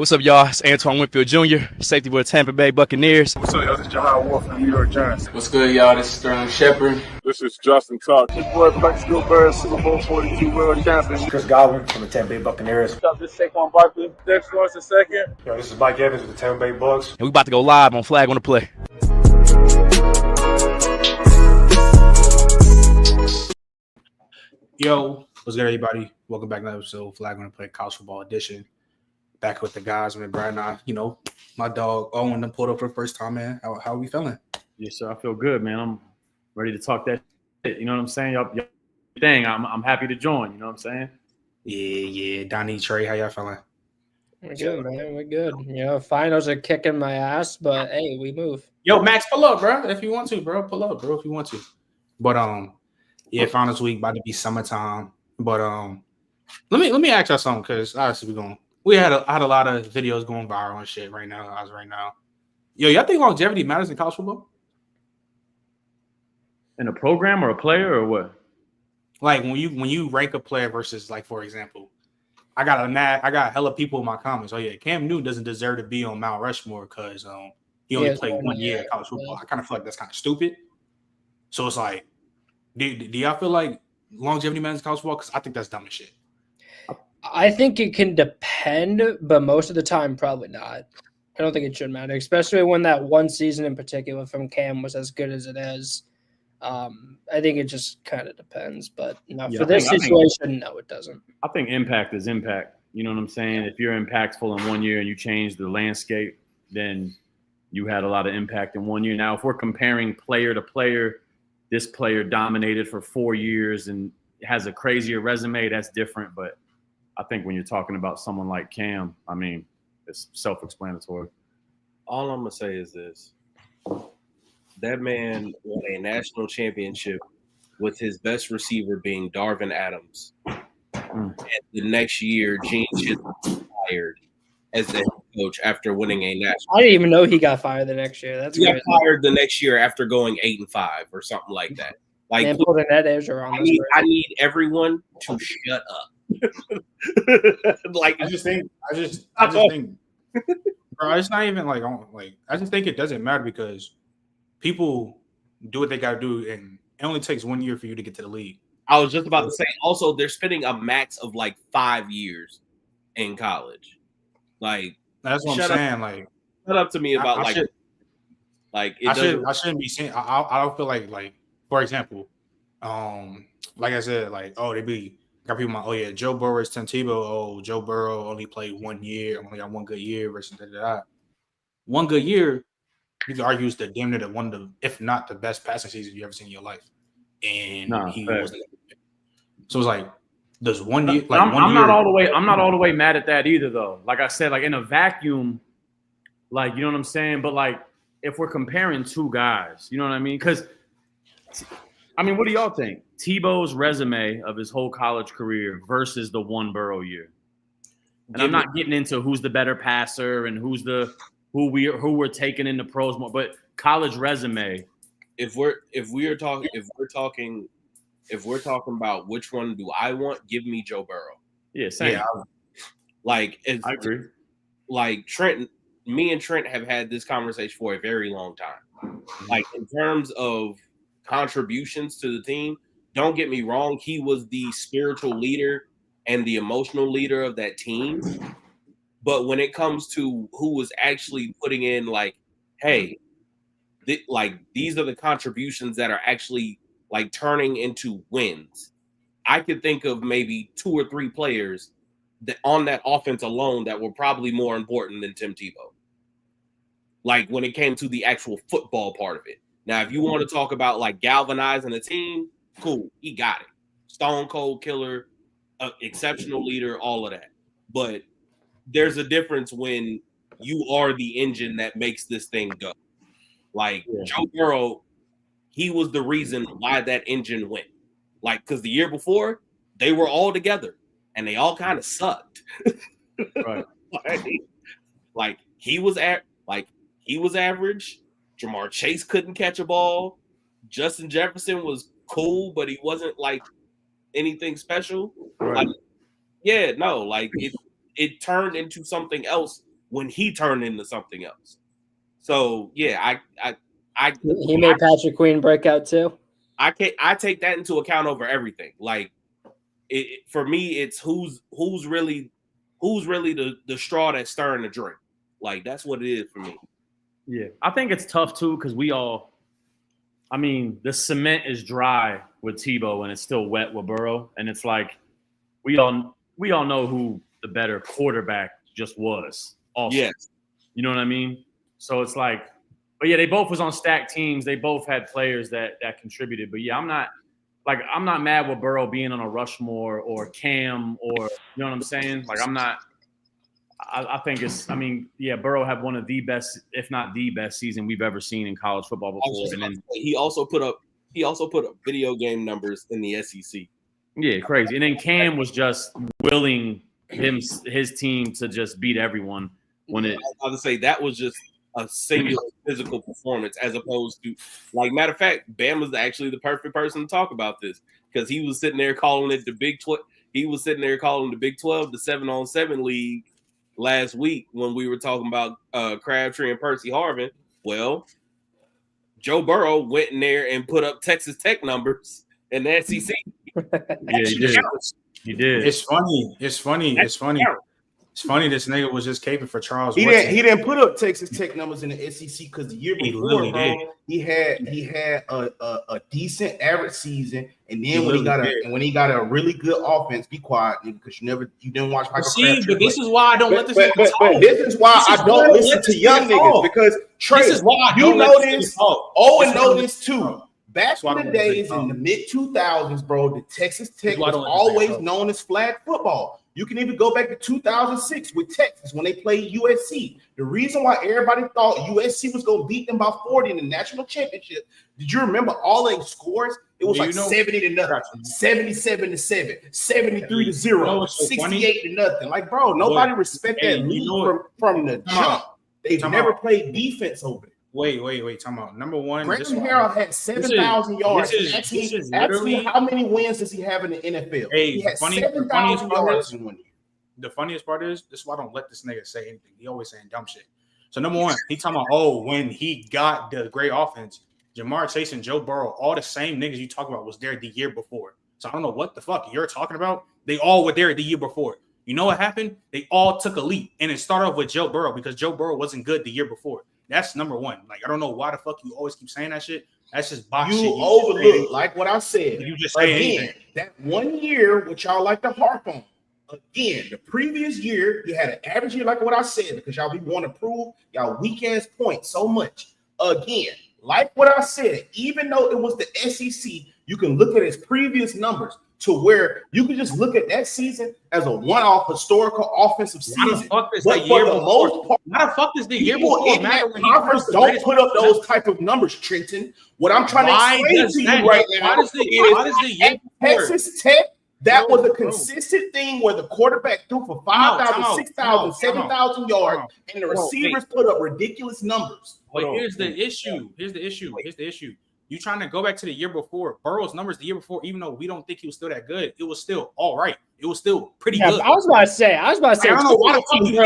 What's up, y'all? It's Antoine Winfield Jr., safety for the Tampa Bay Buccaneers. What's up, y'all? This is Jahai Wolf from the New York Giants. What's good, y'all? This is Sterling Shepard. This is Justin Tuck. This boy Plexico Bears, Super Bowl 42 world champion. Chris Godwin from the Tampa Bay Buccaneers. What's up? This is Saquon Barkley. Dex Lawrence II. Yo, this is Mike Evans with the Tampa Bay Bucks. And we about to go live on Flag on the Play. Yo, what's good, everybody? Welcome back to another episode of Flag on the Play College Football Edition. Back with the guys, man. Brad and I, my dog Owen them pulled up for the first time, man. How are we feeling? Yes, sir. I feel good, man. I'm ready to talk that shit. You know what I'm saying? Y'all thing. I'm happy to join. You know what I'm saying? Yeah. Donnie, Trey, how y'all feeling? We're good, man. We're good. Finals are kicking my ass, but hey, we move. Yo, Max, pull up, bro. If you want to, bro. Pull up, bro, if you want to. But yeah, finals week about to be summertime. But let me ask y'all something, because obviously we had a lot of videos going viral and shit right now. Yo, y'all think longevity matters in college football? In a program or a player or what? Like when you rank a player versus, like, for example, I got hella people in my comments. Oh yeah, Cam Newton doesn't deserve to be on Mount Rushmore because he only played 1 year in college football. I kind of feel like that's kind of stupid. So it's like, do y'all feel like longevity matters in college football? Because I think that's dumb as shit. I think it can depend, but most of the time, probably not. I don't think it should matter, especially when that one season in particular from Cam was as good as it is. I think it just kind of depends, but for this situation, no, it doesn't. I think impact is impact. You know what I'm saying? If you're impactful in 1 year and you change the landscape, then you had a lot of impact in 1 year. Now, if we're comparing player to player, this player dominated for 4 years and has a crazier resume, that's different. But I think when you're talking about someone like Cam, I mean, it's self-explanatory. All I'm going to say is this. That man won a national championship with his best receiver being Darvin Adams. And the next year, Gene Chisholm was fired as the head coach after winning a national. I didn't even know he got fired the next year. That's he got fired the next year after going 8-5 or something like that. Like, man, put an edge around I need everyone to shut up. Like, I just think, bro, it's not even I just think it doesn't matter because people do what they got to do, and it only takes 1 year for you to get to the league. I was just about to say, also, they're spending a max of like 5 years in college. Like, that's what I'm saying. Like, shut up to me about I shouldn't be saying. I don't feel like for example, like I said, like, got people like, oh yeah, Joe Burrow is Tim Tebow. Oh, Joe Burrow only played 1 year, only got one good year versus that. 1 good year, you can argue is the damn near one of the, if not the best passing season you ever seen in your life. And he wasn't. So it's like, does 1 year? Like, I'm not all the way mad at that either, though. Like I said, like in a vacuum, like, you know what I'm saying. But like, if we're comparing two guys, you know what I mean? Because I mean, what do y'all think? Tebow's resume of his whole college career versus the one Burrow year. And I'm not getting into who's the better passer and who we're taking in the pros more, but college resume. If we're talking about which one do I want, give me Joe Burrow. Yeah, same. Yeah. I agree. Like me and Trent have had this conversation for a very long time. Like, in terms of contributions to the team, don't get me wrong, he was the spiritual leader and the emotional leader of that team. But when it comes to who was actually putting in, like, hey, these are the contributions that are actually like turning into wins, I could think of maybe 2 or 3 players that on that offense alone that were probably more important than Tim Tebow. Like, when it came to the actual football part of it. Now, if you want to talk about like galvanizing a team, cool, he got it. Stone cold killer, exceptional leader, all of that. But there's a difference when you are the engine that makes this thing go. Like, Joe Burrow, he was the reason why that engine went. Like, because the year before, they were all together and they all kind of sucked. Right. like he was average. Jamar Chase couldn't catch a ball. Justin Jefferson was cool, but he wasn't like anything special. Right. It turned into something else when he turned into something else. So yeah, He made Patrick Queen break out too. I take that into account over everything. Like for me, it's who's really the straw that's stirring the drink. Like that's what it is for me. Yeah, I think it's tough too because the cement is dry with Tebow and it's still wet with Burrow, and it's like we all know who the better quarterback just was. Also. Yes, you know what I mean. So it's like, but yeah, they both was on stacked teams. They both had players that contributed. But yeah, I'm not mad with Burrow being on a Rushmore or Cam or you know what I'm saying. Like I'm not. I think Burrow had one of the best, if not the best, season we've ever seen in college football before. And then he also put up video game numbers in the SEC. Yeah, crazy. And then Cam was just willing his team to just beat everyone when it. I would say that was just a singular physical performance, as opposed to matter of fact, Bam was actually the perfect person to talk about this because he was sitting there calling it the Big 12. He was sitting there calling the Big 12 the 7-on-7 league last week when we were talking about Crabtree and Percy Harvin. Well, Joe Burrow went in there and put up Texas Tech numbers in the SEC. Yeah, he did. He did. It's funny. It's funny. It's funny this nigga was just caping for Charles Woodson. He didn't put up Texas Tech numbers in the SEC because the year before, he had a decent average season, and then when he got a really good offense, be quiet because you didn't watch Michael Crabtree. But this is why I don't let this nigga talk. But this is why I don't listen to young niggas because Trey, this is why you know this. Owen know this too. Back in the days in the mid 2000s, bro, the Texas Tech was always known as flag football. You can even go back to 2006 with Texas when they played USC. The reason why everybody thought USC was going to beat them by 40 in the national championship, did you remember all their scores? It was 70-0, 77-7, 73-0, 68-0. Like, bro, nobody respect that league from the jump. They've never played defense over it. Wait. Talking about number one. Graham Harrell had 7,000 yards. Ask me how many wins does he have in the NFL? Hey, he had 7,000 yards in 1 year. The funniest part is this is why I don't let this nigga say anything. He always saying dumb shit. So number one, he talking about when he got the great offense, Jamar Chase and Joe Burrow, all the same niggas you talk about was there the year before. So I don't know what the fuck you're talking about. They all were there the year before. You know what happened? They all took a leap, and it started off with Joe Burrow because Joe Burrow wasn't good the year before. That's number one. Like, I don't know why the fuck you always keep saying that shit. That's just box shit. You overlook, like what I said. You just say anything. That 1 year, which y'all like to harp on. Again, the previous year, you had an average year, like what I said, because y'all be want to prove y'all weekends point so much. Again, like what I said, even though it was the SEC, you can look at its previous numbers to where you can just look at that season as a one-off historical offensive season. How the fuck is the year before? In that conference don't put up those type of numbers, Trenton. What I'm trying to explain to you right now is Texas Tech, that was a consistent thing where the quarterback threw for 5,000, 6,000, 7,000 yards, and the receivers put up ridiculous numbers. Wait, here's the issue. You trying to go back to the year before. Burrow's numbers the year before, even though we don't think he was still that good, it was still all right. It was still pretty good. I was about to say. I don't know why the fuck again.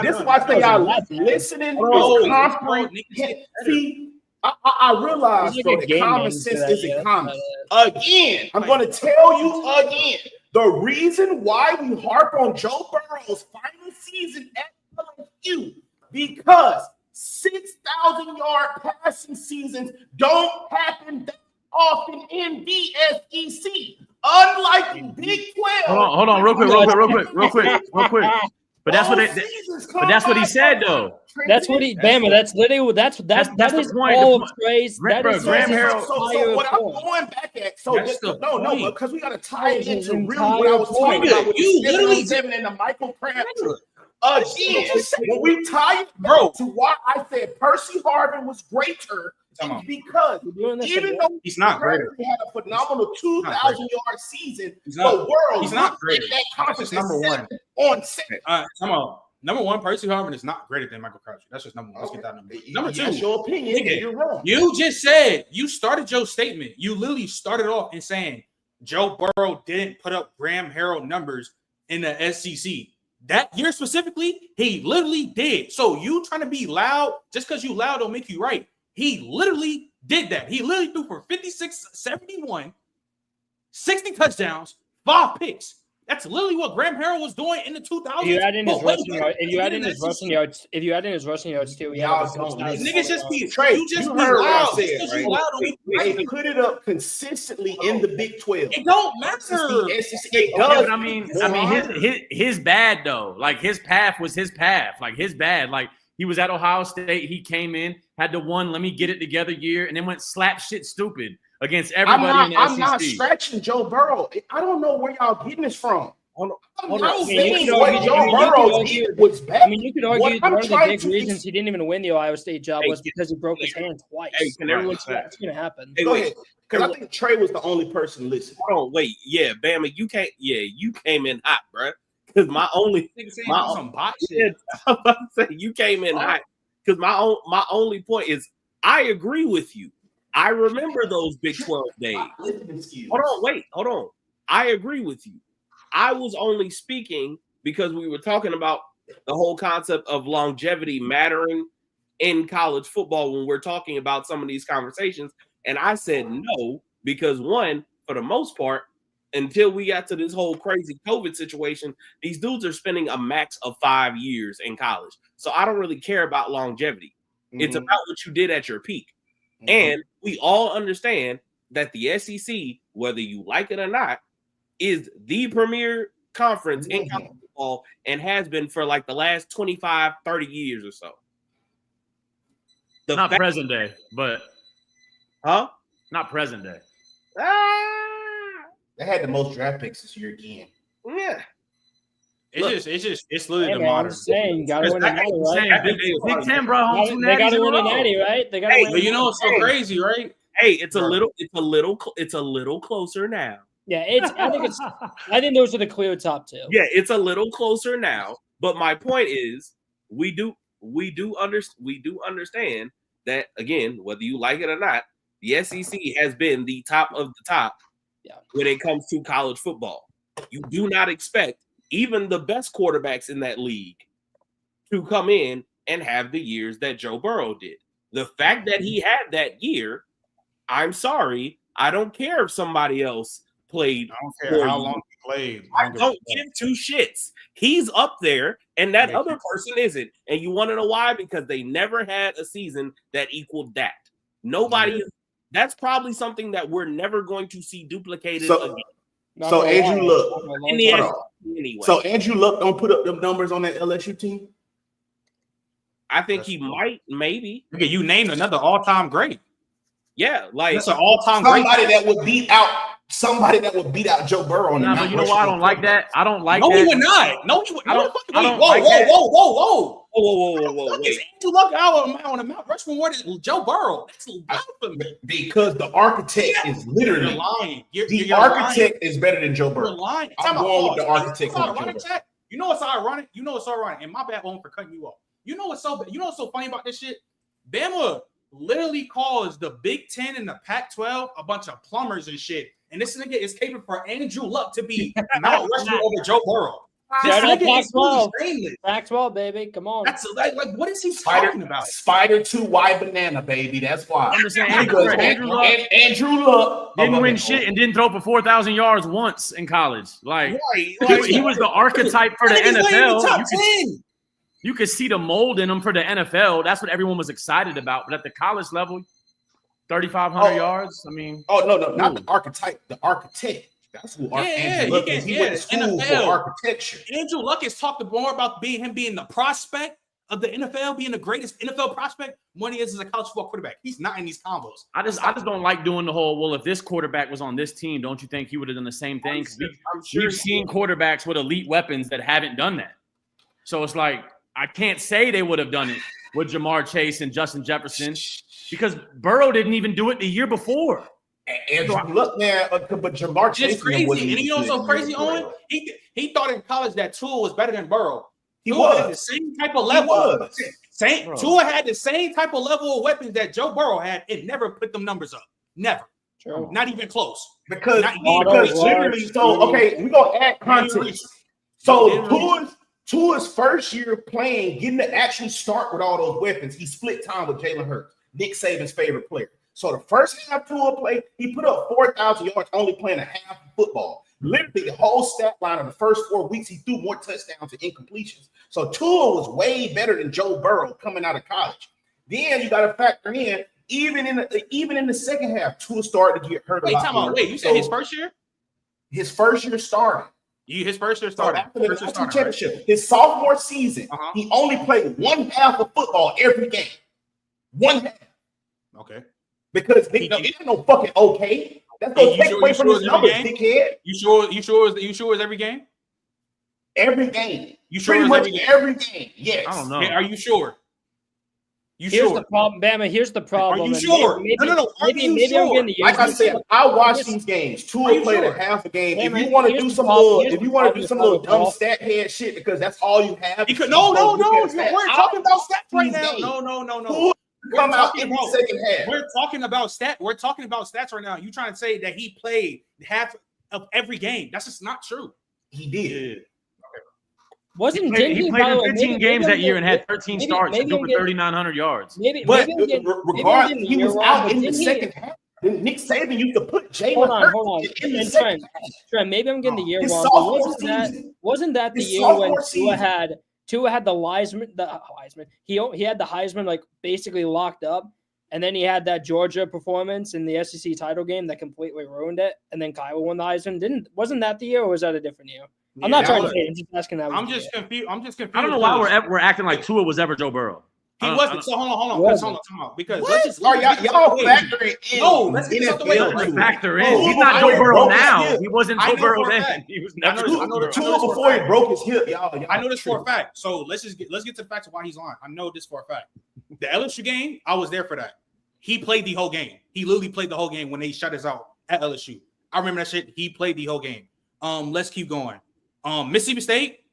This is why I say y'all listening. See, I realize, bro, that common sense isn't common. Again, I'm going to tell you again. The reason why we harp on Joe Burrow's final season at LSU because 6,000 yard passing seasons don't happen that often in the SEC. Unlike the Big 12. Hold on, real quick. But that's what he said though. That's what he Bama. That's literally that's the point. All of praise. That is Graham Harrell. So what I'm going back at. So no, because we got to tie it into really what I was talking about with the literally 7 and the Michael Crabtree. Again, when we tie it to why I said Percy Harvin was greater, because even though he's not greater, he had a phenomenal 2,000 yard season, the world he's not greater. That conference number one on 7. Number one, Percy Harvin is not greater than Michael Crabtree. That's just number one. Let's get that number. Number two, that's your opinion. Nigga, you're wrong. You just said you started your statement. You literally started off in saying Joe Burrow didn't put up Graham Harrell numbers in the SEC. That year specifically, he literally did. So you trying to be loud just because you loud don't make you right. He literally did that. He literally threw for 56, 71, 60 touchdowns, 5 picks. That's literally what Graham Harrell was doing in the 2000s. If you add in his rushing yards, too, niggas just be Trey. You just you be heard loud. what I said, right? They put it up consistently in the Big 12. It don't matter. It Yeah, does. but I mean, his bad though. Like his path was his path. Like his bad. Like he was at Ohio State. He came in, had the one let me get it together year, and then went slap shit stupid against everybody in the SEC. I'm not scratching Joe Burrow. I don't know where y'all getting this from. I mean, you could argue one of the big reasons he didn't even win the Ohio State job was because he broke his hand twice. Can everyone that's going to happen? Go ahead. Because I think Trey was the only person listening. Hold on, wait. Yeah, Bama, you can't. Yeah, you came in hot, bro. Because my only. some bot shit. I'm about to say you came in hot. Because my only point is I agree with you. I remember those Big 12 days. Hold on. I agree with you. I was only speaking because we were talking about the whole concept of longevity mattering in college football when we're talking about some of these conversations. And I said no, because one, for the most part, until we got to this whole crazy COVID situation, these dudes are spending a max of 5 years in college. So I don't really care about longevity. Mm-hmm. It's about what you did at your peak. Mm-hmm. And we all understand that the SEC, whether you like it or not, is the premier conference in college football and has been for like the last 25, 30 years or so. Not present day, but not present day. They had the most draft picks this year again. Yeah. It's literally the modern. Saying, you gotta win a natty, right? Big 10, bro. They gotta win a natty, right? They gotta win. But you know what's so crazy, right? Hey, it's a little closer now. Yeah, I think those are the clear top two. Yeah, it's a little closer now. But my point is, we do understand that, again, whether you like it or not, the SEC has been the top of the top when it comes to college football. You do not expect even the best quarterbacks in that league to come in and have the years that Joe Burrow did. The fact that he had that year, I'm sorry, I don't care if somebody else played. I don't care how long he played. I don't give two shits. He's up there, and that other person isn't. And you want to know why? Because they never had a season that equaled that. Nobody. That's probably something that we're never going to see duplicated again. So Andrew Luck. Anyway. So Andrew Luck don't put up them numbers on that LSU team? I think he might, maybe. Okay, you named another all-time great. Yeah, like that's an all-time great. Somebody that would beat out Joe Burrow. No, but you know why I don't like that? I don't like that. No, he would not. No, he would. Whoa. Is Andrew Luck out on the Mount Rushmore more than Joe Burrow? That's laughable. Because the architect is literally lying. The architect is better than Joe Burrow. You're lying. I'm going with the architect. You know what's ironic? And my bad one for cutting you off. You know what's so funny about this shit? Bama literally calls the Big 10 and the Pac-12 a bunch of plumbers and shit. And this nigga is capable for Andrew Luck to be Mount Rushmore over Joe Burrow. Pac-12, baby. Come on. That's like what is he talking about? Spider 2Y banana, baby. That's why. I'm just saying, Andrew Luck didn't win shit and didn't throw for 4,000 yards once in college. Like he was the archetype for the NFL. You could see the mold in him for the NFL. That's what everyone was excited about. But at the college level, 3,500 yards. I mean, no, not the archetype, the architect. That's who Andrew Luck is. He went to school for architecture. Andrew Luck has talked more about him being the prospect of the NFL, being the greatest NFL prospect more than he is as a college football quarterback. He's not in these combos. I just don't like doing the whole, well, if this quarterback was on this team, don't you think he would have done the same thing? We've seen quarterbacks with elite weapons that haven't done that. So it's like, I can't say they would have done it with Jamar Chase and Justin Jefferson because Burrow didn't even do it the year before. And look, man, but Jamar Chase is crazy. And you know what's so crazy, Owen? He thought in college that Tua was better than Burrow. Tua had the same type of level. Tua had the same type of level of weapons that Joe Burrow had. It never put them numbers up. Never. Not even close. Because literally, so okay, we're gonna add context. So Tua's first year playing, getting to actually start with all those weapons, he split time with Jalen Hurts, Nick Saban's favorite player. So the first half Tua played, he put up 4,000 yards only playing a half of football. Literally, the whole stat line of the first 4 weeks, he threw more touchdowns and incompletions. So Tua was way better than Joe Burrow coming out of college. Then you got to factor in, even in the second half, Tua started to get hurt a lot. Wait, you said his first year? His first year started. His first year started. So after the national championship, right? His sophomore season, he only played one half of football every game. One half. Okay. Because it ain't no fucking okay. That's gonna take away from his numbers, dickhead. You sure it's every game? Every game. You sure pretty it's much every game? Yes. I don't know. Are you sure? Here's the problem, Bama. Here's the problem. Are you sure? Maybe I'm getting the like I said, I watch these games. Tua played a half a game. If you want to do some little dumb stat head shit, because that's all you have. No. We're talking about stats right now. No. Come out in the second half. We're talking about stats right now. You trying to say that he played half of every game? That's just not true. He did. He played in 15 games that year and had 13 starts and threw for 3,900 yards. Regardless, he was out in the second half. Nick Saban used to put Jalen Hurts in the second half. Trent, maybe I'm getting the year wrong. Wasn't that the year when Tua had the Heisman? He had the Heisman like basically locked up, and then he had that Georgia performance in the SEC title game that completely ruined it. And then Kyle won the Heisman. Wasn't that the year, or was that a different year? I'm not trying to say. I'm just asking that. I'm just confused. I don't know why we're acting like Tua was ever Joe Burrow. He wasn't. So hold on. Because y'all factoring in? No, let's get the way factor in. He's not Joe Burrow now. He wasn't Joe Burrow then. He was never Tua before he broke his hip. Y'all I know this for a fact. So let's get to the facts of why he's lying. I know this for a fact. The LSU game, I was there for that. He played the whole game. He literally played the whole game when they shut us out at LSU. I remember that shit. He played the whole game. Let's keep going. Mississippi State,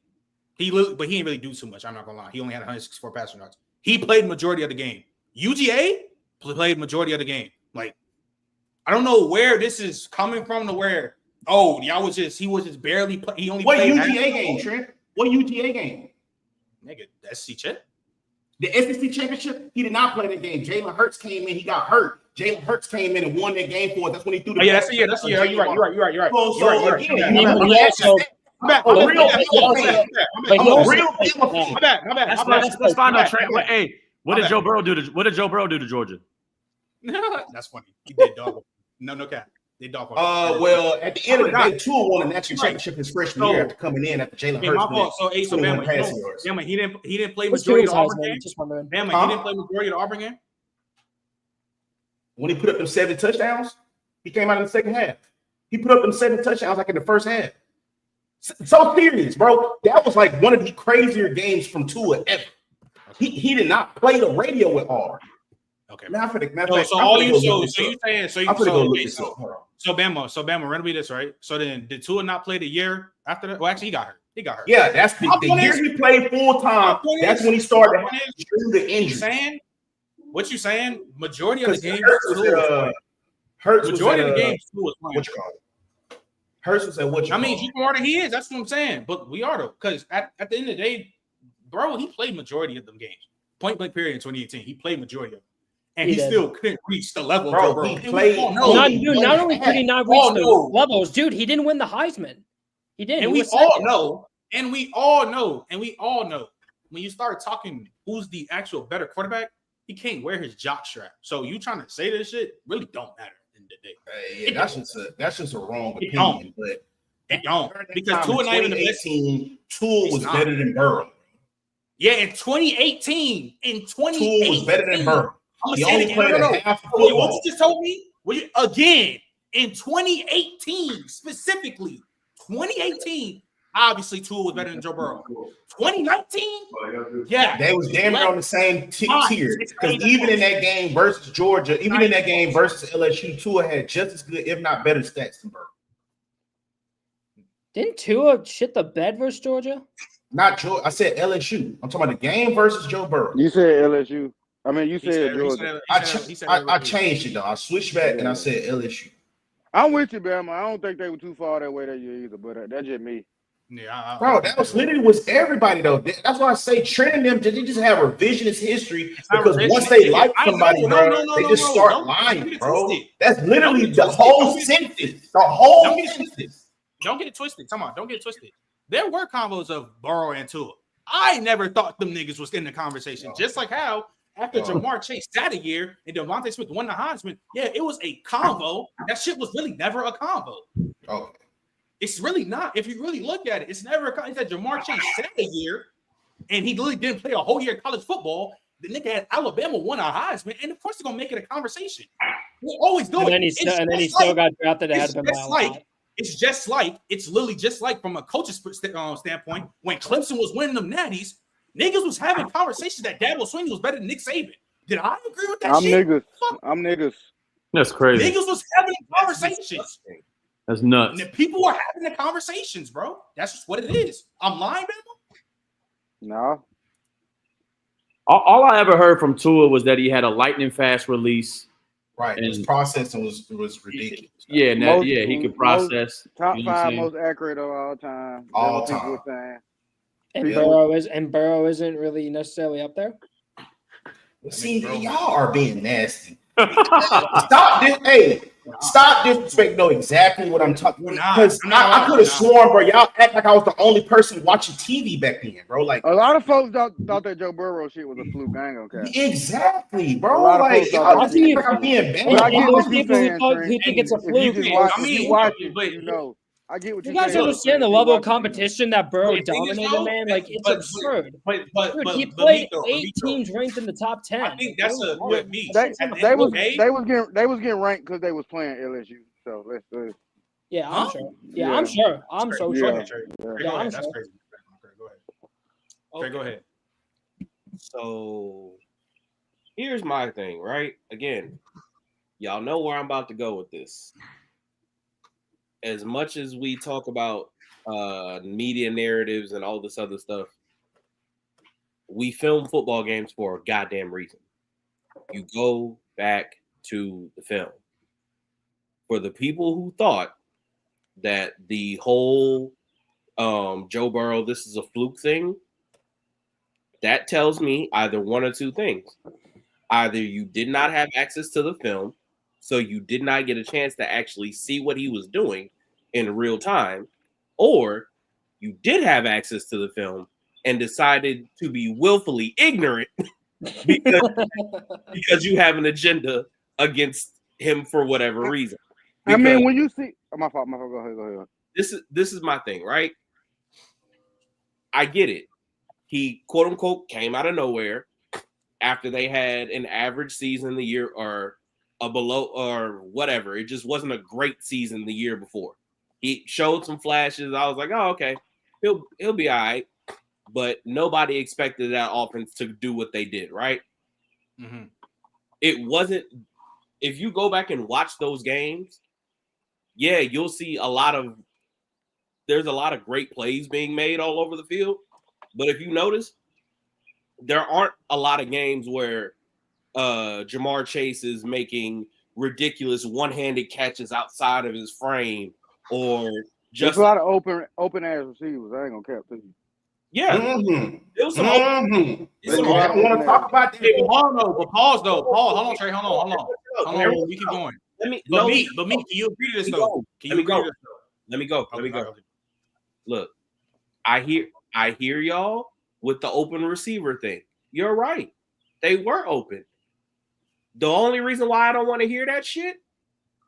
but he didn't really do too much. I'm not gonna lie. He only had 164 passing yards. He played majority of the game. UGA played majority of the game. Like, I don't know where this is coming from to where he was just barely play. He only played UGA game, Trent? What UGA game? Nigga, the SEC chip. The SEC championship, he did not play that game. Jalen Hurts came in, he got hurt. Jalen Hurts came in and won that game for us. That's when he threw the that's the year. You're right. So again, That's fine though, Trent. Hey, what did Joe Burrow do to Georgia? That's funny. He did dog. No cap. They dog. Well, at the end of the day, Tua won a national championship his freshman year after coming in after Jalen Hurts. So Bama, he didn't play majority of the Auburn game. Bama, he didn't play majority of the Auburn game. When he put up them 7 touchdowns, he came out in the second half. He put up them 7 touchdowns like in the first half. So serious, bro. That was like one of the crazier games from Tua ever. He did not play the radio with Auburn. Okay. Now So Bama, run me this, right? So then did Tua not play the year after that? Well, actually, he got hurt. Yeah, that's the year he played full time. That's when he started having the injury. What you saying? Majority of the game, Hurts majority of the game, was playing. What you call it? Hurts was at what you I mean, he's more than he is. That's what I'm saying. But we are though, because at the end of the day, bro, he played majority of them games. Point blank period in 2018, he played majority of them, and he still couldn't reach the level. Bro. He played. Not only could he not reach the levels, dude. He didn't win the Heisman. He didn't. And we all know. When you start talking, who's the actual better quarterback? He can't wear his jock strap. So you trying to say this shit really don't matter. That's just a wrong opinion, but it don't because Tua not even the best team. Tua was better than Burrow. Yeah, in 2018, Tua was better than Burrow. He only played half football. What you just told me? Again, in 2018, specifically 2018, obviously Tua was better than Joe Burrow. 2019, yeah, they was damn near on the same tier. Because even in that game versus Georgia, even in that game versus LSU, Tua had just as good, if not better, stats than Burrow. Didn't Tua shit the bed versus Georgia? Not Georgia. I said LSU. I'm talking about the game versus Joe Burrow. You said LSU. I mean, you said Georgia. I changed it though. I switched back and I said LSU. I'm with you, Bama. I don't think they were too far that way that year either, but that's just me. Yeah, bro, that was literally was everybody though. That's why I say Trent and them they just have revisionist history because once they like somebody, bro, they just start lying, bro. That's literally the whole sentence. The whole sentence. Don't get it twisted. Come on, don't get it twisted. There were combos of Burrow and Tua. I never thought them niggas was in the conversation. Just like how after Jamar Chase sat a year and Devontae Smith won the Heisman, yeah, it was a combo. That shit was really never a combo. Okay. It's really not. If you really look at it, it's never a combo. He said Jamar Chase sat a year and he literally didn't play a whole year of college football. The nigga had Alabama won a Heisman, and of course they're gonna make it a conversation. We'll always do it. And then he still got drafted ahead of him. It's literally just like from a coach's standpoint, when Clemson was winning them natties, niggas was having conversations that Dabo Swinney was better than Nick Saban. Did I agree with that shit? I'm niggas. That's crazy. Niggas was having conversations. That's nuts. And the people are having the conversations, bro. That's just what it is. I'm lying, Bama? No. All I ever heard from Tua was that he had a lightning fast release. Right. His processing was ridiculous. Yeah, he could process. Top 5 most accurate of all time. All time. And Burrow isn't really necessarily up there. See, y'all are being nasty. Stop this. Hey, stop disrespect. Know exactly what I'm talking about. Because I could have sworn, bro, y'all act like I was the only person watching TV back then, bro. Like a lot of folks thought that Joe Burrow shit was a fluke. I ain't gonna care. Exactly, bro. Like y'all just think like I'm being bad. I get what you're saying, who think it's a fluke. You know. I get what you guys understand the level of competition that Burrow dominated, man. Like it's absurd. Dude, he played 8 teams ranked in the top 10. I think that's a with me. They was getting ranked because they was playing LSU. So let's. Yeah, I'm sure. Yeah, I'm sure. I'm so sure. Yeah, I'm sure. Crazy. Go ahead. Okay, go ahead. So here's my thing, right? Again, y'all know where I'm about to go with this. As much as we talk about media narratives and all this other stuff, we film football games for a goddamn reason. You go back to the film. For the people who thought that the whole Joe Burrow, this is a fluke thing, that tells me either one or two things. Either you did not have access to the film, so you did not get a chance to actually see what he was doing in real time, or you did have access to the film and decided to be willfully ignorant because you have an agenda against him for whatever reason. Because I mean, when you see my fault, go ahead. This is my thing, right? I get it. He quote unquote came out of nowhere after they had an average season the year or a below or whatever. It just wasn't a great season the year before. He showed some flashes. I was like, oh, okay, he'll be all right. But nobody expected that offense to do what they did, right? Mm-hmm. It wasn't. If you go back and watch those games, yeah, you'll see there's a lot of great plays being made all over the field. But if you notice, there aren't a lot of games where Jamar Chase is making ridiculous one-handed catches outside of his frame, or just there's a lot of open ass receivers. I ain't gonna cap to you. Yeah, it was some. I want to talk about that. But pause though. Hold on, Trey. Hold on. We keep going. But me, can you agree to this though? Let me go. Look, I hear y'all with the open receiver thing. You're right. They were open. The only reason why I don't want to hear that shit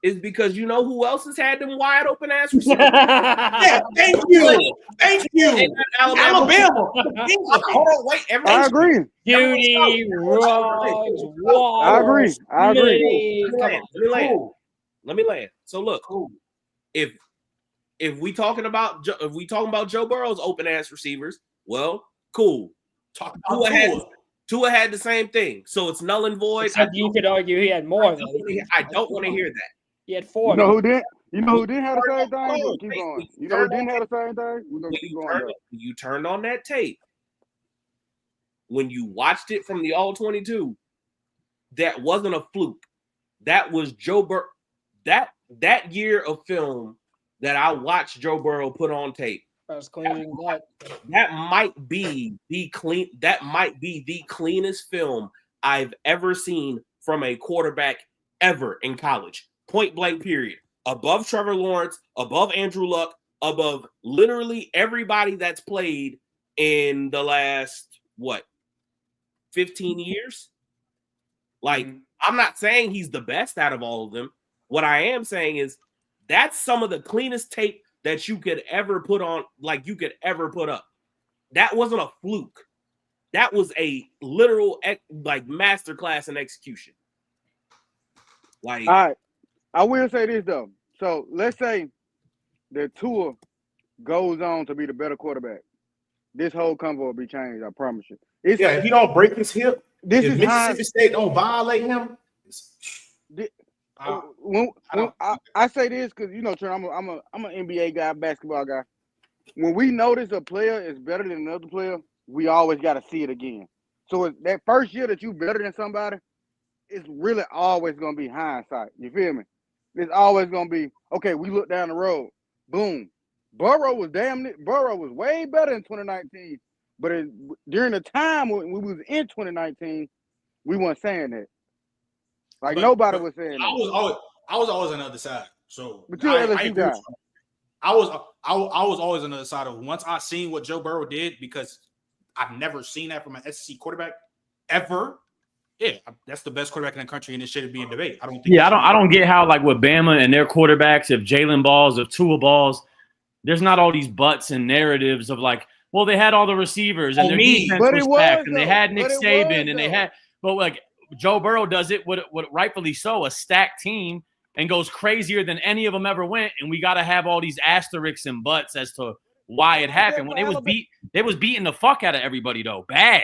is because you know who else has had them wide open ass receivers? Yeah, thank you. Alabama. Hold on, wait. I agree. Judy, Rogers, Wall. I agree. Let me land. So look, if we talking about Joe Burrow's open ass receivers, well, cool. Tua had the same thing, so it's null and void. Except you could argue he had more. I don't want to hear that. He had 4. You know who didn't? You know who didn't have the same thing? Keep going. You know who didn't have the same thing? We're gonna keep going. You turned on that tape. When you watched it from the All 22, that wasn't a fluke. That was Joe Burrow. That year of film that I watched Joe Burrow put on tape As clean as you can get. That might be the cleanest film I've ever seen from a quarterback ever in college. Point blank, period. Above Trevor Lawrence, above Andrew Luck, above literally everybody that's played in the last 15 years. Like, I'm not saying he's the best out of all of them. What I am saying is that's some of the cleanest tape that you could ever put on, like you could ever put up. That wasn't a fluke. That was a literal masterclass in execution. Like, all right, I will say this though. So let's say that Tua goes on to be the better quarterback. This whole convo will be changed. I promise you. If he don't break his hip, this if is Mississippi State don't violate him. I say this because Trent, I'm an NBA guy, basketball guy. When we notice a player is better than another player, we always got to see it again. So that first year that you better than somebody, it's really always going to be hindsight. You feel me? It's always going to be, okay, we look down the road. Boom. Burrow was way better in 2019. But during the time when we was in 2019, we weren't saying that. Like, nobody was saying that. I was always on the other side. So but you're LSU guy. I was always on the other side of once I seen what Joe Burrow did, because I've never seen that from an SEC quarterback ever. Yeah, that's the best quarterback in the country, and it shouldn't be in debate. I don't think. Yeah, I don't get how, like, with Bama and their quarterbacks, if Jalen balls, if Tua balls, there's not all these butts and narratives of like, well, they had all the receivers and their defense was packed, and they had Nick Saban, and they had, but like Joe Burrow does it with rightfully so, a stacked team, and goes crazier than any of them ever went, and we got to have all these asterisks and butts as to why it happened. When they was beating the fuck out of everybody though, bad.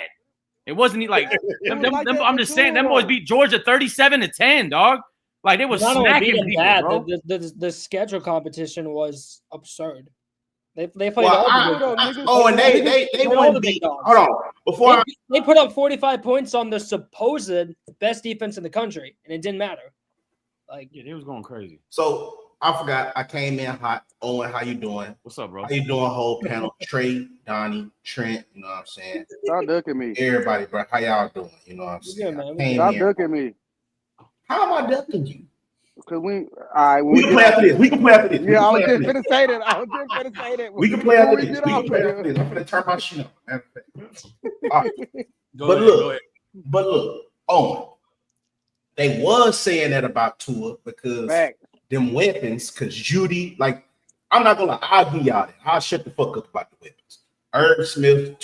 It wasn't like I'm just saying, them boys beat Georgia 37-10, dog. Like, it was smacking people, bad. bro. The schedule competition was absurd. They played all the big dogs. And they won beat. Hold on, before they put up 45 points on the supposed best defense in the country, and it didn't matter. Like, yeah, they was going crazy. So I forgot. I came in hot. Owen, how you doing? What's up, bro? How you doing, whole panel? Trey, Donnie, Trent. You know what I'm saying? Stop ducking me. Everybody, bro. How y'all doing? You know what I'm saying? Stop ducking me. How am I ducking you? Because we can play after this. We can play after this. Yeah, I was just gonna say that. We can play after this. I'm gonna turn my shit up. All right. But look, Owen. They was saying that about Tua because them weapons, because Judy, like, I'm not gonna lie, I'll give y'all that. I'll shut the fuck up about the weapons. Irv Smith,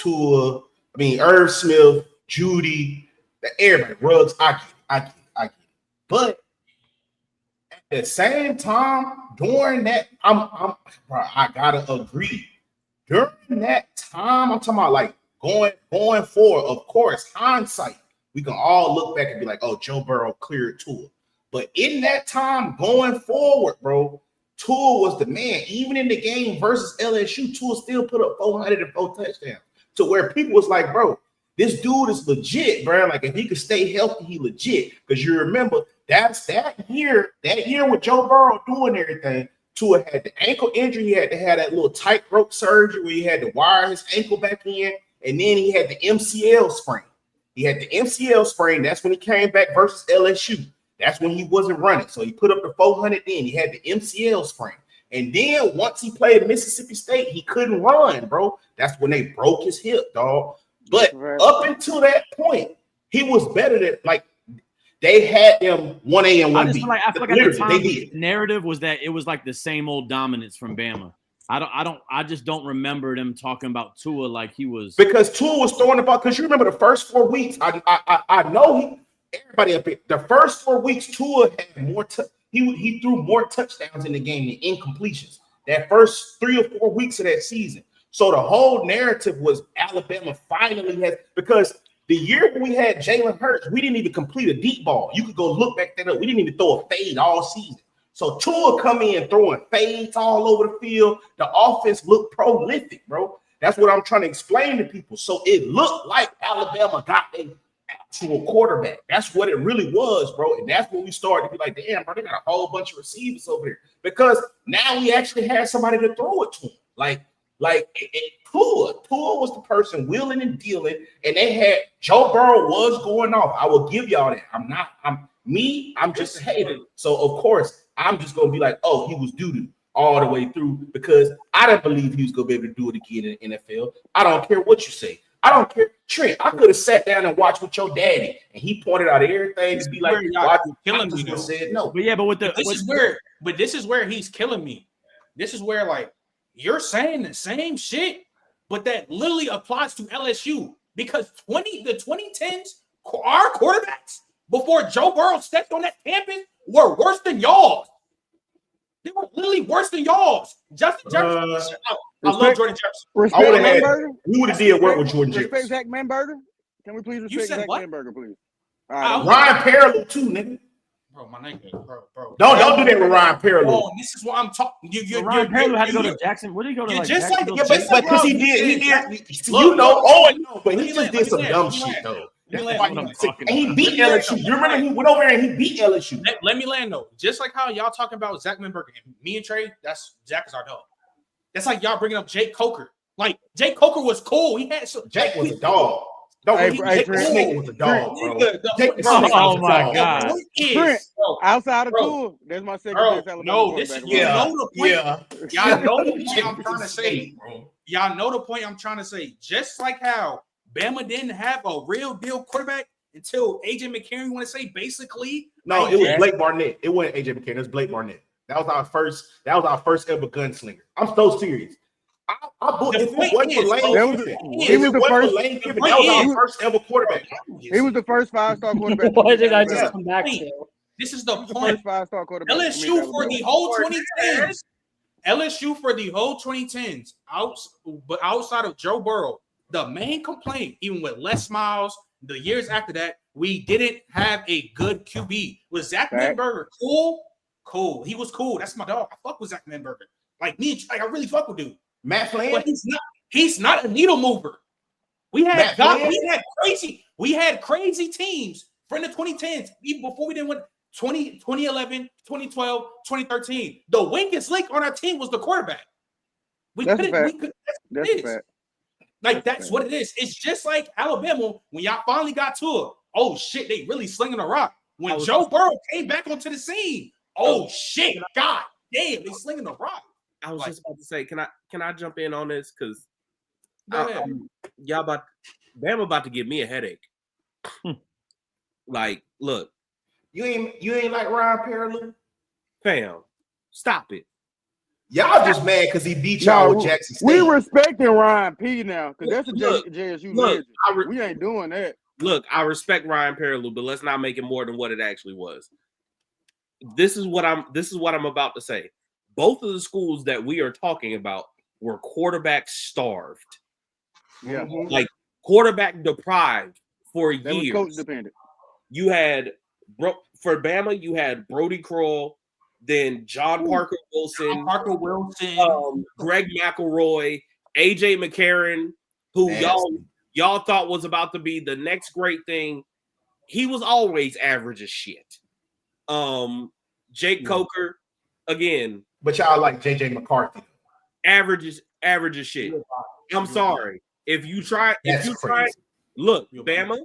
Judy, everybody, Ruggs, I get it. But at the same time, during that, I gotta agree. During that time, I'm talking about like going forward, of course, hindsight. We can all look back and be like, oh, Joe Burrow cleared Tua. But in that time going forward, bro, Tua was the man. Even in the game versus LSU, Tua still put up 404 touchdowns. To where people was like, bro, this dude is legit, bro. Like, if he could stay healthy, he legit. Because you remember, that year with Joe Burrow doing everything, Tua had the ankle injury. He had to have that little tightrope surgery where he had to wire his ankle back in. And then he had the MCL sprain. That's when he came back versus LSU. That's when he wasn't running. So he put up the 400 then. He had the MCL sprain. And then once he played Mississippi State, he couldn't run, bro. That's when they broke his hip, dog. But up until that point, he was better than, like, they had them 1A and 1B. I feel like at the time, the narrative was that it was like the same old dominance from Bama. I just don't remember them talking about Tua like he was, because Tua was throwing the ball. Because you remember the first 4 weeks, I know everybody up here. The first 4 weeks, Tua had more. He threw more touchdowns in the game than incompletions. That first 3 or 4 weeks of that season. So the whole narrative was Alabama finally has, because the year when we had Jalen Hurts, we didn't even complete a deep ball. You could go look back that up. We didn't even throw a fade all season. So Tua come in throwing fades all over the field. The offense looked prolific, bro. That's what I'm trying to explain to people. So it looked like Alabama got an actual quarterback. That's what it really was, bro. And that's when we started to be like, damn, bro, they got a whole bunch of receivers over here. Because now we actually had somebody to throw it to him. Like, Like Tua was the person wheeling and dealing, and they had Joe Burrow was going off. I will give y'all that. I'm just a hater. So of course I'm just gonna be like, oh, he was doo-doo all the way through because I didn't believe he was gonna be able to do it again in the NFL. I don't care what you say. I don't care. Trent, I could have sat down and watched with your daddy, and he pointed out everything to be like, y'all killing me. Said no. But yeah, but this is where he's killing me. This is where like you're saying the same shit, but that literally applies to LSU because the 2010s, our quarterbacks before Joe Burrow stepped on that campus were worse than y'all's. They were literally worse than y'all's. Justin Jefferson. I love Jordan Jefferson. We would have did work with Jordan Jefferson. Respect Zach Manberger. Can we please respect Zach Manberger, please? All right. Ryan Parallel too, nigga. Bro, my nigga, bro. Don't do that with Ryan Parallel. Oh, this is what I'm talking. Ryan Parallel had to go to Jackson. What did he go to? Like just Jacksonville? like because he did. You know, but he just did some dumb shit though. And he beat LSU. You remember he went over there and he beat LSU. Let me land though. Just like how y'all talking about Zach Manberger and me and Trey, Jack is our dog. That's like y'all bringing up Jake Coker. Like Jake Coker was cool. He had some. Jake was a dog. Jake was a dog, bro. Oh my god. Outside of Tua, there's my second best Alabama. No, this is Y'all know the point I'm trying to say. Y'all know the point I'm trying to say. Just like how Bama didn't have a real deal quarterback until AJ McCarron. Want to say basically? No, it was Blake Barnett. It wasn't AJ McCarron. It was Blake Barnett. That was our first ever gunslinger. I'm so serious. That was our first ever quarterback. He was the first 5-star quarterback. What did I just come back to? This is the point. 5-star quarterback. LSU for the whole 2010s. LSU for the whole 2010s. But outside of Joe Burrow, the main complaint, even with Les Miles, the years after that, we didn't have a good QB. Was Zach Manberger cool? Cool. He was cool. That's my dog. I fuck with Zach Manberger. Like me, I really fuck with dude. Matt Flynn? But he's not a needle mover. We had crazy teams from the 2010s, even before we didn't win 2011, 2012, 2013. The weakest link on our team was the quarterback. That's a fact. Like that's what it is. It's just like Alabama when y'all finally got to it. Oh shit, they really slinging a rock. When Joe Burrow came back onto the scene, oh shit, god damn, they slinging the rock. I was just about to say, can I jump in on this? Because Bama about to give me a headache. Like, look, you ain't like Ryan Parallel? Fam, stop it. Y'all just mad because he beat y'all with Jackson State. We respecting Ryan P now because that's a JSU legend. We ain't doing that. Look, I respect Ryan Parallel, but let's not make it more than what it actually was. This is what I'm about to say. Both of the schools that we are talking about were quarterback starved. Yeah. Like quarterback deprived for years. Was coach dependent. You had for Bama, you had Brody Kroll, then John Parker Wilson, Greg McElroy, AJ McCarron, who y'all thought was about to be the next great thing. He was always average as shit. Jake Coker, again. But y'all like JJ McCarthy. Average as shit. I'm sorry. If you try, look, Bama,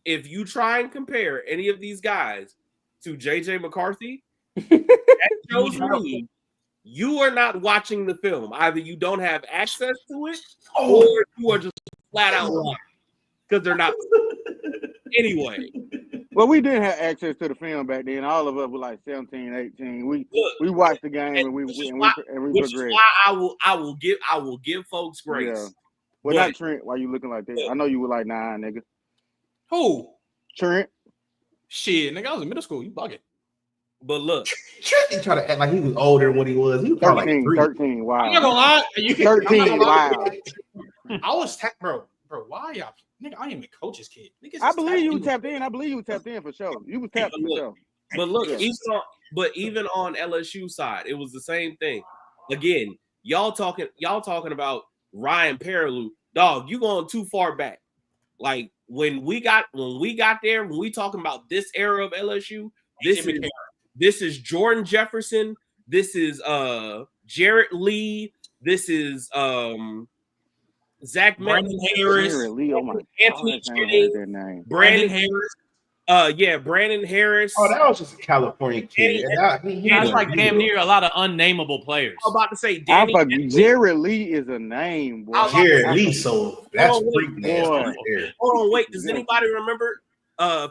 if you try and compare any of these guys to JJ McCarthy, that shows me you are not watching the film. Either you don't have access to it, or you are just flat out lying because they're not. Anyway. Well, we didn't have access to the film back then. All of us were like 17, 18. We watched the game and we progressed. Why I will give folks grace. Yeah. Well, not Trent. Why you looking like that? I know you were like 9, nigga. Who? Trent. Shit, nigga, I was in middle school. You bugging. But look, Trent tried to act like he was older than what he was. He was 13, like 13. Wow. I'm not gonna lie. 13. Wow. I was bro. Why y'all? Nigga, I am a coach's kid. Niggas I believe you tapped in. I believe you tapped in for sure. You was tapped for sure. But look, even on LSU side, it was the same thing. Again, y'all talking about Ryan Parallel. Dog, you going too far back. Like when we got there, when we talking about this era of LSU, this is Jordan Jefferson. This is Jarrett Lee. This is Zach Brandon Harris, Jerry Lee, oh my Anthony God, I heard Jennings, that name. Brandon Harris. Brandon Harris. Oh, that was just a California kid. That's like damn near a lot of unnameable players. I'm about to say Danny. Jerry Lee is a name, boy. Jerry Lee, so that's freak nasty boy. right there. Hold on, wait. Does anybody remember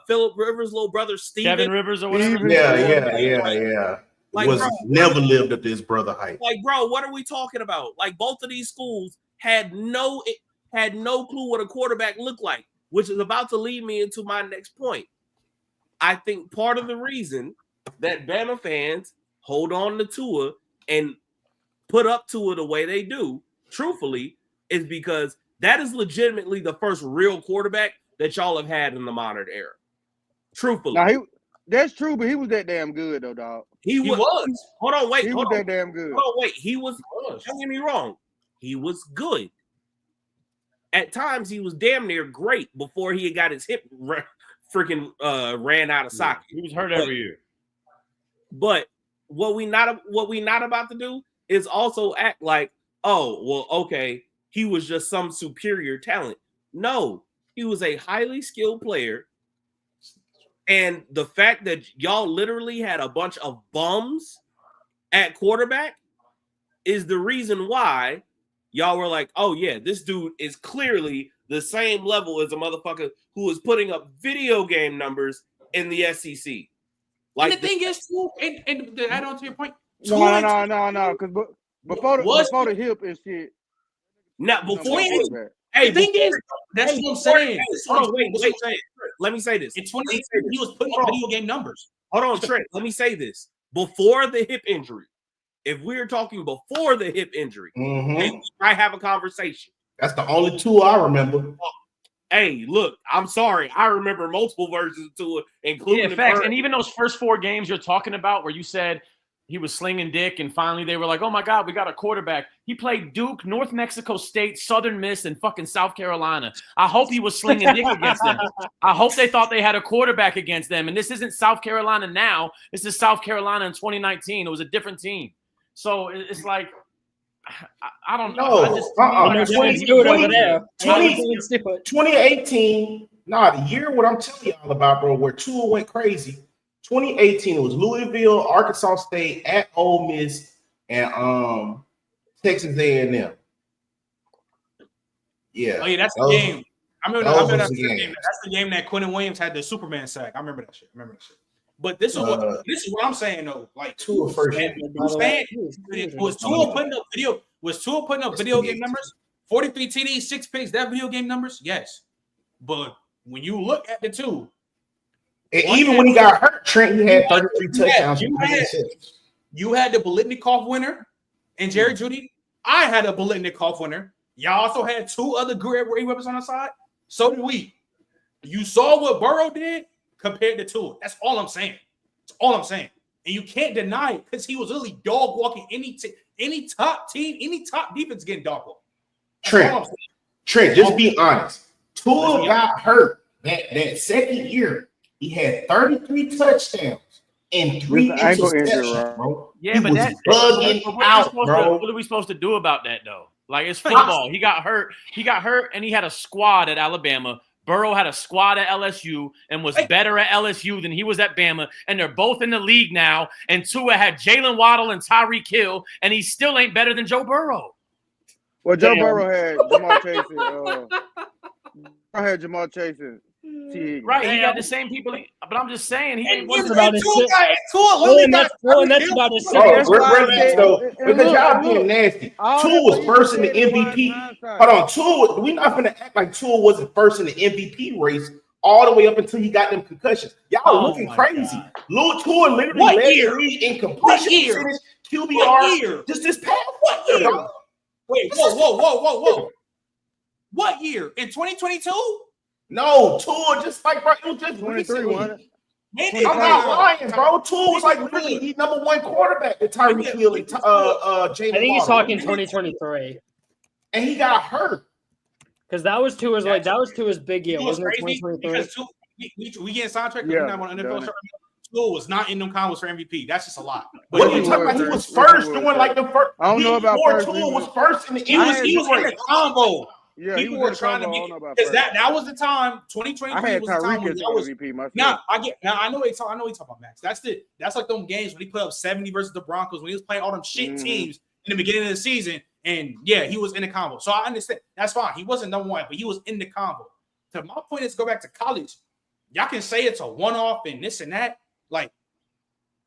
Phillip Rivers' little brother Steven? Kevin Rivers or whatever. Yeah. Like, was bro, never lived up to his brother height. Like, bro, what are we talking about? Like, both of these schools had no clue what a quarterback looked like, which is about to lead me into my next point. I think part of the reason that Bama fans hold on to Tua and put up Tua the way they do, truthfully, is because that is legitimately the first real quarterback that y'all have had in the modern era. Truthfully. Now, that's true, but he was that damn good, though, dog. He was. Hold on, wait. He was that damn good. Hold on, wait. He was. Don't get me wrong. He was good. At times, he was damn near great before he got his hip freaking ran out of socket. He was hurt every year. But what we not about to do is also act like, oh, well, okay, he was just some superior talent. No, he was a highly skilled player. And the fact that y'all literally had a bunch of bums at quarterback is the reason why y'all were like, oh, yeah, this dude is clearly the same level as a motherfucker who is putting up video game numbers in the SEC. Like, and the thing is, too, and to add on to your point, no, because before the hip and shit. Now, before the thing is, that's what I'm saying. Hold on, wait. Let me say this. In 2018, he was putting up video game numbers. Hold on, Trent. Let me say this. Before the hip injury, if we're talking before the hip injury, we might have a conversation. That's the only two I remember. Hey, look, I'm sorry. I remember multiple versions to it, including facts. And even those first 4 games you're talking about where you said he was slinging dick and finally they were like, oh, my God, we got a quarterback. He played Duke, North Mexico State, Southern Miss, and fucking South Carolina. I hope he was slinging dick against them. I hope they thought they had a quarterback against them. And this isn't South Carolina now. This is South Carolina in 2019. It was a different team. So it's like – I don't know. 2018, the year what I'm telling y'all about, bro, where Tua went crazy. 2018 was Louisville, Arkansas State, at Ole Miss, and Texas A&M. Yeah. Oh yeah, that's the game. I remember that's the game. That's the game that Quentin Williams had the Superman sack. I remember that shit. But this is what I'm saying though. Like Tua first. Was Tua putting up video game numbers? 43 TDs, 6 picks. That video game numbers? Yes. But when you look at the two, and even when he got hurt, Trent, he had 33 touchdowns. You had the Biletnikoff winner and Jerry Jeudy. I had a Biletnikoff winner. Y'all also had 2 other great weapons on the side. So did we. You saw what Burrow did compared to Tua. That's all I'm saying. And you can't deny it because he was literally dog walking any top team, any top defense getting dog walking. Trent, just be honest. Tua got hurt that second year. He had 33 touchdowns and 3 interceptions, bro. Yeah, but that's bugging out, bro. What are we supposed to do about that, though? Like, it's football. He got hurt, and he had a squad at Alabama. Burrow had a squad at LSU and was better at LSU than he was at Bama, and they're both in the league now. And Tua had Jalen Waddle and Tyreek Hill, and he still ain't better than Joe Burrow. Well, Joe Burrow had Jamar Chase Jamar Chase and T. Right, he got the same people. But I'm just saying, he wasn't about his shit. That's about his shit. Because y'all being nasty. Tua was first in the MVP. Hold on, Tua. We not gonna act like Tua wasn't first in the MVP race all the way up until he got them concussions. Y'all looking crazy. Tua literally led the league in completion percentage, QBR. Just this past year. Wait, whoa. What year? In 2022? No, Tua just like, bro, it was just 23. I'm not lying, bro. Tua was like literally the number 1 quarterback at Tyreek Hill and Jalen. I think he's talking 2023. And he got hurt. Because that was Tua's big year, wasn't it? 2023. We get sidetracked because we're not on NFL. Tua was not in them combos for MVP. That's just a lot. What are you talking about? He was first doing like the first. I don't know about first. Tua was first in the He was in the combo. Yeah, people were trying to make because that was the time. 2023 was the time when that was MVP. Myself. Now I know he talking about Max. That's like them games when he put up 70 versus the Broncos when he was playing all them shit teams in the beginning of the season. And yeah, he was in the combo. So I understand. That's fine. He wasn't number one, but he was in the combo. So my point is go back to college. Y'all can say it's a one-off and this and that. Like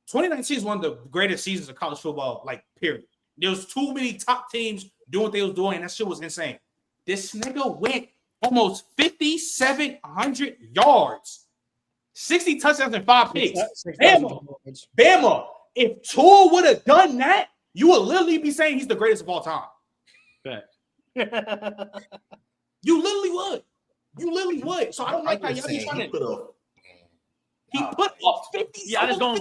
2019 is one of the greatest seasons of college football, like, period. There was too many top teams doing what they was doing, and that shit was insane. This nigga went almost 5,700 yards, 60 touchdowns and 5 picks. Bama. If Tua would have done that, you would literally be saying he's the greatest of all time. You literally would. So I don't like how y'all be trying to. He put up 50. Yeah, I don't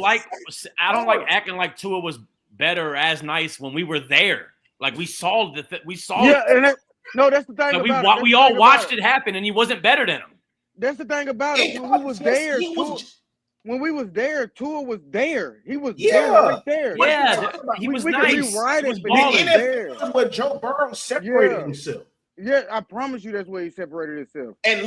like acting like Tua was better as nice when we were there. Like we saw Yeah, and no, that's the thing. Like we all watched it happen, and he wasn't better than him. That's the thing about it. When we was there, when we was there, Tua was there. He was there, right there. Yeah, he was nice. He was balling. That's where Joe Burrow separated himself. Yeah, I promise you that's where he separated himself. And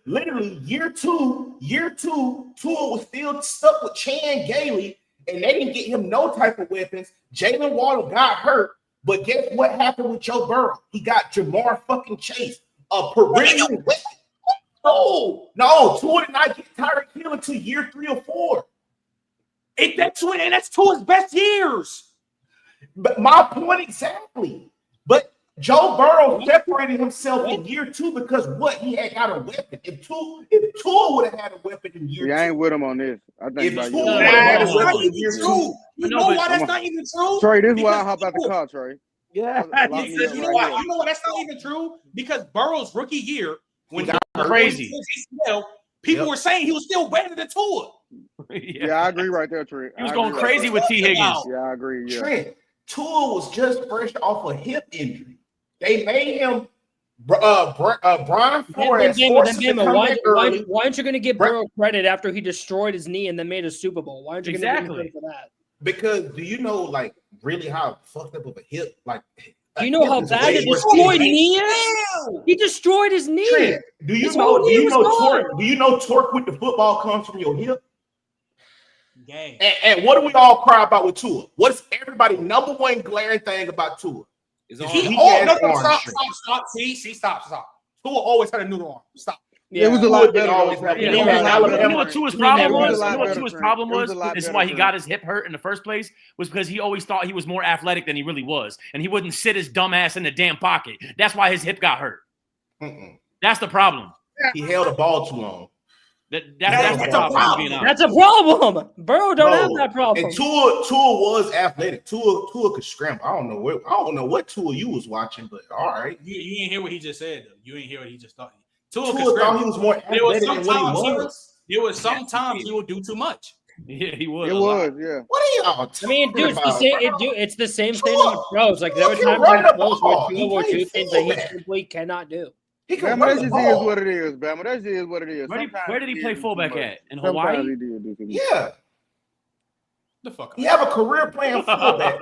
literally, year two, Tua was still stuck with Chan Gailey, and they didn't get him no type of weapons. Jalen Waddle got hurt, but guess what happened with Joe Burrow? He got Jamar fucking Chase, a perennial weapon. No, Tua did not get Tyreek Hill until year 3 or 4. That's Tua's best years. But my point exactly. But Joe Burrow separated himself in year 2 because he had got a weapon. If Tua would have had a weapon in year 2, I ain't with him on this. I think if Tua would have had a weapon in year 2, you know why that's not even true? Trey, this is why I hop out the car, Trey. Yeah, you know why that's not even true? Because Burrow's rookie year, when he got crazy, people were saying he was still better than Tua. Yeah, I agree right there, Trey. He was going crazy with T. Higgins. Yeah, I agree. Yeah. Trent, Tua was just fresh off a hip injury. They made him Brian Flores. Why aren't you going to give Burrow credit after he destroyed his knee and then made a Super Bowl? Why aren't you going to give him credit for that? Because do you know, like, really how fucked up of a hip, like, do you know how bad it destroyed knee is? He destroyed his knee. Trent, do you know torque with the football comes from your hip? And what do we all cry about with Tua? What's everybody's number one glaring thing about Tua? Stop. Tua always had a noodle arm. Stop. Yeah, it was a lot better. You know what Tua's problem was? This is why he got his hip hurt in the first place, was because he always thought he was more athletic than he really was, and he wouldn't sit his dumb ass in the damn pocket. That's why his hip got hurt. That's the problem. He held the ball too long. That's the problem. That's a problem. Burrow don't have that problem. And Tua was athletic. Tua could scramble. I don't know what Tua you was watching, but all right. You didn't hear what he just said, though. You didn't hear what he just thought. Tua thought he was more athletic than what he was. There was sometimes he would do too much. Yeah, he was. It was, yeah. What are y'all talking dude, about? It's the same thing in the pros. Like there were times in the pros where Tua will do things that he simply cannot do. Bama, that just is what it is, Bama. That just is what it is. Where did he play fullback at? In Hawaii? Yeah. The fuck. He have a career playing fullback,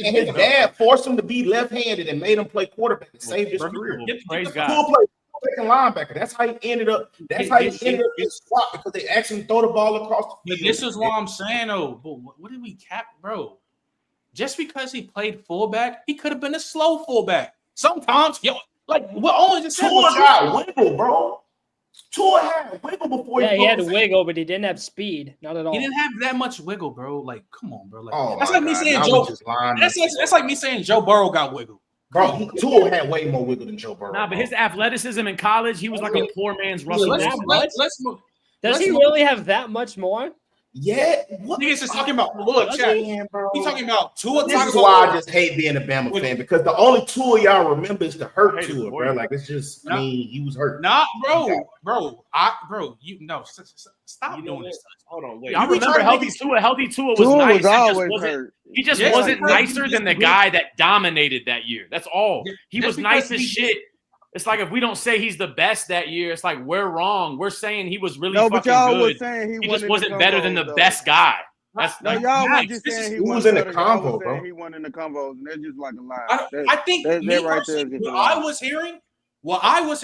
and his dad forced him to be left-handed and made him play quarterback and saved his career. Praise God. Tua played fullback and linebacker. That's how he ended up. That's how he ended up in spot because they asked him to throw the ball across the field. This is what I'm saying, though. But what did we cap, bro? Just because he played fullback, he could have been a slow fullback. Sometimes, like what Owen just said. Tua got wiggle, bro. Tua had wiggle before. Yeah, he had wiggle, but he didn't have speed. Not at all. He didn't have that much wiggle, bro. Like, come on, bro. Like, that's like me saying Joe. That's like me saying Joe Burrow got wiggle. Bro, Tua had way more wiggle than Joe Burrow. Nah, but his athleticism in college, he was like a poor man's Russell. Let's move. Does he really have that much more? Yeah, what niggas is talking about? Look, chat. He's talking about Tua. This is why I just hate being a Bama fan, because the only Tua y'all remember is the hurt Tua, bro. Like it's just, I mean, he was hurt. Nah, bro, you stop doing this. Hold on, wait. I remember healthy Tua. Healthy Tua was nice. He just wasn't nicer than the guy that dominated that year. That's all. He was nice as shit. It's like if we don't say he's the best that year, it's like we're wrong. We're saying he was really fucking good. He just wasn't better than the best guy. No, y'all was just saying he was in the convo, bro. He wasn't in the convos, and that's just like a lie. I think that me right there personally, is just a what lie. I was hearing,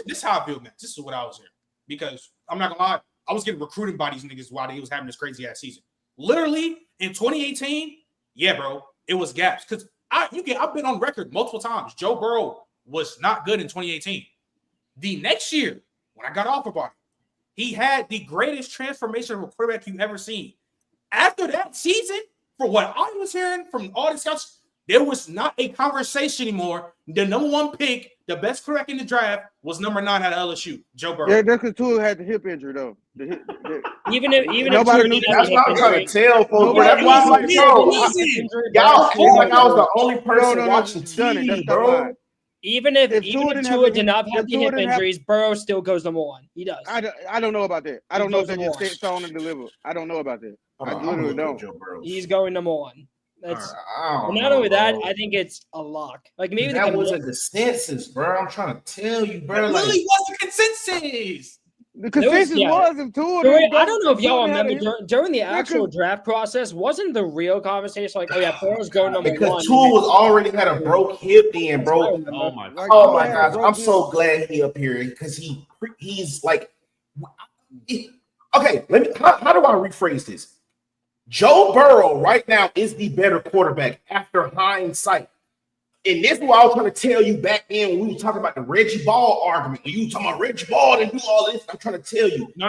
this is how I feel, man. This is what I was hearing. Because I'm not gonna lie, I was getting recruited by these niggas while they was having this crazy ass season. Literally in 2018, yeah, bro, it was gaps. Because I've been on record multiple times. Joe Burrow was not good in 2018. The next year, when I got off about it, he had the greatest transformation of a quarterback you've ever seen. After that season, for what I was hearing from all the scouts, there was not a conversation anymore. The number one pick, the best quarterback in the draft, was number 9 out of LSU, Joe Burrow. Yeah, that's because Tua had the hip injury though. Even if nobody knew that's what I'm trying to tell folks. That's why I'm like, bro, y'all feel like I was the only person watching TV, bro. Even if Tua did not have the hip injuries, Burrow still goes number 1. He does. I don't know about that. I don't know if they just sits on and deliver. I don't know about that. I literally don't. He's going number 1. That's not only that, I think it's a lock. Like maybe that was a consensus, bro. I'm trying to tell you, bro. It really was a consensus. The consensus was if Tua. I don't know if y'all remember during the actual draft process, wasn't the real conversation like, oh yeah, Burrow's going number 1 because Tua was already had a broke hip then, bro. Oh my gosh, I'm so glad he up here because he's like, okay. How do I rephrase this? Joe Burrow right now is the better quarterback after hindsight. And this is what I was trying to tell you back then when we were talking about the Reggie Ball argument. When you were talking about Reggie Ball and do all this, I'm trying to tell you. In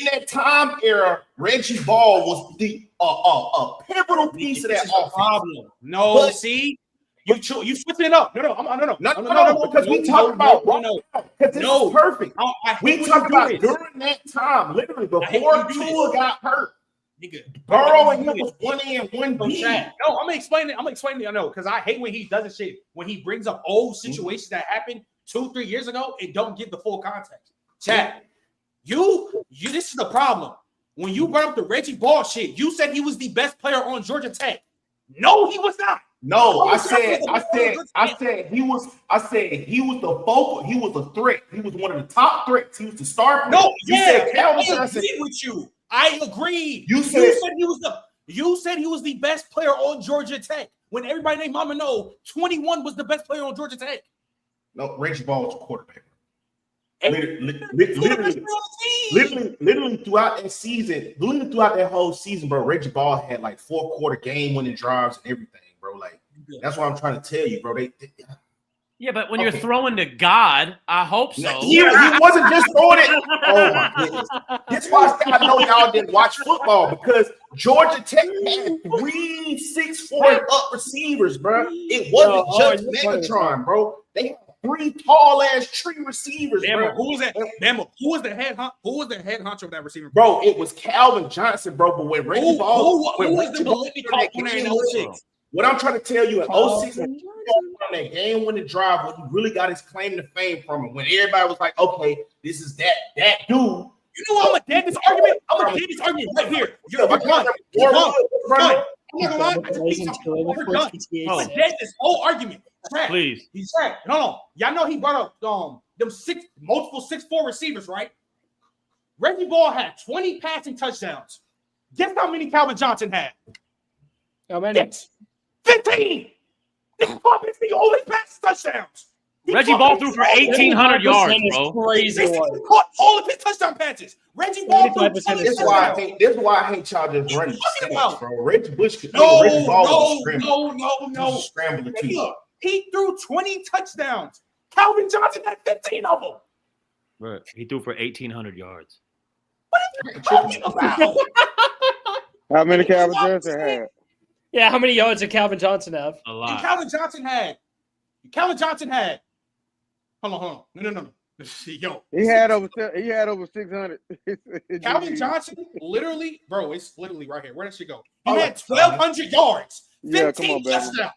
that time era, Reggie Ball was the pivotal piece of that offense. No, but, see, you switching it up. No, because we talked about because this is perfect. We talked about during that time, literally before Tua got hurt. Burrow and him was 1A and 1B. No, I'm explaining it. I know because I hate when he does this shit. When he brings up old situations that happened 2-3 years ago and don't give the full context. Chat, you. This is the problem. When you brought up the Reggie Ball shit, you said he was the best player on Georgia Tech. No, he was not. No, I said he was the focal. He was a threat. He was one of the top threats. He was the star. No, you said Calvin Johnson. I agree with you. I agree. You said he was the best player on Georgia Tech. When everybody named Mama know 21 was the best player on Georgia Tech. No, Reggie Ball was a quarterback. Literally throughout that season, throughout that whole season, bro, Reggie Ball had like 4-quarter game-winning drives and everything, bro. Like that's what I'm trying to tell you, bro. Yeah, but when you're throwing to God, I hope so. He wasn't just throwing it. Oh my goodness! That's why I know y'all didn't watch football because Georgia Tech had 3 6'4" and up receivers, bro. It wasn't just Megatron, bro. They had 3 tall ass tree receivers, bro. Who was that? Who was the head honcho of that receiver? Bro, it was Calvin Johnson, bro. But when Reggie Ball, what I'm trying to tell you in 06, on that game-winning drive, when he really got his claim to fame from him, when everybody was like, okay, this is that dude. You know what? I'm going to dead this argument. I'm going to dead this argument right here. You're done. I'm not going to lie. We're done. I'm going to dead this whole argument. Please. He's right. No. Y'all know he brought up them multiple 6'4" receivers, right? Reggie Ball had 20 passing touchdowns. Guess how many Calvin Johnson had? How many? 15. He always passes touchdowns. Reggie Ball threw for 1,800 yards, bro. Crazy one. Caught all of his touchdown passes. Reggie Ball threw. This is why I hate y'all just running stats, bro. Reggie Bush could Reggie Ball no. Scramble the two. He threw 20 touchdowns. Calvin Johnson had 15 of them. Right. He threw for 1,800 yards. What are you talking about? How many Calvin Johnson had? Yeah, how many yards did Calvin Johnson have? A lot. And Calvin Johnson had. Hold on. No. Yo, he had over 600. Calvin Johnson, literally, bro, it's literally right here. Where did she go? He had 1,200 yards, 15 touchdowns.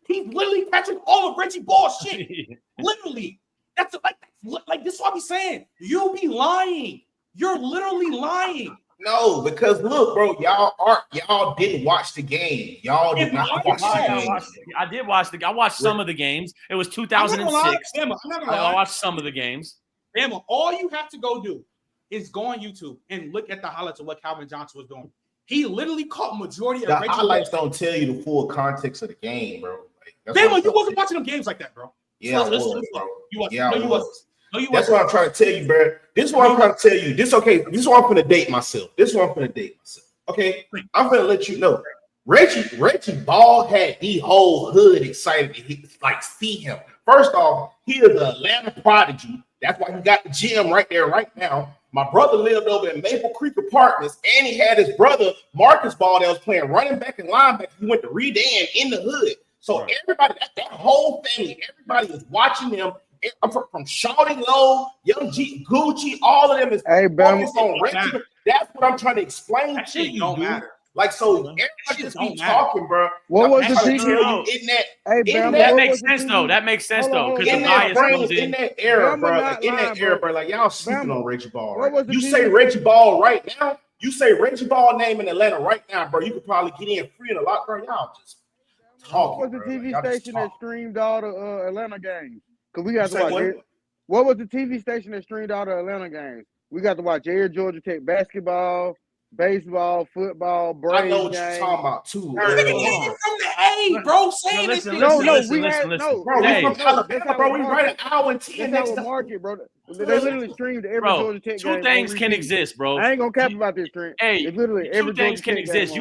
He's literally catching all of Reggie Ball's shit. Literally, that's like this is what I'm saying. You be lying. You're literally lying. No, because look, bro, y'all didn't watch the game. Y'all did not watch the game. I did watch I watched some of the games. It was 2006. I watched some of the games. Bama, all you have to go do is go on YouTube and look at the highlights of what Calvin Johnson was doing. He literally caught majority of The Reggie highlights Ball. don't tell you the full context of the game, bro. Like, Bama, you wasn't watching them games like that, bro. Yeah, I was, bro. You was. Yeah, I was. No, you That's wasn't. what I'm trying to tell you, bro. This is what I'm trying to tell you. This is what I'm gonna date myself. Okay, I'm gonna let you know. Reggie Ball had the whole hood excited to see him. First off, he is an Atlanta prodigy. That's why he got the gym right there right now. My brother lived over in Maple Creek Apartments, and he had his brother Marcus Ball that was playing running back and linebacker. He went to Redan in the hood. So everybody, that whole family, everybody is watching them. I'm from Shawty Low, Young G, Gucci, all of them is focused on Reggie. That's what I'm trying to explain That to shit you, don't dude. matter. Like, so everybody just keep talking, bro. What was the TV? That makes sense though. That makes sense though, because the bias comes in that era, bro. Like in that era, bro. Like y'all sleeping on Reggie Ball. Right? You say Reggie Ball right now. You say Reggie Ball name in Atlanta right now, bro. You could probably get in free in a lot, bro. Y'all just talking. What was the TV station that streamed all the Atlanta games? Because we got to say watch what? it. What was the TV station that streamed all the Atlanta games? We got to watch Air Georgia Tech basketball, baseball, football, Braves I know what games. you're talking about too. Nigga came from the A, bro. Saying this shit. No, listen, we had listen. Bro, Hey, we from Alabama, bro. We right an hour and 10 That's next our to market, bro. They literally streamed every bro, Georgia Tech game. two things can exist, bro. I ain't gonna cap about this, Trent. Hey, It's literally two every things Georgia can Tech game exist. on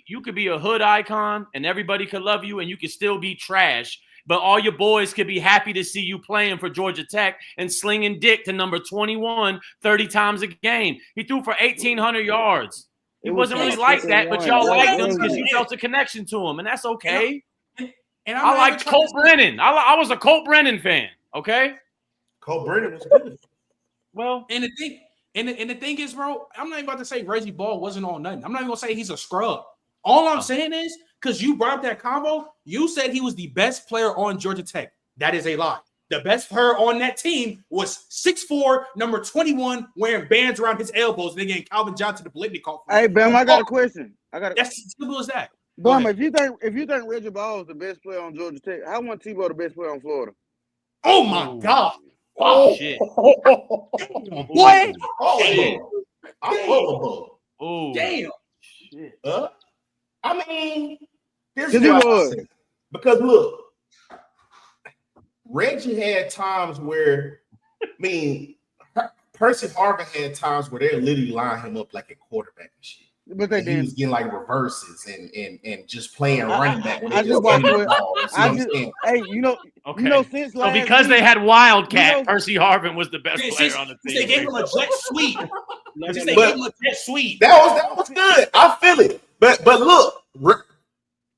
You could be a hood icon and everybody could love you, and you could still be trash. But all your boys could be happy to see you playing for Georgia Tech and slinging dick to number 21 30 times a game. He threw for 1,800 yards. He wasn't really like that, but y'all liked him because you felt a connection to him, and that's okay. And I liked Colt Brennan. I was a Colt Brennan fan, okay? Colt Brennan was good. Well, and the thing is, bro, I'm not even about to say Reggie Ball wasn't on nothing. I'm not even gonna say he's a scrub. All I'm saying is, because you brought up that combo, you said he was the best player on Georgia Tech. That is a lie. The best player on that team was 6'4", number 21, wearing bands around his elbows, and again, Calvin Johnson, the Blitney call. Hey, Bam, I got a question. That's as simple as that. Bam, if you think Reggie Ball is the best player on Georgia Tech, how was Tebow the best player on Florida? Oh my God! Oh shit! What? Oh damn! Shit. I mean, this is what I say. Because look, Reggie had times where, Percy Harvin had times where they literally line him up like a quarterback and shit. But they he was getting like reverses and just playing running back. When I just watched it. Hey, since last because they had Wildcat, Percy Harvin was the best player on the team. They gave him a jet sweep. They gave him a jet sweep. That was good. I feel it. But look,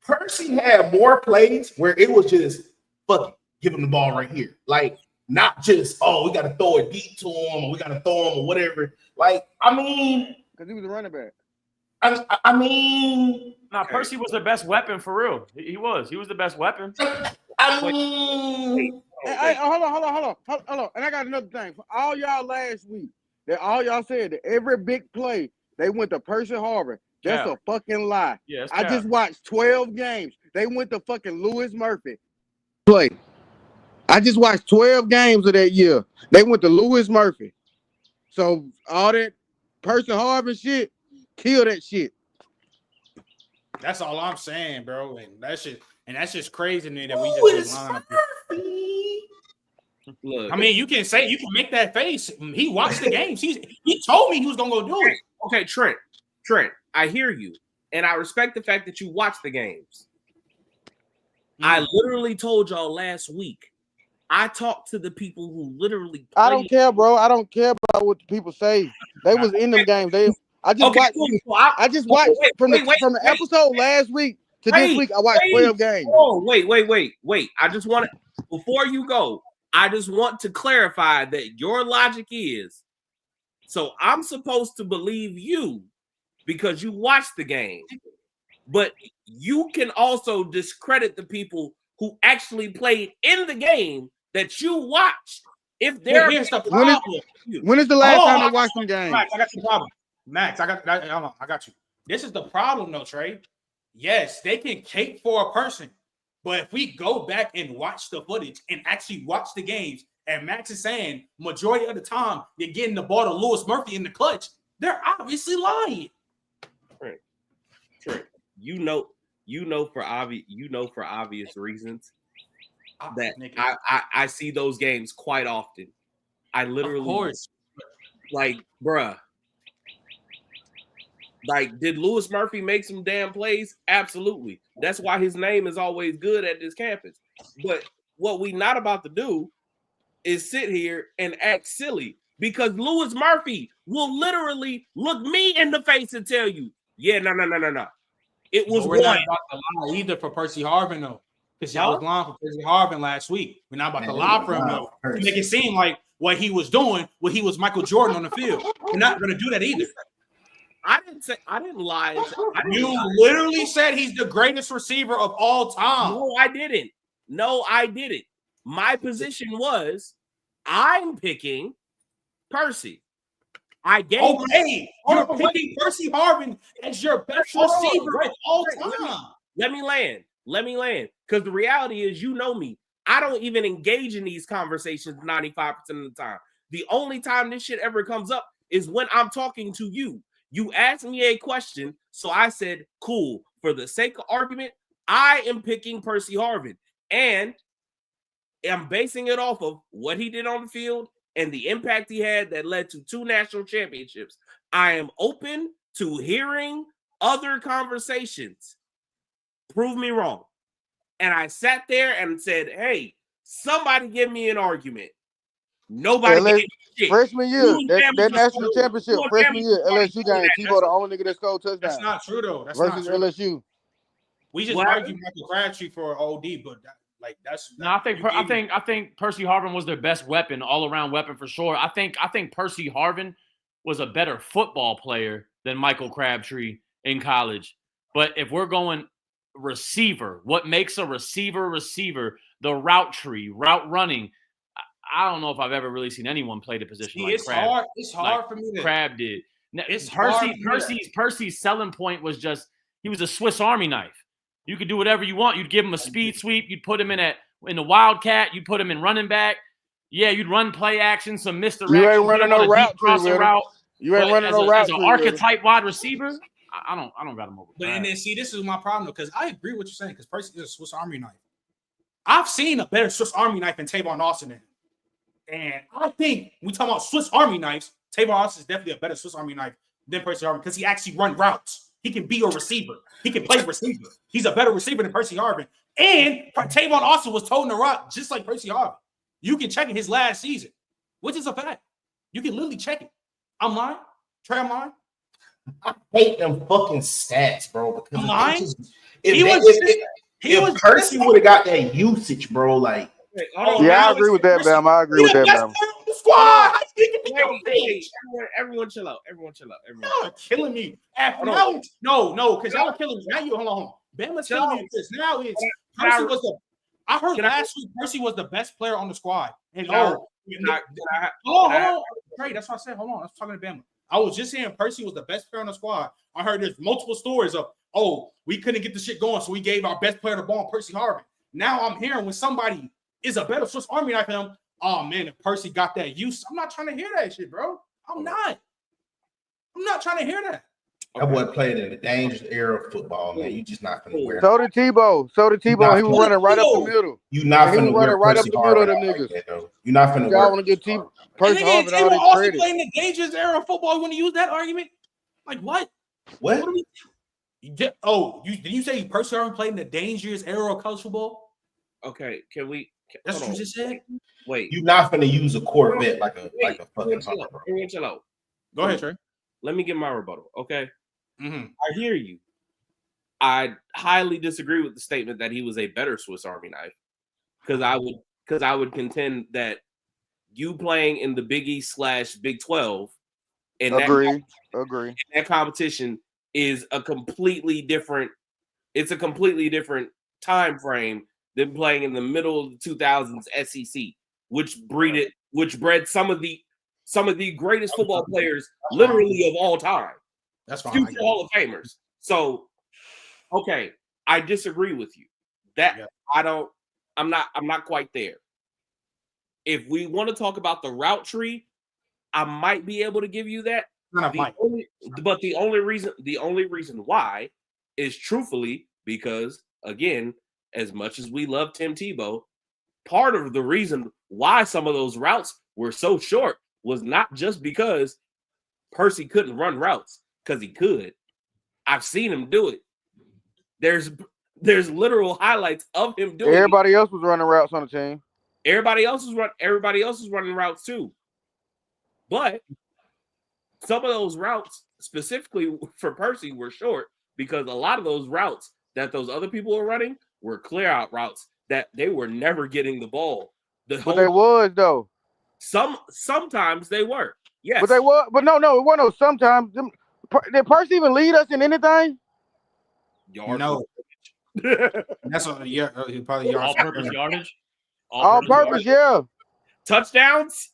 Percy had more plays where it was just fuck it, give him the ball right here. Like, not just, we got to throw it deep to him or we got to throw him or whatever. Like, because he was a running back. Percy was the best weapon for real. He was the best weapon. Hey, hold on. And I got another thing. For all y'all last week, that all y'all said that every big play, they went to Percy Harvin. That's a fucking lie. Yeah, I just watched 12 games. They went to fucking Lewis Murphy. Play. I just watched 12 games of that year. They went to Lewis Murphy. So all that Percy Harvin shit, kill that shit. That's all I'm saying, bro. And that's just crazy to me that we just line up here. Look, you can make that face. He watched the games. He told me he was gonna go do it. Okay, Trent, I hear you, and I respect the fact that you watch the games. I literally told y'all last week. I talked to the people who literally. I don't care, bro. I don't care about what the people say. They was in them games. I just watched from the episode last week to this week. I watched 12 games. Oh, wait. I just want to, before you go, I just want to clarify that your logic is, so I'm supposed to believe you because you watched the game, but you can also discredit the people who actually played in the game that you watched. If they're here's the problem. When is the last time I watched some games? Max, I got your problem. Max, I got you. This is the problem, though, Trey. Yes, they can cape for a person, but if we go back and watch the footage and actually watch the games, and Max is saying majority of the time you're getting the ball to Lewis Murphy in the clutch, they're obviously lying. Trent, you know for obvious reasons that I see those games quite often. I literally, of course, like, bruh. Like, did Lewis Murphy make some damn plays? Absolutely. That's why his name is always good at this campus. But what we not about to do is sit here and act silly, because Lewis Murphy will literally look me in the face and tell you, yeah, no. It was we're not one. about to lie either for Percy Harvin, though. Because y'all was lying for Percy Harvin last week. We're not about to lie for him, though. To make it seem like what he was doing, he was Michael Jordan on the field. We're not going to do that either. I didn't lie. You literally said he's the greatest receiver of all time. No, I didn't. My position was I'm picking Percy. You're picking Percy Harvin as your best receiver of all time. Let me land. Because the reality is, you know me. I don't even engage in these conversations 95% of the time. The only time this shit ever comes up is when I'm talking to you. You asked me a question, so I said, cool. For the sake of argument, I am picking Percy Harvin. And I'm basing it off of what he did on the field and the impact he had that led to 2 national championships. I am open to hearing other conversations. Prove me wrong. And I sat there and said, hey, somebody give me an argument. Nobody gave me shit. Freshman year, that national championship, freshman year, LSU game, Tebow the only nigga that scored touchdown. That's not true, though. That's versus not true. LSU. We just argued Michael Crabtree for OD, but I think Percy Harvin was their best weapon, all around weapon for sure. I think Percy Harvin was a better football player than Michael Crabtree in college. But if we're going receiver, what makes a receiver, the route tree, route running, I don't know if I've ever really seen anyone play the position like Crab. It's hard for me to. Crab did. Percy's selling point was just he was a Swiss Army knife. You could do whatever you want. You'd give him a speed sweep. You'd put him in the wildcat. You'd put him in running back. Yeah, you'd run play action, some misdirection. You ain't running no route. You ain't running no route. As an archetype wide receiver, I don't got him over. But and then see, this is my problem because I agree with what you're saying because Percy is a Swiss Army knife. I've seen a better Swiss Army knife than Tebow Austin. And I think we talk about Swiss Army knives. Tebow Austin is definitely a better Swiss Army knife than Percy Harvin because he actually run routes. He can be a receiver. He can play receiver. He's a better receiver than Percy Harvin. And Tavon Austin was toting the rock just like Percy Harvin. You can check it his last season, which is a fact. You can literally check it. I'm lying. Trey, I'm lying. I hate them fucking stats, bro. I'm lying. If Percy would have got that usage, bro, like. I agree with that, Bam. I agree with that, Bam. Squad. Everyone chill out. Y'all are killing me. No, because y'all are killing me. Now you hold on. Bama's killing me because now it's Percy was the. I heard last week Percy was the best player on the squad. And hold on. Great, that's what I said. Hold on, I was talking to Bama. I was just saying Percy was the best player on the squad. I heard there's multiple stories of, we couldn't get the shit going, so we gave our best player the ball, Percy Harvin. Now I'm hearing when somebody is a better Swiss Army knife than him. Oh man, if Percy got that use, I'm not trying to hear that shit, bro. I'm not trying to hear that. That boy played in the dangerous era of football, man. You just not gonna wear. So did Tebow. He was running right up the middle. You not gonna wear right up the middle of them niggas. You're not gonna. Y'all want to give Percy Harvin all that also credit. playing the dangerous era of football. You want to use that argument? Like what? What? Did you say Percy Harvin played in the dangerous era of college football? Okay, can we? That's what you just said. Wait, you're not gonna use a Corvette like a fucking hunter, bro. Chill out. Go ahead, Trey. Let me get my rebuttal. Okay. Mm-hmm. I hear you. I highly disagree with the statement that he was a better Swiss Army knife because I would contend that you playing in the Big East / Big 12 and that competition is a completely different. It's a completely different time frame than playing in the middle of the 2000s SEC, which bred some of the greatest football players literally of all time. That's fine. Future Hall of Famers. So, okay, I disagree with you. I'm not quite there. If we want to talk about the route tree, I might be able to give you that. The only reason why is truthfully because, again, as much as we love Tim Tebow, part of the reason why some of those routes were so short was not just because Percy couldn't run routes, because he could. I've seen him do it. There's literal highlights of him doing it. Everybody else was running routes on the team. Everybody else is running routes too. But some of those routes, specifically for Percy, were short because a lot of those routes that those other people were running were clear out routes that they were never getting the ball. But they was though. Sometimes they were. Yes. But they were. But no, it wasn't no sometimes. Did Percy even lead us in anything? No. That's what probably all-purpose yardage. All-purpose, yeah. Touchdowns?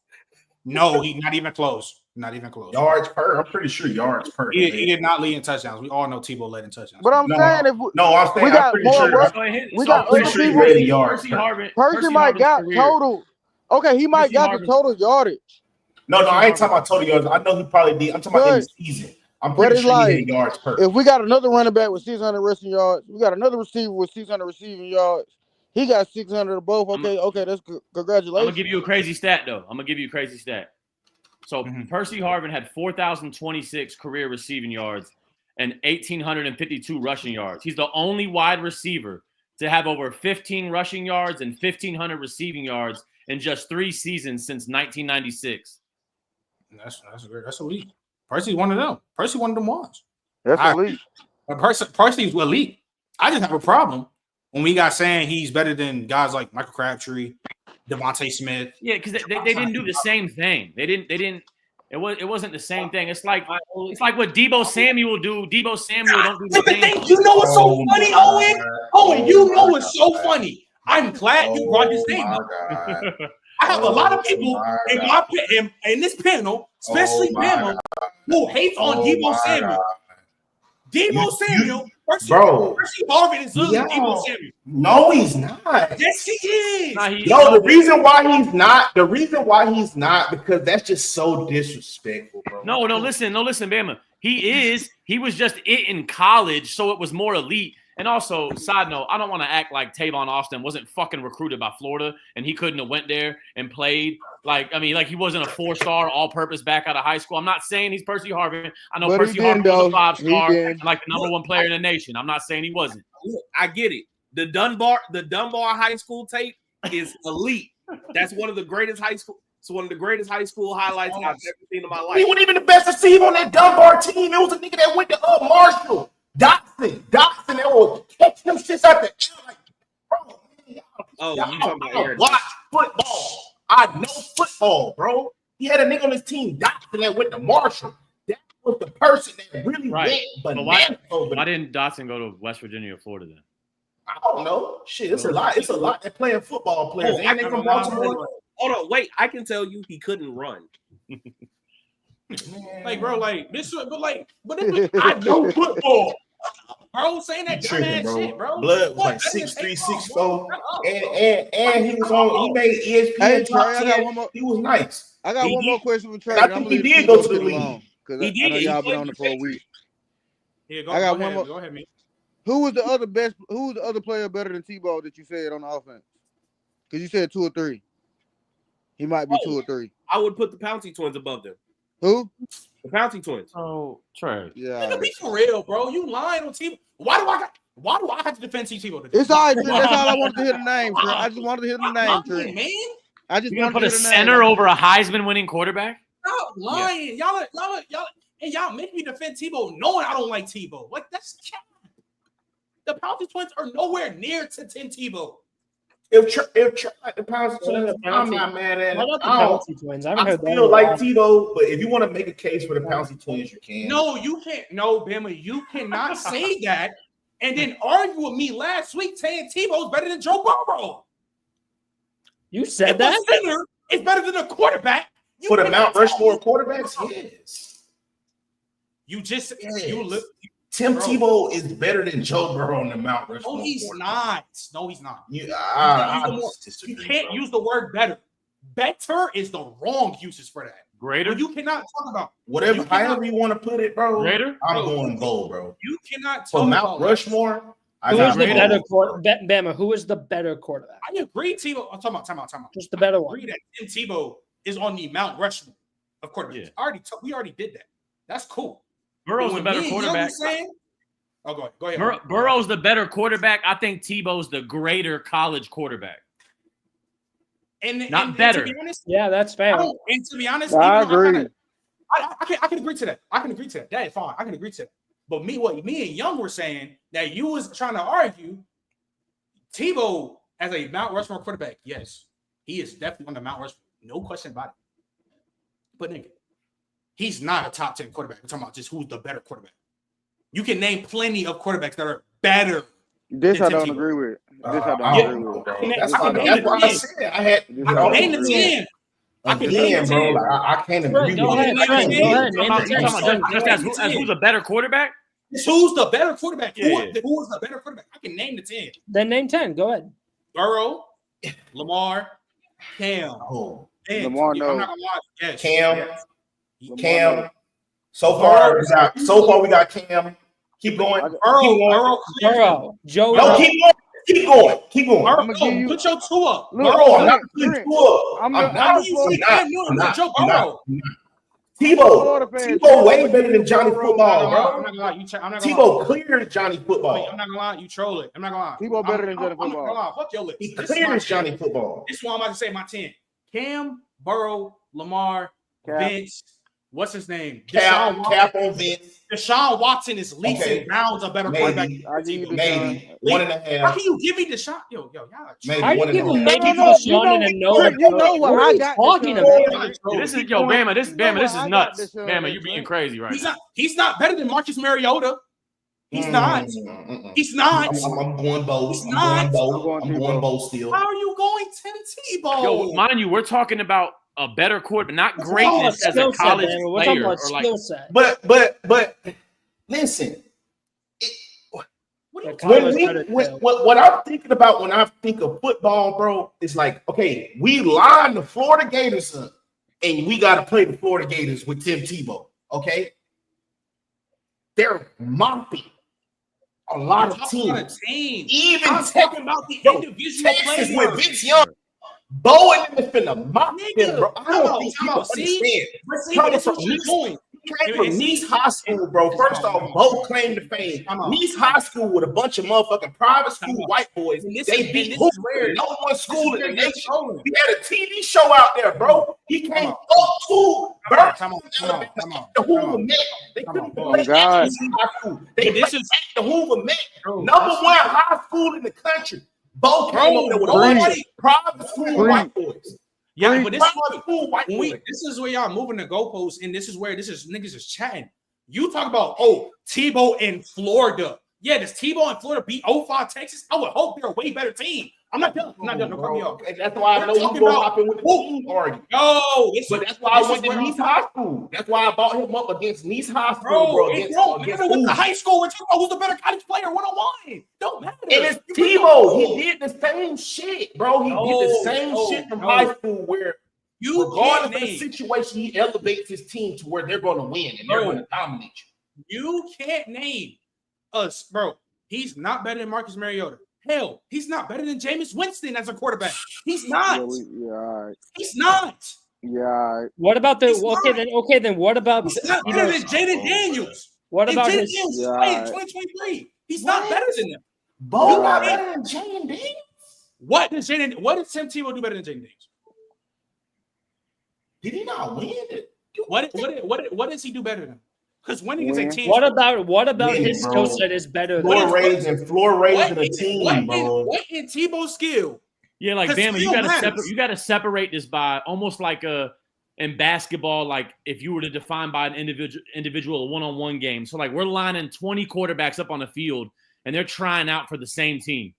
No, he not even close. Not even close. Yards per. I'm pretty sure yards per. He did not lead in touchdowns. We all know Tebow led in touchdowns. But I'm saying if we got pretty more sure. work, we got other people. Percy might got total. Okay, he might got the total yardage. No, I ain't talking about total yards. I know he probably did. I'm talking about in the season. I'm pretty sure he hit yards per. If we got another running back with 600 rushing yards, we got another receiver with 600 receiving yards. He got 600 of both. Okay, that's congratulations. I'm gonna give you a crazy stat though. So Percy Harvin had 4,026 career receiving yards and 1,852 rushing yards. He's the only wide receiver to have over 15 rushing yards and 1,500 receiving yards in just 3 seasons since 1996. That's great. That's elite. Percy's one of them. Percy one of them ones. That's elite. Percy's elite. I just have a problem when we got saying he's better than guys like Michael Crabtree, Devontae Smith. Yeah, because they didn't do the same thing. They didn't. It wasn't the same thing. It's like what Tebow Samuel do. Tebow Samuel don't do the same thing. You know what's so funny, Owen? Owen, you know what's so funny. I'm glad you brought this thing up. I have a lot of people in this panel, especially Bama, who hates on Tebow Samuel. Debo Samuel, Percy Harvin is literally Debo Samuel. No, he's not. Yes, he is. The reason why he's not, because that's just so disrespectful, bro. No, listen, Bama. He was just it in college, so it was more elite. And also, side note, I don't want to act like Tavon Austin wasn't fucking recruited by Florida and he couldn't have went there and played. Like he wasn't a 4-star all-purpose back out of high school. I'm not saying he's Percy Harvin. I know but Percy Harvin was a 5-star and like the number 1 player in the nation. I'm not saying he wasn't. I get it. The Dunbar high school tape is elite. That's one of the greatest high school. It's one of the greatest high school highlights I've ever seen in my life. He wasn't even the best receiver on that Dunbar team. It was a nigga that went to Marshall. Dotson, they were catching them shits out the air like, bro. You talking about Aaron? Watch football. I know football, bro. He had a nigga on his team, Dotson, that went to Marshall. That was the person that really went bananas over. Why didn't Dotson go to West Virginia or Florida then? I don't know. Shit, it's a lot. It's a lot. They're playing football players. Ain't they from Baltimore? Hold on, wait. I can tell you he couldn't run. Like, bro, like this, but I know football. Bro, saying that dumbass shit, bro. Blood was like 6'3", 6'4", and he was on. He made ESPN top 10. He was nice. I got one more question for Trey. I think he did go to the league. Because I know y'all been on it for a week. Yeah, I got one more. Go ahead, man. Who was the other best? Who was the other player better than Tebow that you said on the offense? Because you said 2 or 3. He might be 2 or 3. I would put the Pouncey twins above them. Who? The Pouncey twins. Oh, Trey. Yeah. Be for real, bro. You lying on Tebow. Why do I have to defend Tebow today? It's all right. That's all I wanted to hear the name, Trey. I just wanted to hear the name, Trey. Man. I just wanted to put a center over a Heisman winning quarterback? Stop lying. Yeah. Y'all make me defend Tebow knowing I don't like Tebow. Like, that's cap. The Pouncey twins are nowhere near to Tim Tebow. If the Pouncey twins, I'm not mad at it. I still like Tebow, but if you want to make a case for the Pouncey twins, you can. No, you can't. No, Bama, you cannot say that and then argue with me last week saying Tebow's better than Joe Burrow. You said that? A center is better than a quarterback. For the Mount Rushmore quarterbacks, yes. You look. Tim Tebow is better than Joe Burrow on the Mount Rushmore. No, he's not. No, he's not. You can't use the word better. Better is the wrong uses for that. Greater. You cannot talk about whatever, however you want to put it, bro. Greater. I'm going Bo, bro. You cannot talk For Mount about Rushmore. Who is the better quarterback? Bama, who is the better quarterback? I agree, Tebow. I'm talking about time out. Just the better one. I agree that Tim Tebow is on the Mount Rushmore of quarterbacks. Yeah. We already did that. That's cool. Burrow's the better quarterback. Go ahead. Burrow's the better quarterback. I think Tebow's the greater college quarterback. Not better. To be honest, yeah, that's fair. And to be honest, I agree. I can agree to that. That is fine. I can agree to that. But me and Young were saying that you was trying to argue Tebow as a Mount Rushmore quarterback. Yes, he is definitely on the Mount Rushmore. No question about it. But nigga, he's not a top 10 quarterback. We're talking about just who's the better quarterback. You can name plenty of quarterbacks that are better. This I don't agree with. That's why I said I had. I can name the 10. Again, bro, I can't agree with that. Who's a better quarterback? Who's the better quarterback? Yeah. Who is the better quarterback? I can name the 10. Then name 10. Go ahead. Burrow, Lamar, Cam. Lamar, no. I'm not gonna lie. Yes. Cam. So far we got Cam. Keep going. Burrow. Joe. No, keep going. Burrow, put your two up. Burrow, I'm not putting two up. I'm not. Joe Burrow. Tebow way better than Johnny Football, bro. I'm not gonna lie. Tebow clear Johnny Football. I'm not gonna lie. You troll it. I'm not gonna lie. Tebow better than Johnny Football. I'm not gonna lie. Fuck your lips. He clears Johnny Football. This is why I'm about to say my 10. Cam, Burrow, Lamar, Vince. What's his name? Cap on Vince. Deshaun Watson is leaps and bounds a better quarterback. Maybe 1.5. How can you give me Deshaun? Yo, y'all. Maybe How do you give him maybe Deshaun and a no? You know what I got talking about? This is Bama. This is nuts. Bama, you being crazy right now. He's not better than Marcus Mariota. He's not. He's not. I'm going Bo. He's not. I'm going Bo still. How are you going Tim Tebow? Yo, mind you, we're talking about a better quarterback, not greatness as a college player. Or like, but listen. What I'm thinking about when I think of football, bro, is like, okay, we line the Florida Gators up, and we got to play the Florida Gators with Tim Tebow. Okay, they're mopping a lot of teams. Even talking about the individual Texas players with Vince Young. Bo and them is finna mop them, bro. I don't think people understand. Came from Nice High School, bro. First off, Bo claimed the fame. Nice High School with a bunch of motherfucking private school white boys. They beat Hoover, no one school in the nation. We had a TV show out there, bro. He came up to the Hoover Met. They couldn't play at Nice High School. They played at the Hoover Met, number one high school in the country. Bo came up there with a private school white boys. Yeah, but this is where y'all moving the goalposts, and this is niggas is chatting. You talk about Tebow in Florida. Yeah, does Tebow in Florida beat 05 Texas? I would hope they're a way better team. I'm not done. Don't cut me off. That's why I know you go hopping with the team argument. No, but that's why I went to Nice High School. That's why I bought him up against Nice High School, bro. Against the high school, we're talking about who's the better college player 101. Don't matter. And it's Tebow. He did the same shit, bro. He did the same shit from high school where regardless of the situation, he elevates his team to where they're going to win and they're going to dominate you. You can't name us, bro. He's not better than Marcus Mariota. Hell, he's not better than Jameis Winston as a quarterback. He's not. He's not. Yeah. What about the then what about he's not better than Jaden Daniels? What about Jaden Daniels is playing in 2023? He's not better than them. Bo not better than Jaden Daniels. What does Tim Tebow do better than Jaden Daniels? Did he not win it? What does he do better than? Because winning is a team. What about his skill set is better? Floor raising the team, bro. What in Tebow's skill? Yeah, like Bama, you gotta separate this by almost like in basketball, like if you were to define by an individual a one-on-one game. So like we're lining 20 quarterbacks up on the field and they're trying out for the same team,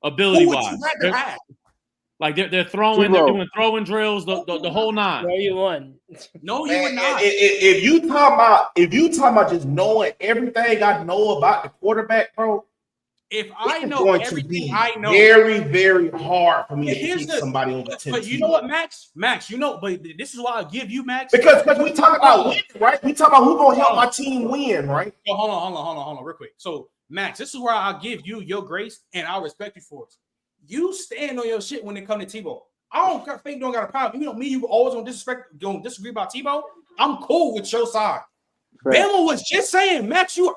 ability-wise. Like they're throwing, they're doing throwing drills, the whole nine. No, you won. No, you were not. If you talking about just knowing everything I know about the quarterback, bro, if I It's know going to everything be I know, very, very hard for me to here's pick the- somebody over Tim But you Tebow. know what, Max? Max, you know, but this is why I give you Max. Because we talk about winning, right? We talk about who's gonna help my team win, right? Yo, hold on, real quick. So, Max, this is where I'll give you your grace and I'll respect you for it. You stand on your shit when it comes to Tebow. I don't think you don't got a problem. You know me, you always gonna disagree about Tebow. I'm cool with your side. Right. Bama was just saying, Max, you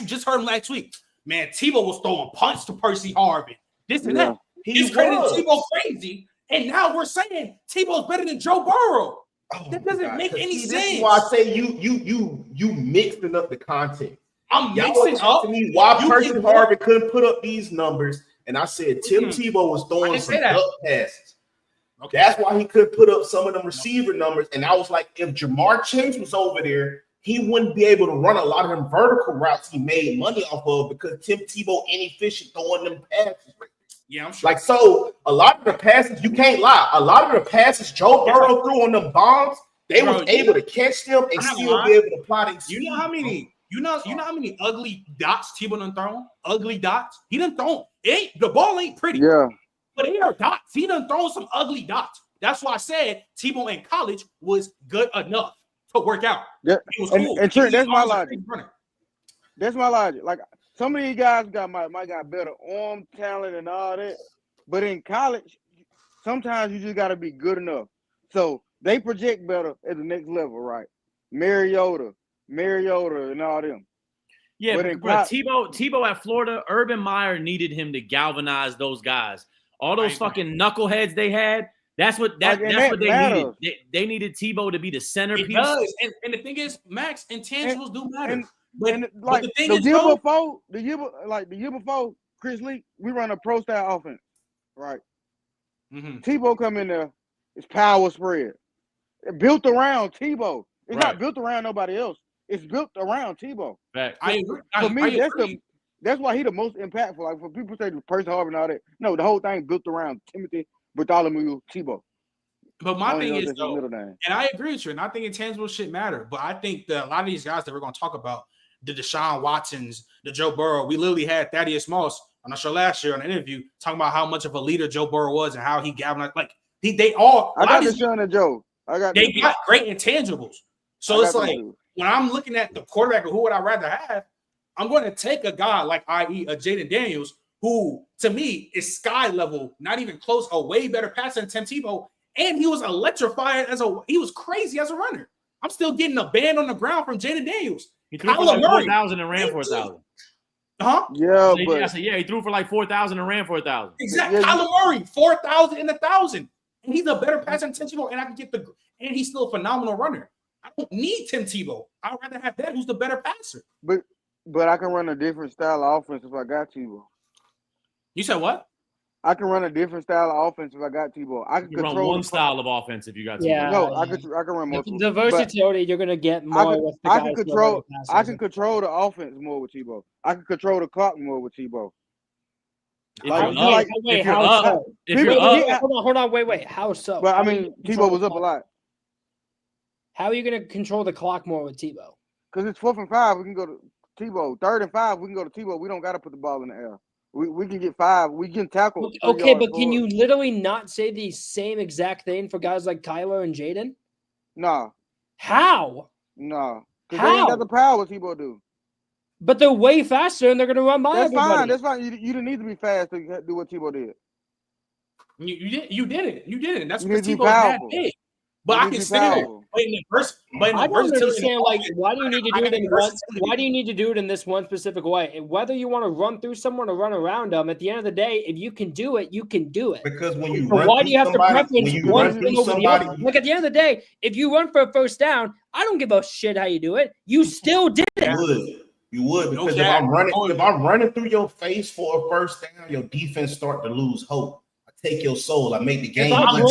just heard him last week. Man, Tebow was throwing punch to Percy Harvin. This and that. He's crediting Tebow crazy. And now we're saying Tebow's better than Joe Burrow. That doesn't make any sense. This is why I say you mixing up the content. I'm mixing up. To me, why Percy Harvin couldn't put up these numbers, and I said Tim Tebow was throwing some duck passes. Okay. That's why he couldn't put up some of them receiver numbers. And I was like, if Jamar Chase was over there, he wouldn't be able to run a lot of them vertical routes he made money off of because Tim Tebow inefficient throwing them passes. Yeah, I'm sure. Like, so a lot of the passes, you can't lie. A lot of the passes Joe Burrow threw on them bombs, they was able to catch them and still be able to apply their speed. You know how many? You know how many ugly dots Tebow done thrown? Ugly dots. He done thrown. The ball ain't pretty. Yeah. But they are dots. He done thrown some ugly dots. That's why I said Tebow in college was good enough to work out. Yeah. He was cool. And Trent, that's my logic. That's my logic. Like some of these guys might got better arm talent and all that, but in college, sometimes you just got to be good enough. So they project better at the next level, right? Mariota, and all them. Yeah, but Tebow at Florida, Urban Meyer needed him to galvanize those guys. All those fucking knuckleheads they had. That's what they needed. They needed Tebow to be the centerpiece. It does. And the thing is, Max, intangibles do matter. But the year before, Chris Lee, we run a pro style offense, right? Mm-hmm. Tebow come in there, it's power spread. It built around Tebow. It's not built around nobody else. It's built around Tebow. I agree. For me, that's why he the most impactful. Like for people say the Percy Harvin and all that. No, the whole thing built around Timothy Bartholomew Tebow. But my thing is, though, and I agree with you, and I think intangible shit matter. But I think that a lot of these guys that we're going to talk about, the Deshaun Watsons, the Joe Burrow, we literally had Thaddeus Moss on our show last year on an interview talking about how much of a leader Joe Burrow was and how he galvanized. Like they all. I got Deshaun and Joe. They got great intangibles. So it's like when I'm looking at the quarterback of who would I rather have, I'm going to take a guy like, i.e., a Jaden Daniels, who to me is sky level, not even close, a way better passer than Tim Tebow. And he was electrified he was crazy as a runner. I'm still getting a band on the ground from Jaden Daniels. He threw for like 4,000 and ran for 1,000. Huh? Yeah, he threw for like 4,000 and ran for 1,000. Exactly. Kyler Murray, 4,000 and 1,000. And he's a better passer than Tim Tebow, and I can get and he's still a phenomenal runner. I don't need Tim Tebow. I'd rather have that who's the better passer. But I can run a different style of offense if I got Tebow. You said what? I can run a different style of offense if I got Tebow. I can run one style of offense if you got Tebow. Yeah, no, I can run multiple. The versatility you're gonna get more with the I can control the offense more with Tebow. I can control the clock more with Tebow. Hold on, wait. How so? But I mean, Tebow was up a lot. How are you gonna control the clock more with Tebow? Because it's 4th and 5, we can go to Tebow. 3rd and 5, we can go to Tebow. We don't got to put the ball in the air. We can get 5. We can tackle. Okay, but can you literally not say the same exact thing for guys like Kyler and Jaden? Nah. How? Nah. Because they ain't got the power what Tebow do. But they're way faster and they're going to run by everybody. That's fine. You didn't need to be fast to do what Tebow did. You did it. That's because Tebow had big. But I can stand it. I don't understand. Like, why do you need to do it in one? Why do you need to do it in this one specific way? Whether you want to run through someone or run around them, at the end of the day, if you can do it, you can do it. Because when you run why do you have to preference one thing over the other? Like at the end of the day, if you run for a first down, I don't give a shit how you do it. You still did it. You would because if I'm running through your face for a first down, your defense start to lose hope. Take your soul. I make the game. Every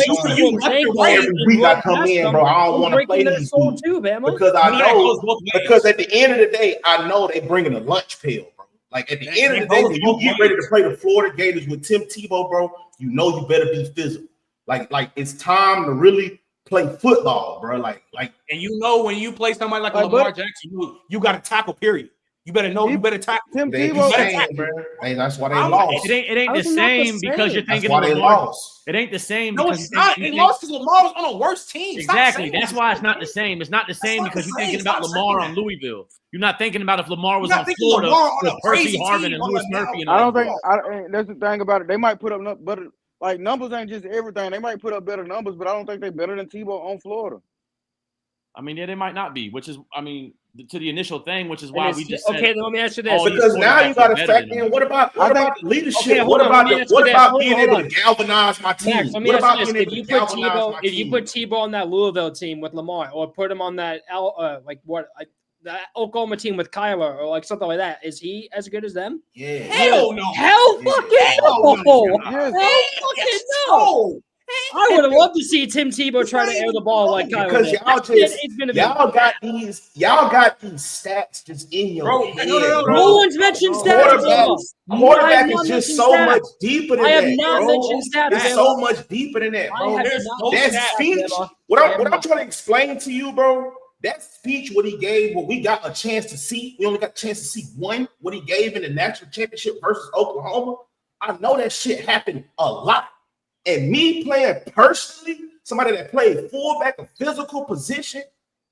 week I come in, bro. I don't want to play these dudes because I know. Because at the end of the day, I know they bringing a lunch pail, bro. Like at the end of the day, when you get ready to play the Florida Gators with Tim Tebow, bro, you know you better be physical. Like it's time to really play football, bro. Like, and you know when you play somebody like Lamar Jackson, you got to tackle. Period. You better know. You better tackle. Tim They Tebow. saying, bro. Hey, that's why they lost. It ain't the same because you're thinking that's why of they Lamar. lost. It ain't the same. No, because it's not. They lost because Lamar was on a worse team. Exactly. That's why it's not the same. It's not the same because you're thinking about Lamar on Louisville. You're not thinking about if Lamar was on Florida with Percy Harvin and Lewis Murphy. I don't think. That's the thing about it. They might put up better. Like numbers ain't just everything. They might put up better numbers, but I don't think they're better than Tebow on Florida. I mean, yeah, they might not be. Which is, I mean, to the initial thing, which is why we just okay. Then let me ask you this: because now you got to factor in what about leadership? Okay, what about being able on. to galvanize my team? Max, What about being able to galvanize my team? If you put Tebow on that Louisville team with Lamar, or put him on that that Oklahoma team with Kyler, or like something like that, is he as good as them? Yeah. Hell no. Hell fucking no. Yes. Hell fucking no. I would have loved to see Tim Tebow try to air the ball like Kyler. Because y'all got these stats just in your head. No one's mentioned stats. Quarterback is just so much deeper than that. I have not mentioned stats. It's so much deeper than that, bro. That speech. What I'm trying to explain to you, bro. That speech, what he gave, what we got a chance to see, we only got a chance to see one, what he gave in the national championship versus Oklahoma. I know that shit happened a lot. And me playing personally, somebody that played fullback, a physical position,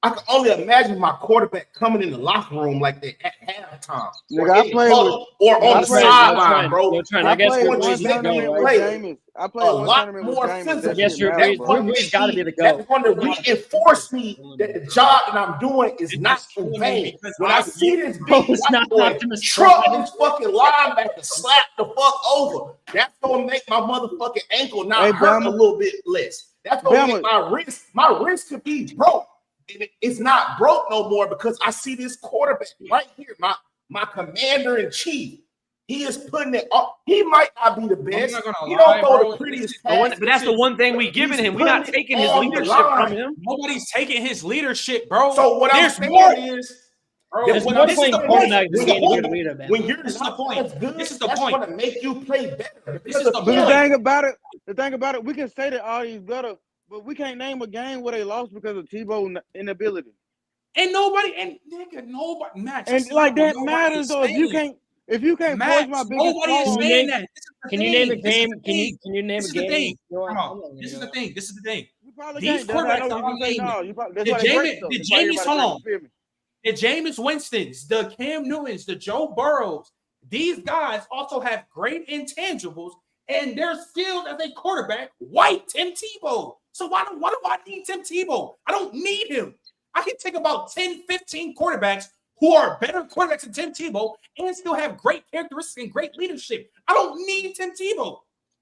I can only imagine my quarterback coming in the locker room like that at halftime. Nigga, I played on the sideline, bro. I played one tournament with James. I played a lot more physical. Yes, Ruby's got to be the go. That's going to reinforce me that the job that I'm doing is not in vain. When I see this big white boy truck this fucking linebacker, slap the fuck over, that's going to make my motherfucking ankle not hurt a little bit less. That's going to make my wrist could be broke. And it's not broke no more because I see this quarterback right here, my commander in chief. He is putting it up. He might not be the best. He don't throw the prettiest pass. But that's the one thing we giving him. We're not taking his leadership from him. Nobody's taking his leadership, bro. So what I'm saying is, there's more playing quarterback than being a good leader, man. when you're this is the point. This is the that's point. going to make you play better. This is the point. The thing about it, we can say that all these better, but we can't name a game where they lost because of Tebow's inability. And nobody, Max. And like that matters though. If you can't force my biggest nobody's saying that. Can you name a game? Can you name a game? This is the thing. This is the thing. You probably These can't. quarterbacks are unbelievable. The Jameis Winstons, the Cam Newtons, the Joe Burrows, these guys also have great intangibles, and they're skilled as a quarterback. White Tim Tebow. So why do I need Tim Tebow? I don't need him. I can take about 10, 15 quarterbacks who are better quarterbacks than Tim Tebow and still have great characteristics and great leadership. I don't need Tim Tebow.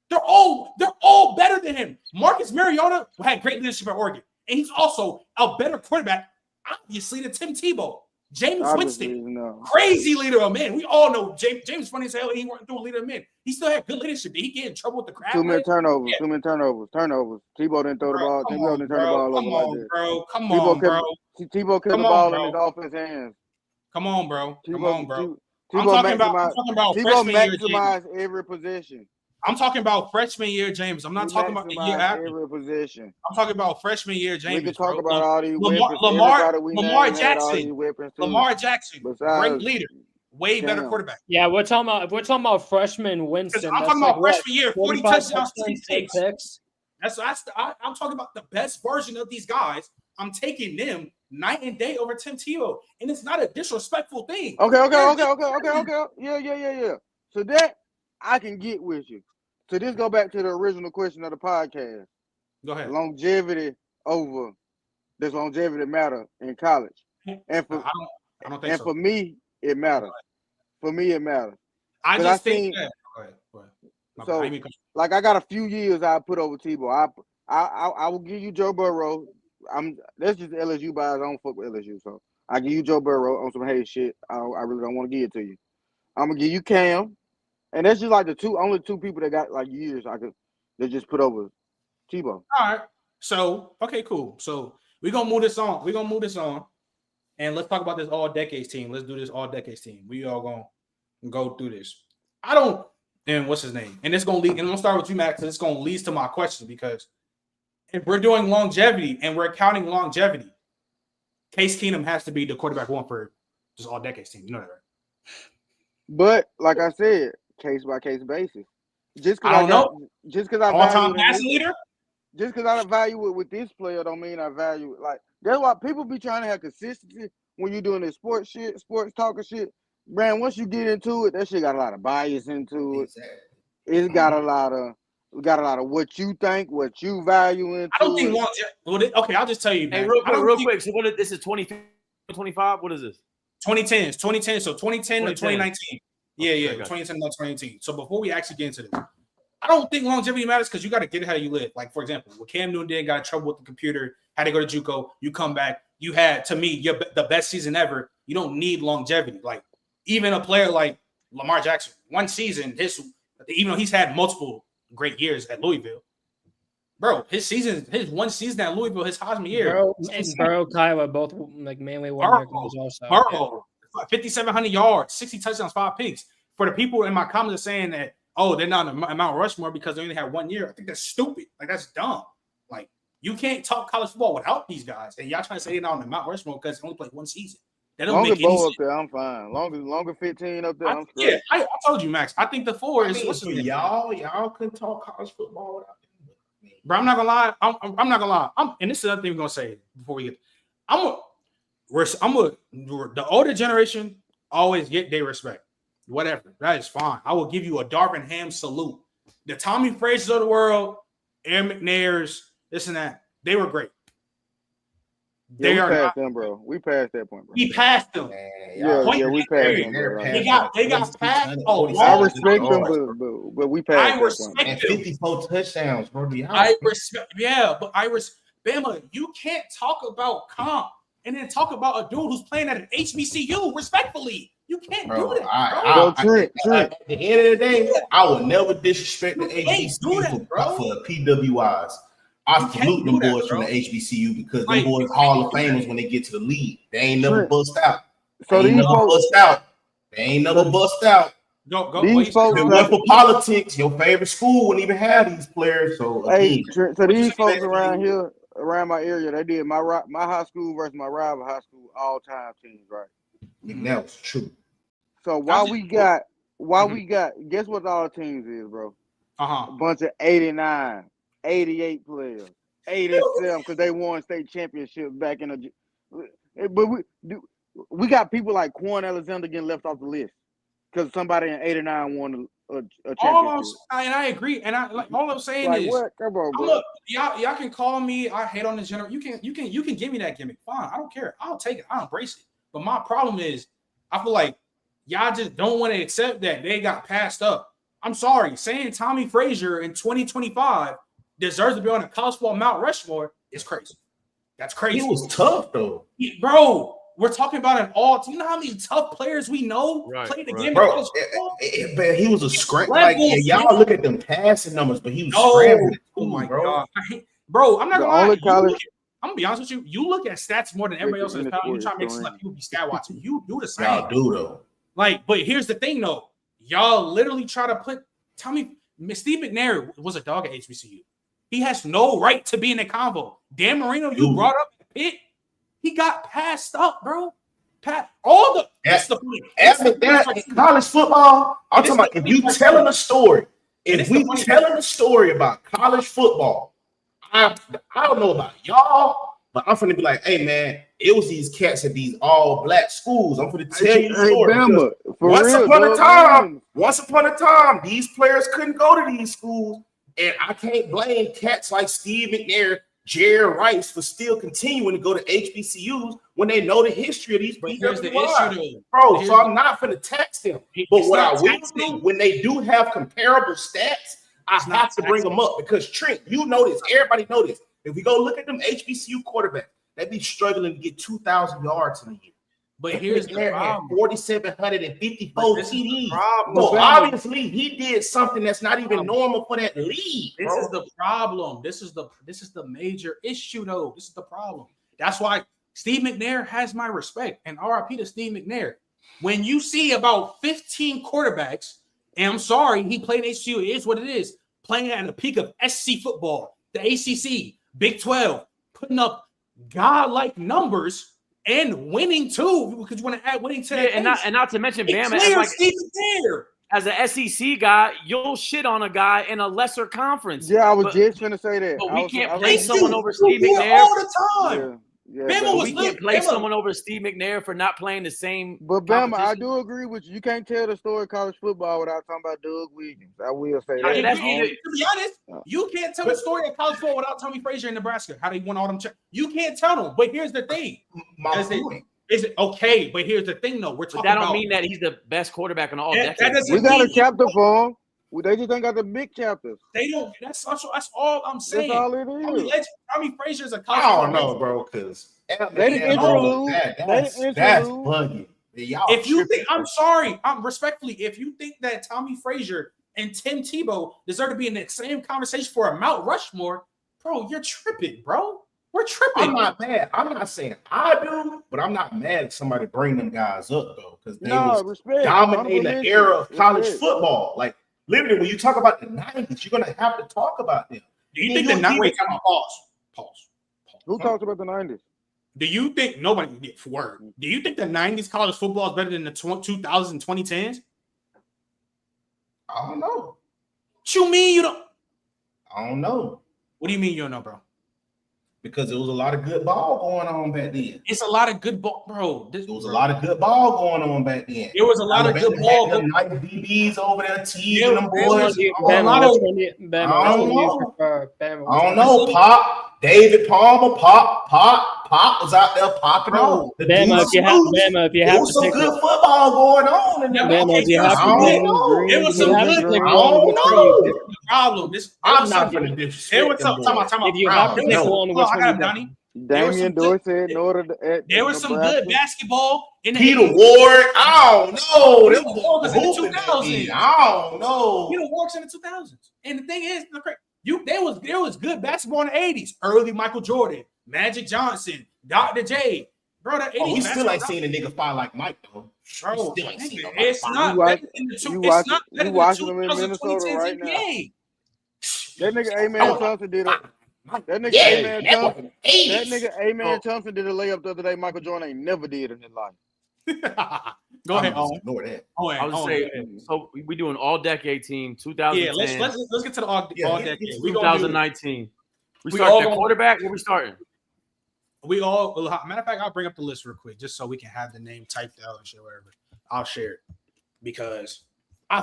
They're all better than him. Marcus Mariota had great leadership at Oregon, and he's also a better quarterback, obviously, than Tim Tebow. Jameis Winston, crazy leader of men. We all know Jameis funny as hell. He wasn't through a leader of men. He still had good leadership. Did he get in trouble with the crowd? Too many turnovers. Tebow didn't throw the ball. Tebow didn't turn the ball over like that. Come on, bro. Tebow kept the ball in his offense hands. Come on, bro. Tebow freshman year, maximized every position. I'm talking about freshman year, James. I'm not talking about the year after. Every position. I'm talking about freshman year, James. We can talk about all these Lamar Jackson, great leader, way better quarterback. Yeah, we're talking about if we're talking about freshman Winston. I'm talking about freshman year, 40 touchdowns, 6 picks. I'm talking about the best version of these guys. I'm taking them night and day over Tim Tebow, and it's not a disrespectful thing. Okay. Yeah. So that I can get with you. So this go back to the original question of the podcast. Go ahead. Longevity does longevity matter in college? And for I don't think so. For me, it matters. For me, it matters. I just think that. Go ahead. So, like, I got a few years I put over Tebow. I will give you Joe Burrow. That's just LSU bias. I don't fuck with LSU, so I give you Joe Burrow on some hate shit. I really don't want to give it to you. I'm gonna give you Cam. And that's just like the only two people that got like years they just put over Tebow. All right. So, okay, cool. So we're gonna move this on. And let's talk about this all decades team. Let's do this all decades team. We all gonna go through this. And what's his name? And it's gonna lead, and I'm gonna start with you, Max, because it's gonna lead to my question, because if we're doing longevity and we're counting longevity, Case Keenum has to be the quarterback one for just all decades team. You know that, right? But like I said, case by case basis. Just I don't know. Just because I All-time value passing leader. Just because I value it with this player, don't mean I value it. Like that's why people be trying to have consistency when you're doing this sports shit, sports talking shit. Man, once you get into it, that shit got a lot of bias into it. It's got a lot of what you think, what you value into. I don't think okay, I'll just tell you, man. Hey, real quick. So this is 2025. What is this? 2010. So 2010 to 2019. Yeah, Okay, 2010 to 2019. So before we actually get into this, I don't think longevity matters because you got to get it how you live. Like, for example, what Cam Newton did, got in trouble with the computer, had to go to JUCO. You come back, you had, to me, the best season ever. You don't need longevity. Like, even a player like Lamar Jackson, one season, even though he's had multiple great years at Louisville, bro, his one season at Louisville, his Heisman year. Burrow, Kyler, both like mainly one also. Burrow, 5,700 yards, 60 touchdowns, 5 picks. For the people in my comments are saying that, oh, they're not in Mount Rushmore because they only had 1 year. I think that's stupid. Like, that's dumb. Like, you can't talk college football without these guys. And y'all trying to say they're not on the Mount Rushmore because they only played one season. That don't make any sense. Up there, I'm fine. Longer 15 up there, I'm straight. Yeah, I told you, Max. I think the 4 is for y'all couldn't talk college football without them. Bro, I'm not gonna lie. I'm not gonna lie. And this is another thing we're gonna say before we get. The older generation always get their respect. Whatever, that is fine. I will give you a Darvin Ham salute. The Tommy Frazier's of the world, Aaron McNair's, this and that, they were great. We passed them, bro. We passed that point, bro. We passed them. Yeah, we passed them, bro. They got passed. I respect them, but we passed. I respect them. And 54 touchdowns, bro. I respect. Yeah, but Bama, you can't talk about comp and then talk about a dude who's playing at an HBCU. Respectfully, you can't do that, bro. At the end of the day, I will never disrespect the HBCU for PWIs. I salute them boys from the HBCU because them boys Hall of Famers when they get to the league. They ain't never bust out. They ain't never bust out. These folks for politics, your favorite school wouldn't even have these players. So these folks around here, around my area, they did my high school versus my rival high school all-time teams, right? And that was true. So we got guess what all the teams is, bro? A bunch of 89, 88 players, 87 because they won state championships back in the. But we got people like Quan Alexander getting left off the list because somebody in 89 won a championship. And I agree. And all I'm saying is, what? Come on, bro. Look, y'all can call me. I hate on the general. You can give me that gimmick. Fine, I don't care. I'll take it. I'll embrace it. But my problem is, I feel like y'all just don't want to accept that they got passed up. I'm sorry, saying Tommy Frazier in 2025 deserves to be on a college football Mount Rushmore is crazy. That's crazy. He was tough though, bro. We're talking about an all. Do you know how many tough players we know played the game? Bro, but he was a scramble. Like y'all look at them passing numbers, but he was scrambling. Oh my god, bro! I'm not gonna lie. I'm gonna be honest with you. You look at stats more than everybody else in the power. You try to make like people be stat watching. You do the same. Y'all do though. Like, but here's the thing though. Y'all literally try to put Steve McNair was a dog at HBCU. He has no right to be in the convo. Dan Marino, you brought up Pitt. He got passed up, bro. That's the point. College football. I'm talking about if you telling a story. If we telling a story about college football, I don't know about y'all, but I'm finna be like, hey man, it was these cats at these all black schools. I'm finna tell you the story. Once upon a time, these players couldn't go to these schools, and I can't blame cats like Steve McNair, Jerry Rice for still continuing to go to HBCUs when they know the history of these. But here's the issue, bro. So I'm not finna tax them. But what I will do when they do have comparable stats, I have to bring them up because Trent, you know this. Everybody know this. If we go look at them HBCU quarterbacks, they be struggling to get 2,000 yards in a year. But here's the problem: 4,754 TDs. So obviously, he did something that's not even normal for that league. This is the problem. This is the major issue, though. This is the problem. That's why Steve McNair has my respect, and RIP to Steve McNair. When you see about 15 quarterbacks. And I'm sorry, he played HCU. It is what it is. Playing at the peak of SC football, the ACC, Big 12, putting up godlike numbers, and winning too, because you want to add winning to that. And not to mention Bama as an SEC guy, you'll shit on a guy in a lesser conference. Yeah, I was just gonna say that. But we can't play someone over Steve McNair all the time. We can't play someone over Steve McNair for not playing the same. But Bama, I do agree with you. You can't tell the story of college football without talking about Doug Williams. I will say that. To be honest, you can't tell the story of college football without Tommy Frazier in Nebraska. How they won all them. You can't tell them. But here's the thing. Is it okay? But here's the thing, though. We're talking that don't mean that he's the best quarterback in all decades. We got a chapter for him. They just ain't got the big chapters. They don't. That's all I'm saying. That's all it is. Tommy Frazier is a. I don't know, bro, because they didn't interlude. That's bugging. If you think, I'm sorry, respectfully, if you think that Tommy Frazier and Tim Tebow deserve to be in the same conversation for a Mount Rushmore, bro, you're tripping, bro. We're tripping. I'm not mad. I'm not saying I do, but I'm not mad if somebody bring them guys up though, because they was dominating the era of college football. Like literally, when you talk about the 90s, you're gonna have to talk about them. Do you think the 90s? Pause. Who talks about the 90s? Do you think nobody gets word? Do you think the 90s college football is better than the 2000s and 2010s? I don't know. What you mean you don't? I don't know. What do you mean you don't know, bro? Because there was a lot of good ball going on back then. It's a lot of good ball, bro. There was a lot of good ball going on back then. There was a lot of good ball. Nice DBs over there, teasing them boys. I don't know. Pop, David Palmer, Pop was out there popping on. Bama, if you have to some pick good football going on in there. Bama, if you have to it was some good. I don't know. The problem. I'm not going to disrespect. It was some. If you have to pick one, I got Donnie. Damian Dorsey in order to. There was some good basketball in the Peter 80s. Ward. I don't know. Peter Ward was in the 2000s. I don't know. Peter Ward's in the 2000s. And the thing is, there was good basketball in the 80s. Early Michael Jordan, Magic Johnson, Dr. J. Bro, that 80s we still ain't seen a nigga fire like Mike though. Bro, still ain't seen it's not better than the You watching them in Minnesota right now. That nigga A-Man Thompson did it. That nigga A-Man Thompson did a layup the other day. Michael Jordan ain't never did in his life. Go ahead. Ignore that. I was saying, so we doing all decade team 2010. Yeah, let's get to the all decade. 2019. We start the quarterback. Where we starting? Matter of fact, I'll bring up the list real quick just so we can have the name typed out and shit, whatever. I'll share it because I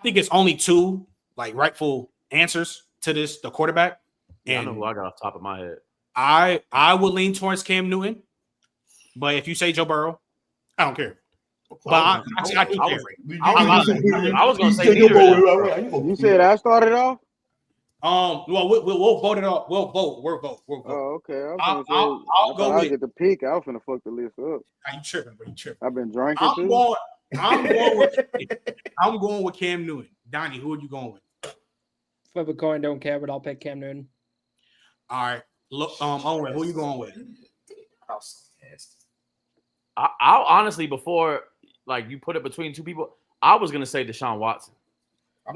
think it's only two like rightful answers to this, the quarterback. And I know who I got off the top of my head. I would lean towards Cam Newton, but if you say Joe Burrow, I don't care. But I do care. I was going to say neither. You said I started off? Well, we'll vote it off. We'll vote. Oh, okay. I'll go with get the pick. I was finna fuck the list up. Are you tripping, bro? You tripping? I've been drinking too. I'm going with Cam Newton. Donnie, who are you going with? Flip a coin, don't care, but I'll pick Cam Newton. All right. Look, Owen, who are you going with? I'll honestly, before like you put it between two people, I was gonna say Deshaun Watson. I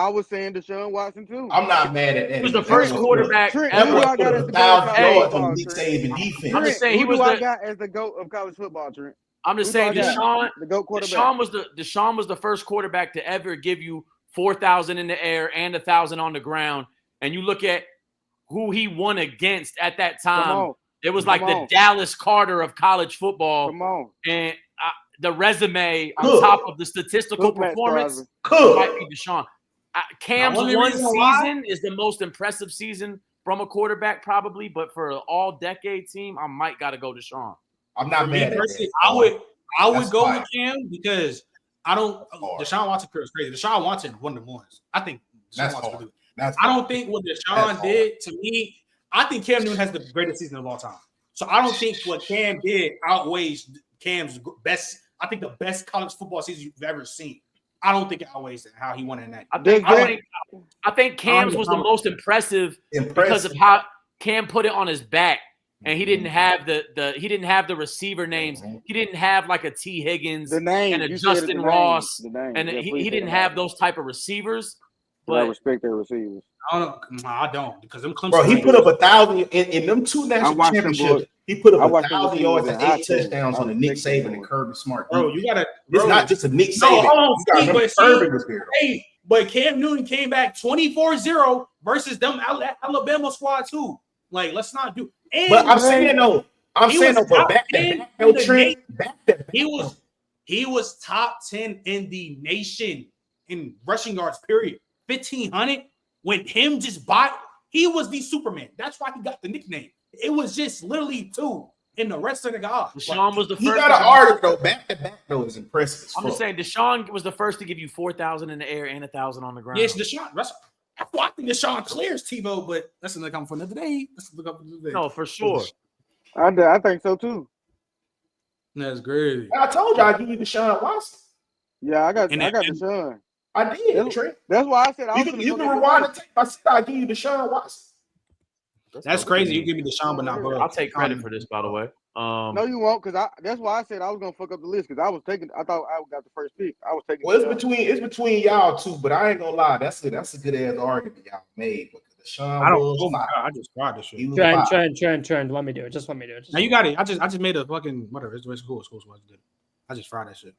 was saying Deshaun Watson too. I'm not mad at that. He was the first quarterback ever. I'm just saying he was I got as the GOAT of college football, Trent. I'm just saying Deshaun, the GOAT quarterback. Deshaun was the first quarterback to ever give you 4,000 in the air and 1,000 on the ground. And you look at who he won against at that time. It was like the Dallas Carter of college football. And the resume on top of the statistical performance might be Deshaun. Cam's one season is the most impressive season from a quarterback, probably. But for an all-decade team, I might got to go Deshaun. I'm not mad at that. I would go with Cam because I don't. Deshaun Watson is crazy. Deshaun Watson one of the ones. I think Deshaun Watson. I don't think what Deshaun did to me. I think Cam Newton has the greatest season of all time. So I don't think what Cam did outweighs Cam's best. I think the best college football season you've ever seen. I don't think it outweighs how he won in that. I think Cam's was the most impressive because of how Cam put it on his back, and he didn't have the receiver names. He didn't have like a T. Higgins and a Justin Ross, and he didn't have those type of receivers. But I respect their receivers. I don't because them Clemson. Bro, he put up 1,000 in them 2 national championships. He put up 1,000 yards and 8 touchdowns on the Nick Saban and Kirby Smart. Bro, you gotta. It's not just a Nick Saban. No, hold on, but Cam Newton came back 24-0 versus them Alabama squad too. Like, let's not do. But I'm saying though, but back to back, he was top 10 in the nation in rushing yards. Period. 1,500 when him just bought. He was the Superman. That's why he got the nickname. It was just literally 2 in the rest of the guys. Deshaun was the first. You got to argue though. Back to back though is impressive. I'm just saying, Deshaun was the first to give you 4,000 in the air and 1,000 on the ground. Yes, Deshaun. I think Deshaun clears Tebow, but that's another come for another day. Let's look up another day. No, for sure. I think so too. That's great. I told you I'd give you Deshaun Watson. Yeah, I got Deshaun. I did, Trent. That's why I said you can rewind the tape. I said I'd give you Deshaun Watson. That's crazy. You give me Deshaun, but not Burrow. I'll take credit for this, by the way. No, you won't, because that's why I said I was gonna fuck up the list because I thought I got the first pick. I was taking. Well, it's between y'all two, but I ain't gonna lie. That's a good ass argument y'all made. Deshaun, I just tried this shit. Trend. Let me do it. Just let me do it. Now you got it. I just made a fucking whatever. It's cool. I just fried that shit.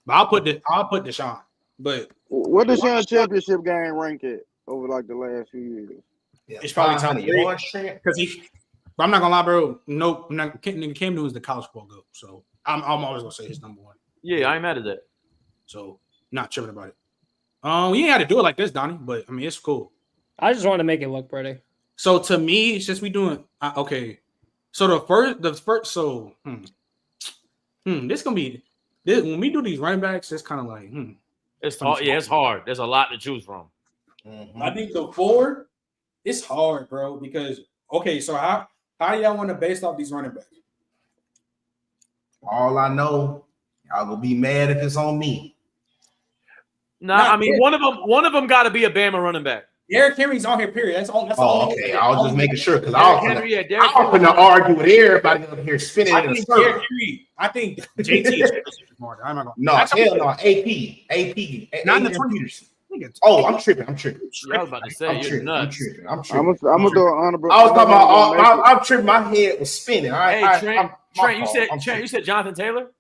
But I'll put Deshaun. But what Deshaun championship game rank at over like the last few years? Yeah, it's probably time to because but I'm not gonna lie, bro. Nope, Cam Newton is the college football GOAT, so I'm always gonna say he's number 1. Yeah, I ain't mad at that. So not tripping about it. We ain't had to do it like this, Donnie, but I mean it's cool. I just want to make it look pretty. So to me, since we doing okay, so the first so this gonna be this when we do these running backs, it's kind of like it's hard. There's a lot to choose from. Mm-hmm. I think the forward, it's hard, bro, because so how do y'all want to base off these running backs? All I know, y'all gonna be mad if it's on me. I mean one of them got to be a Bama running back. Derrick Henry's on here. Period. That's all. Okay. I was just making sure because I was gonna argue with everybody over here spinning in the circle. I think JT is smarter. I'm not gonna. No, hell no. AP. Not in the 20s. Oh, I'm tripping. I was about to say you're nuts. I'm gonna do an honorable. I was talking about. I'm tripping. My head was spinning. Trent, you said Jonathan Taylor.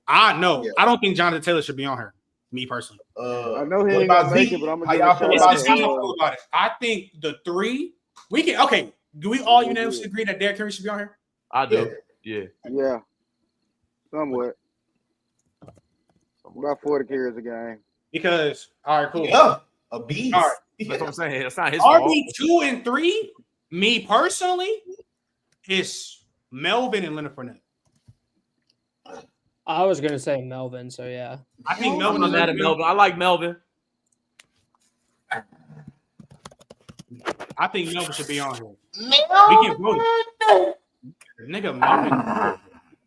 I know. Yeah. I don't think Jonathan Taylor should be on here. Me personally. I know he ain't gonna make it, but I'm gonna feel about it. I think the 3 we can. Okay, do we all unanimously agree that Derrick Henry should be on here? I do. Yeah. Somewhat. About 40 carries a game. Because all right, cool. Yeah, a beast. All right, that's what I'm saying. It's not his fault. RB2 and 3. Me personally, is Melvin and Leonard Fournette. I was gonna say Melvin, so yeah. I think Melvin. I'm mad at Melvin. I like Melvin. I think Melvin should be on here. We can vote. Nigga, Melvin.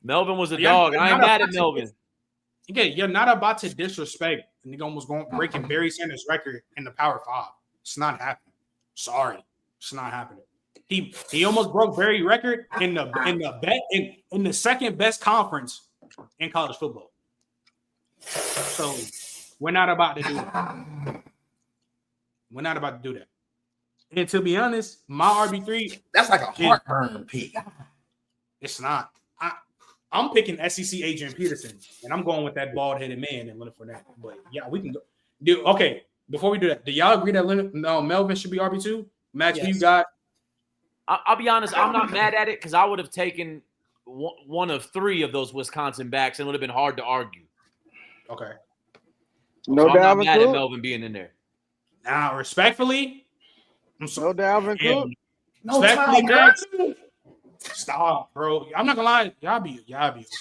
Melvin was a dog. I ain't mad at Melvin. Okay, you're not about to disrespect the nigga almost breaking Barry Sanders' record in the Power 5. It's not happening. Sorry, it's not happening. He almost broke Barry's record in the second best conference in college football. So we're not about to do that. We're not about to do that. And to be honest, my RB3, that's like a heartburn pick. It's not. I'm picking SEC Adrian Peterson, and I'm going with that bald-headed man and Leonard Fournette. But yeah, we can go. Okay, before we do that, do y'all agree that Melvin should be RB2? Max, who you got? I'll be honest, I'm not mad at it because I would have taken one of 3 of those Wisconsin backs, and it would have been hard to argue. Okay. No I'm not mad at Melvin being in there. Now, respectfully, I'm sorry. No Dalvin Cook. Respectfully, stop, bro. I'm not gonna lie. Y'all be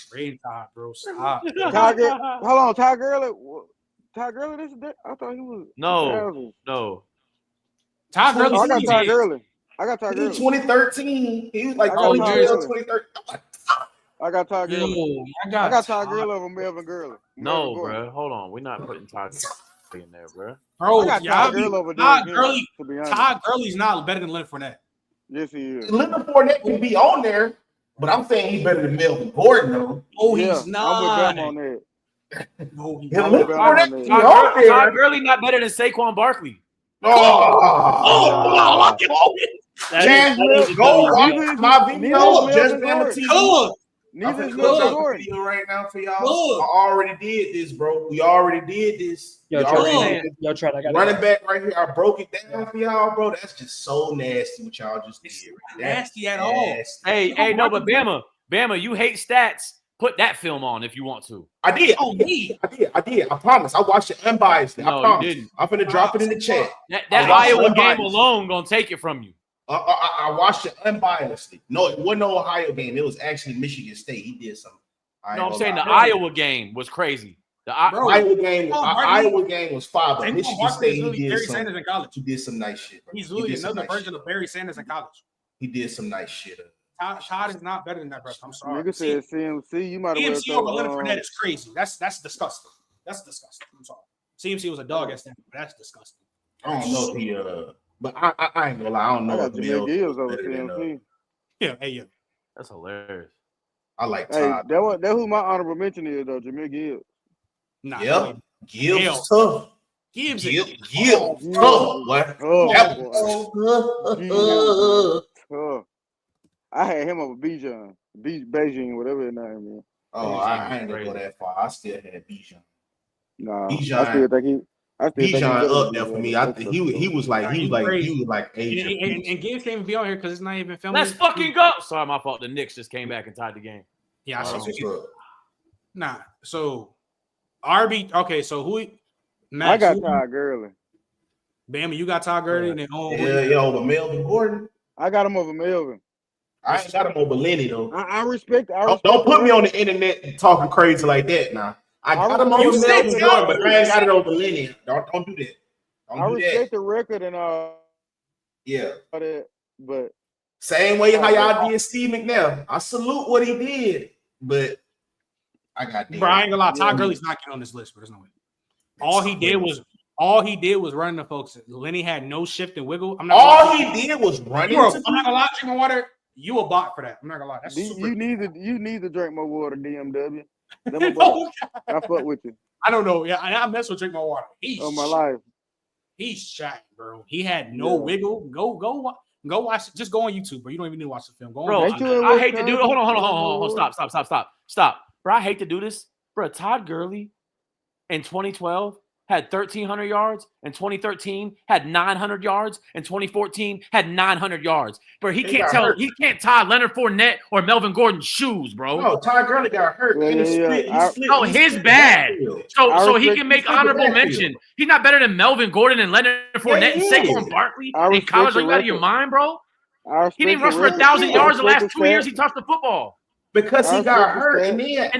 afraid, bro. Stop. Hold on, Ty Gurley. Ty Gurley, I thought he was. No. Ty Gurley. I got Ty Gurley. 2013. He was like 2013. I got Ty Gurley. I got Ty Gurley over Melvin Gurley. No, bro. Hold on. We're not putting Ty Gurley in there, bro. Bro, Ty Gurley's not better than Leonard Fournette. Yes, he is. Leonard Fournette can be on there, but I'm saying he's better than Melvin Gordon, though. Oh, he's not. I'm with them on that. Todd Gurley not better than Saquon Barkley. Jasmine, go watch my video. Just Banter TV. I'm Neither gonna drop the Gordon. video right now for y'all. I already did this, bro. We already did this. Yo, Trent, I got running back right here. I broke it down for y'all, bro. That's just so nasty what y'all just did. Nasty at all. Hey, no, but Bama, you hate stats. Put that film on if you want to. I did. I did. I promise. I watched it unbiasedly. No, I promise. you didn't. I'm finna drop it in the chat. That Iowa game alone gonna take it from you. I watched it unbiasedly. No, it wasn't no Ohio game. It was actually Michigan State. He did something. No, I'm saying the Iowa game was crazy. The Iowa game was fire, but Saquon Michigan Barkley State is literally he Barry did Sanders in college. He did some nice shit. Bro. He's literally another version of Barry Sanders in college. He did some nice shit. Todd is not better than that, bro. I'm sorry. Nigga said CMC. You might have CMC over Leonard Fournette is crazy. That's disgusting. That's disgusting. I'm sorry. CMC was a dog at Stanford, but that's disgusting. I don't know if he but I ain't gonna lie. I don't know. I got Jameer Gibbs over CMC. Yeah. That's hilarious. I like Hey, Todd. that who my honorable mention is though. Jameer Gibbs. Nah, yeah, Gibbs tough. Gibbs tough. What? Tough. I had him over Bijan, Beijing, whatever his name is. Oh, I ain't gonna go that far. I still had Bijan. Nah, Bijan. I still think he. Bijan up there for me. I think he was like Asian. And Gibbs can't even be on here because it's not even filming. Let's fucking go. Sorry, my fault. The Knicks just came back and tied the game. Yeah, nah. So RB. Okay, so who? Max, I got Todd Gurley. Bama, you got Todd Gurley. And then over Melvin Gordon. I got him over Melvin. I ain't got him over Lenny though. I respect. Don't put me on the internet talking crazy like that now. I got him over Melvin Gordon, but I ain't got it over Lenny. Don't do that. I respect the record and yeah. But same way how y'all did Steve McNair. I salute what he did, but I got. Bro, I ain't gonna lie. Todd Gurley's not getting on this list, but there's no way. All he did was running the folks. Lenny had no shift and wiggle. All he did was running. I'm not gonna lie, drinking water. You a bot for that. I'm not gonna lie. That's you need to drink more water, DMW. I fuck with you. I don't know. Yeah, I mess with drink more water. My life. He's shy, bro. He had no wiggle. Go watch it. Just go on YouTube, bro. You don't even need to watch the film. Go on. Bro, I hate to do it. Hold on. Stop. Bro, I hate to do this. Bro, Todd Gurley in 2012 had 1,300 yards. In 2013 had 900 yards. In 2014 had 900 yards. Bro, he can't tie Leonard Fournette or Melvin Gordon's shoes, bro. No, Todd Gurley got hurt. No, his bad. So he can make honorable mention. He's not better than Melvin Gordon and Leonard Fournette and Saquon Barkley in college. Are you out of your mind, bro? He didn't rush for 1,000 yards the last 2 years he touched the football. Because he got hurt,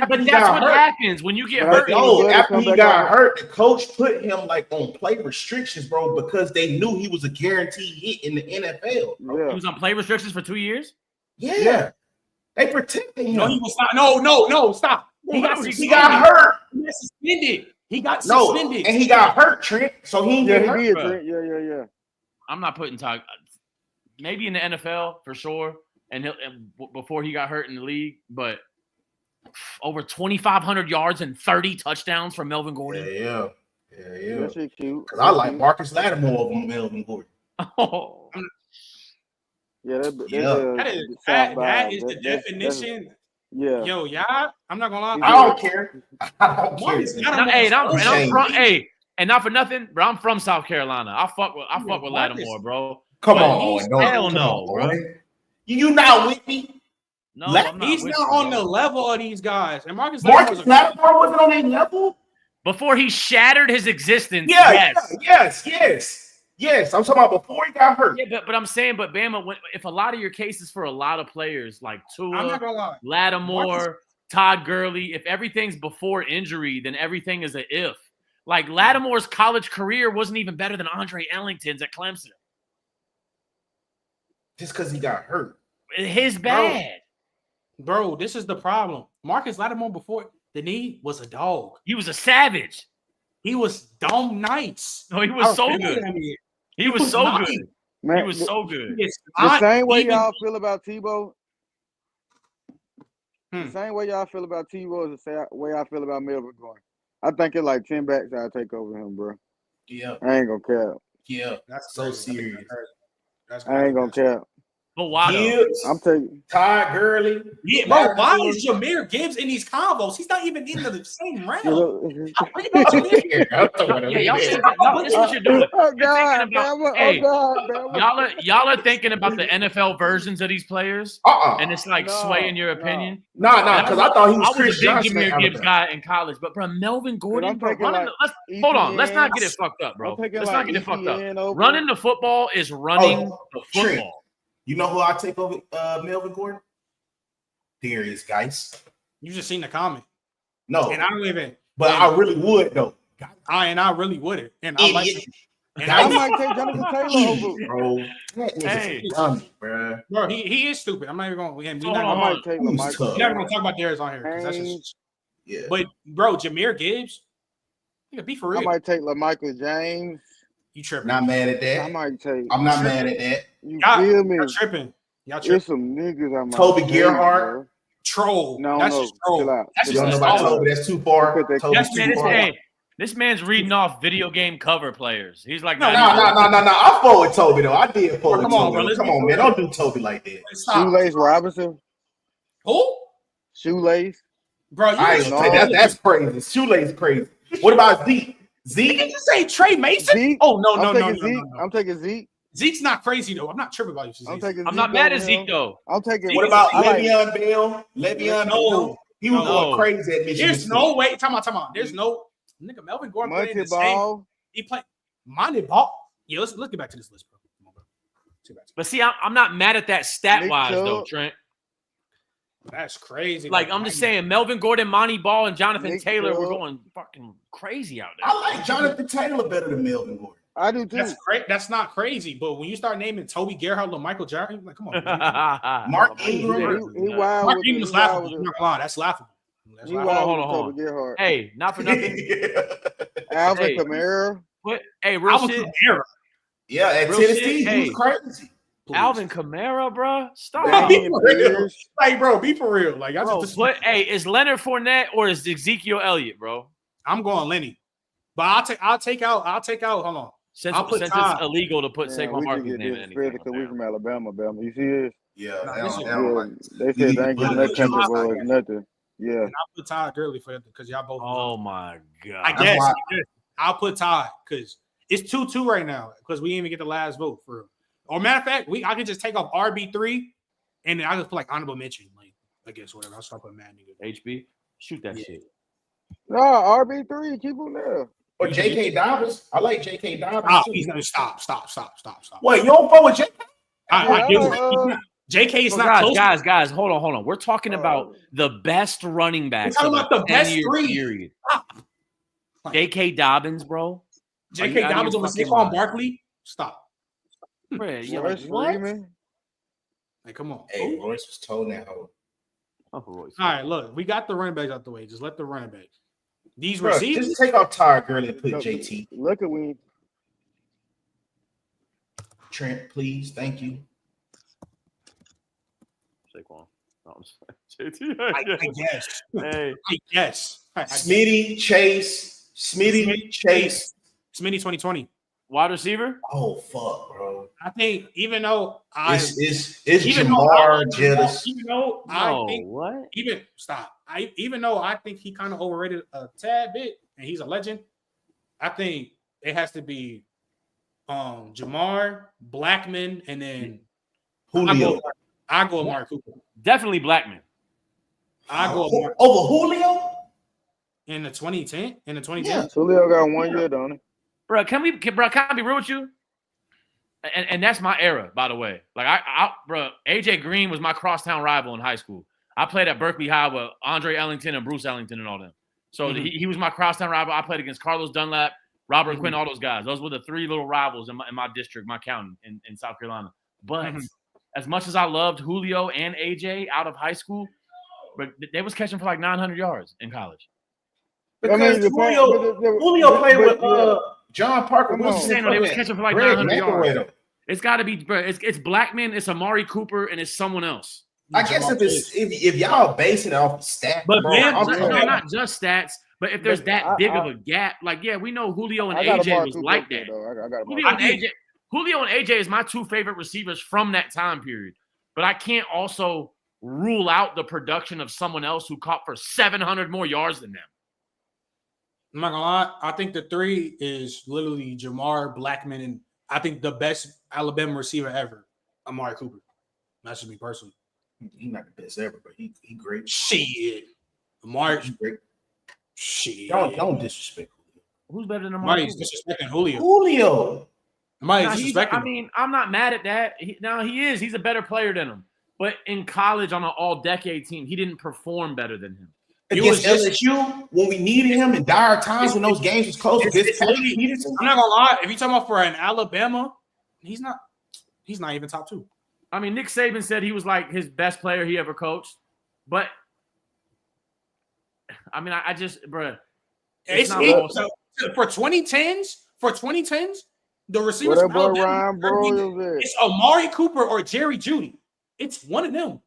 but that's what happens when you get hurt. No, after he got hurt, the coach put him like on play restrictions, bro, because they knew he was a guaranteed hit in the NFL. He was on play restrictions for 2 years. Yeah, they protected him. No, he was not. No, stop. He got hurt. He got suspended. He got suspended, and he got hurt, Trent. So he didn't get hurt. Trent. Yeah. I'm not putting Todd. Maybe in the NFL for sure. And before he got hurt in the league, but over 2,500 yards and 30 touchdowns from Melvin Gordon. Yeah. That shit cute. Because I like Marcus Lattimore over Melvin Gordon. Oh. Yeah, that is the definition. Yeah. Yo, y'all, I'm not gonna lie. I don't care. And not for nothing, bro. I'm from South Carolina. I fuck with Lattimore, bro. Come on, hell no, bro. You not with me? No, he's not on the level of these guys. And Marcus Lattimore wasn't on that level before he shattered his existence. Yes. I'm talking about before he got hurt. Yeah, but I'm saying, Bama, if a lot of your cases for a lot of players like Tua, I'm not gonna lie. Lattimore, Todd Gurley, if everything's before injury, then everything is a if. Like Lattimore's college career wasn't even better than Andre Ellington's at Clemson. Just because he got hurt. His bad. Bro, this is the problem. Marcus Lattimore before the knee was a dog. He was a savage. He was dumb nice. No, he was so good. He was so good. Man, he was so good. The same way y'all feel about Tebow. The same way y'all feel about Tebow is the way I feel about Melvin Gordon. I think it's like 10 backs I'll take over him, bro. Yeah. I ain't gonna care. Yeah, that's so serious. I ain't gonna care. But why? Gibbs, I'm taking Todd Gurley. Yeah, bro. Why is Jahmyr Gibbs in these combos? He's not even in the same round. This is what you're doing. Y'all are thinking about the NFL versions of these players, and it's like swaying your opinion. No, because I thought he was Chris a big Johnson Jahmyr Gibbs guy in college, but bro, Melvin Gordon, bro, hold on, let's not get it fucked up, bro. Let's not get it fucked up. Running the football is running the football. You know who I take over Melvin Gordon? Darius Geis. You just seen the comment. No. And I don't even. But I really would, though. I really wouldn't. And I like it. And I might take Jonathan Taylor over. Bro. Hey. Bro, he is stupid. I'm not even going to. I might take Lamar. We're never going to talk about Darius on here. Because that's just. Yeah. But, bro, Jahmyr Gibbs. Be for real. I might take LaMichael James. You tripping. Not mad at that. I might take. I'm not mad at that. You feel me? Y'all tripping. There's some niggas I might Toby Gerhardt. Troll. No, that's just troll. That's just about Toby. That's too far. This man's reading off video game cover players. He's like, no. I fought with Toby though. I did fought with Toby. Come on, man. Don't do Toby like that. Shoelace Robinson. Who? Shoelace. Bro, that's crazy. Shoelace crazy. What about Zeke? Zeke? Did you say Trey Mason? Zeke? Oh no. I'm taking Zeke. Zeke's not crazy though. I'm not tripping about you. I'm not mad at Zeke though. I'm taking. What about Le'Veon Bell? Le'Veon Bell. He was going crazy at Michigan. There's no way. Time out. There's no nigga. Melvin Gordon played in the same. He played Monty Ball. Yeah, let's get back to this list, bro. Come on, bro. But see, I'm not mad at that stat wise though, Trent. That's crazy. Like I'm just saying, Melvin Gordon, Monty Ball, and Jonathan Taylor were going fucking crazy out there. I like Jonathan Taylor better than Melvin Gordon. I do too. That's great. That's not crazy. But when you start naming Toby Gerhardt, Michael Jarrett, like, come on. Mark Ingram. Mark Ingram's laughable. That's laughable. Hold on. Hey, not for nothing. Alvin Kamara. Real shit. Yeah, at Tennessee, he was crazy. Please. Alvin Kamara, bro. Stop. Be for real. Like, bro, be for real. Like, is Leonard Fournette or is Ezekiel Elliott, bro? I'm going Lenny. But I'll take out. Hold on. Since it's illegal to put Saquon Barkley's name in anything. Because we from Alabama. You see it? Yeah. They said they ain't getting that country boys nothing. Yeah. And I'll put Todd Gurley for that because y'all both. Oh my god. I guess I'll put Todd because it's 2-2 right now because we didn't even get the last vote for real. Or matter of fact, I can just take off RB3 and then I just put like honorable mention, like I guess whatever. I'll start putting Mad Nigga. HB, shoot that shit. No, RB3, keep him there. Or J.K. Dobbins. I like J.K. Dobbins. He's gonna stop. Wait, you don't fuck with J.K.? J.K. is not close. Guys, hold on. We're talking about the best running backs. We're talking about the best three. Period. J.K. Dobbins, bro. J.K. Dobbins over Saquon Barkley. Stop. Royce Freeman. Hey, come on. Hey, Royce was told that hoe. All right, look, we got the running backs out the way. Just let the running backs. These receivers. Just take off Todd Gurley and put JT. Look at we. Trent, please. Thank you. Saquon. I guess. Hey. I guess. Smitty Chase. Smitty 2020. Wide receiver? Oh fuck, bro. I think even though it's Jamar Jettis. Even though I think he kind of overrated a tad bit and he's a legend, I think it has to be Jamar, Blackman, and then Julio. I go Mark Cooper. Definitely Blackman. I go over Julio in the 2010. Yeah, Julio got 1 year, don't he? Bro, can I be real with you? And that's my era, by the way. Like bro, AJ Green was my crosstown rival in high school. I played at Berkeley High with Andre Ellington and Bruce Ellington and all them. So he was my crosstown rival. I played against Carlos Dunlap, Robert Quinn, all those guys. Those were the three little rivals in my district, my county in South Carolina. But as much as I loved Julio and AJ out of high school, but they was catching for like 900 yards in college. Because Julio played with John Parker. They was catching for like 900 yards. It's got to be, bro. It's Blackman, it's Amari Cooper, and it's someone else. I guess if y'all base it off stats, but not just stats, But if there's that big of a gap, like we know Julio and AJ was like that. Julio and AJ is my two favorite receivers from that time period. But I can't also rule out the production of someone else who caught for 700 more yards than them. I'm not gonna lie. I think the 3 is literally Jamar, Blackman, and I think the best Alabama receiver ever, Amari Cooper. That's just me personally. He's not the best ever, but he great. Shit. Amari's great. Shit. Don't disrespect. Who's better than Amari? Amari's disrespecting Julio. Amari's disrespecting. I mean, I'm not mad at that. He is. He's a better player than him. But in college on an all-decade team, he didn't perform better than him. Against LSU, when we needed him in dire times, when those games was close, I'm not gonna lie. If you're talking about for an Alabama, he's not even top 2. I mean, Nick Saban said he was like his best player he ever coached, but I mean, I just, bro, for 2010s, the receivers from Alabama, it's Amari Cooper or Jerry Jeudy. It's one of them.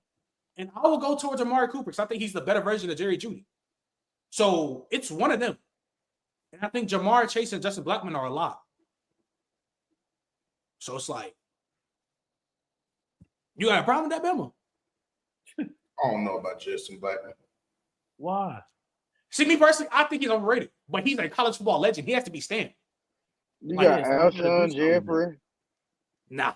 And I will go towards Amari Cooper because I think he's the better version of Jerry Jeudy. So it's one of them. And I think Jamar Chase and Justin Blackman are a lot. So it's like, you got a problem with that, Bama? I don't know about Justin Blackman. Why? See, me personally, I think he's overrated. But he's a college football legend. He has to be stamped. You got Alshon Jeffrey. Nah,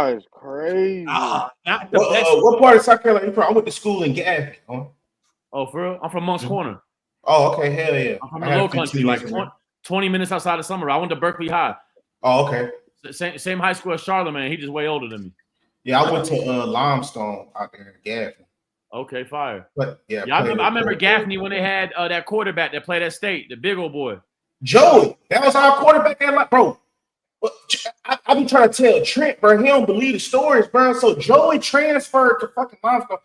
it's crazy. Not the best. What part of South Carolina you from? I went to school in Gaffney. Huh? Oh, for real? I'm from Moncks Corner. Oh, okay. Hell yeah. I'm from the Low Country, like 20 minutes outside of Summer. I went to Berkeley High. Oh, okay. Same high school as Charlemagne. He just way older than me. Yeah, I went to Limestone out there in Gaffney. Okay, fire. But I remember Gaffney when they had that quarterback that played at State, the big old boy. Joey, that was our quarterback. Bro, I be trying to tell Trent, bro, he don't believe the stories, bro. So Joey transferred to fucking Limestone.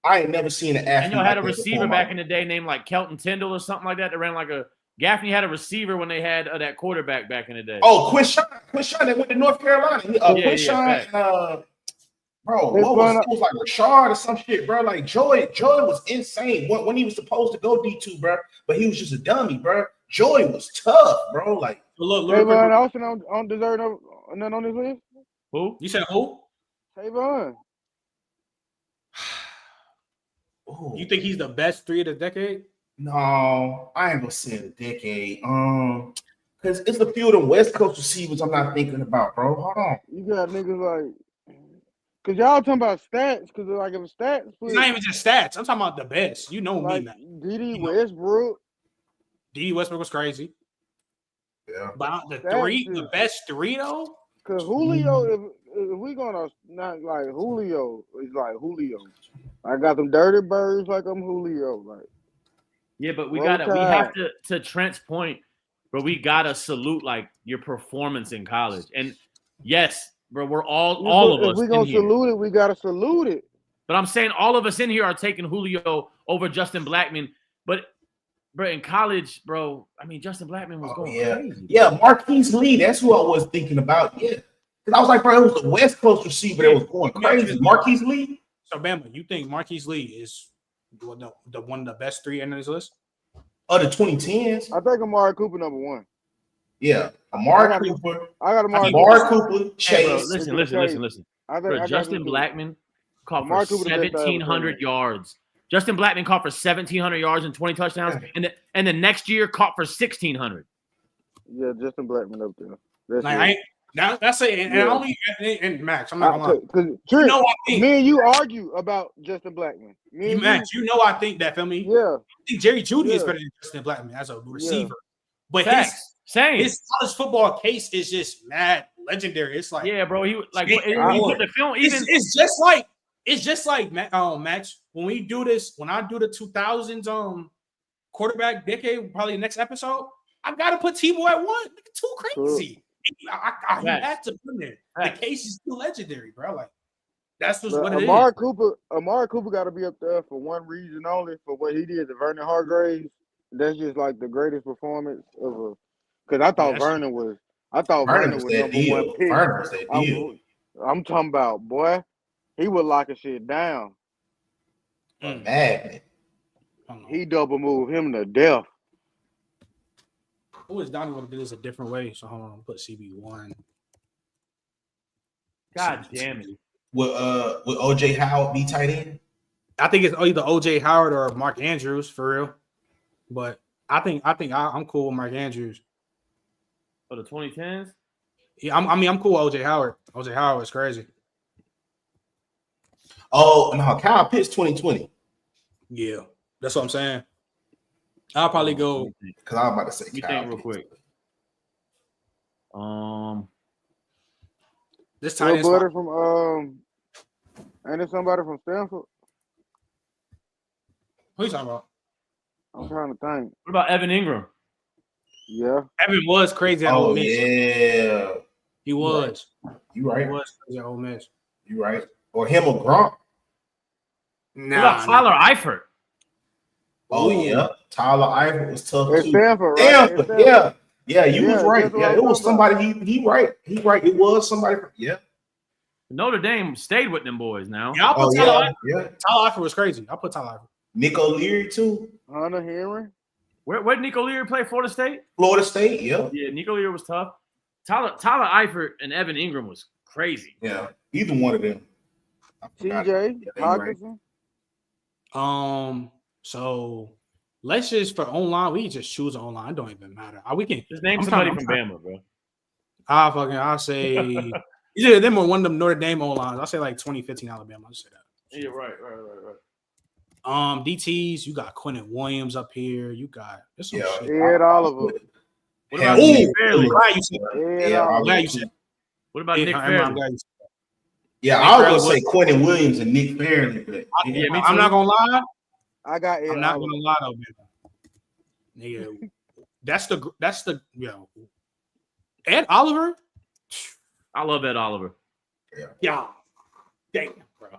I ain't never seen an athlete. And y'all had a receiver back in the day named like Kelton Tyndall or something like that ran like a. Gaffney had a receiver when they had that quarterback back in the day. Oh, Quishon that went to North Carolina. Quishon, bro, it was like Rashard or some shit, bro. Like Joey was insane when he was supposed to go D2, bro. But he was just a dummy, bro. Joey was tough, bro. Like, Tavon Austin on deserve none on this list. Who? You said who? Tavon. You think he's the best 3 of the decade? No, I ain't gonna say a decade. Because it's a few of them West Coast receivers I'm not thinking about, bro. Hold on. You got niggas like, because y'all talking about stats, because like if stats. It's not even just stats. I'm talking about the best. You know like me, man. D.D. Westbrook. D.D. Westbrook was crazy. Yeah. But the best 3 though? Because Julio, if we gonna not like Julio, it's like Julio. I got them dirty birds like I'm Julio. Like. Yeah, but we have to Trent's point, bro, we gotta salute like your performance in college. And yes, bro, we're all of us. If we're gonna salute it, we gotta salute it. But I'm saying all of us in here are taking Julio over Justin Blackman. But bro, in college, bro, I mean Justin Blackman was going crazy. Yeah, Marquise Lee, that's who I was thinking about. Yeah. Because I was like, bro, it was the West Coast receiver that was going crazy. Marquise Lee. So Bama, you think Marquise Lee is the one of the best 3 in this list? The 2010s. I think Amari Cooper number 1. Yeah, Amari Cooper. I got Amari Cooper. Chase. Hey, bro, listen. Bro, Justin Blackman caught for 1,700 yards. Justin Blackman caught for 1,700 yards and 20 touchdowns, and the next year caught for 1,600. Yeah, Justin Blackman up there. That's it. And only and Max, I'm not gonna lie. Because me and you argue about Justin Blackman. Max, I think that, feel me? Yeah. I think Jerry Jeudy is better than Justin Blackman as a receiver. Yeah. But his college football case is just mad legendary. It's like, yeah, bro. He like the film. Even it's just like Max. When I do the 2000s quarterback decade, probably next episode, I gotta put Tebow at 1. Too crazy. I had to put him there. The case is too legendary, bro. Like that's just what it is. Amari Cooper got to be up there for one reason only, for what he did to Vernon Hargreaves. That's just like the greatest performance of a. Because I thought Vernon was number 1 pick. Vernon was that deal. I'm talking about, boy, he would lock a shit down. Magnet. He double moved him to death. Who is Donnie going to do this a different way? So hold on, I'll put CB1. God damn it. Will OJ Howard be tight end? I think it's either OJ Howard or Mark Andrews for real. But I think I'm cool with Mark Andrews. For the 2010s? Yeah, I'm cool with OJ Howard. OJ Howard is crazy. Oh no, Kyle Pitts 2020. Yeah, that's what I'm saying. I'll probably go because I was about to say you Kyle think real quick. This time Buddy from ain't it somebody from Stanford? Who you talking about? I'm trying to think. What about Evan Ingram? Yeah. Evan was crazy at Ole Miss. Yeah. He was. You right. He was crazy at Ole Miss. You right. Or him or Gronk. What about Tyler Eifert? Oh yeah. Tyler Eifert was tough It's too. Stanford, right? Stanford, yeah. Yeah, you was right. that's what Yeah, I'm it was talking about. somebody he right. He right. It was somebody yeah. Notre Dame stayed with them boys now. Yeah, I'll put Tyler Eifert. Yeah. Tyler Eifert was crazy. I'll put Tyler Eifert. Nick O'Leary too. Hunter Henry. Where did Nico Leary play? Florida State? Florida State, yeah. Yeah, Nico Leary was tough. Tyler Eifert and Evan Ingram was crazy. Yeah. Either one of them. TJ Hawkinson. So let's just for online, we can just choose an online. It don't even matter. We can just name somebody from Bama, bro. I'll say either them or one of them Notre Dame online. I'll say like 2015 Alabama. I'll say that. Yeah, right. DTs, you got Quentin Williams up here. You got some shit. Ed Oliver. What about Nick Fairley? What about Nick Fairley? Yeah, I was gonna say Quentin Williams and Nick Fairley, but I'm not gonna lie. I got Ed I'm not Oliver. gonna lie though, man. Nigga, that's the Ed Oliver. I love Ed Oliver. Yeah. Damn, bro.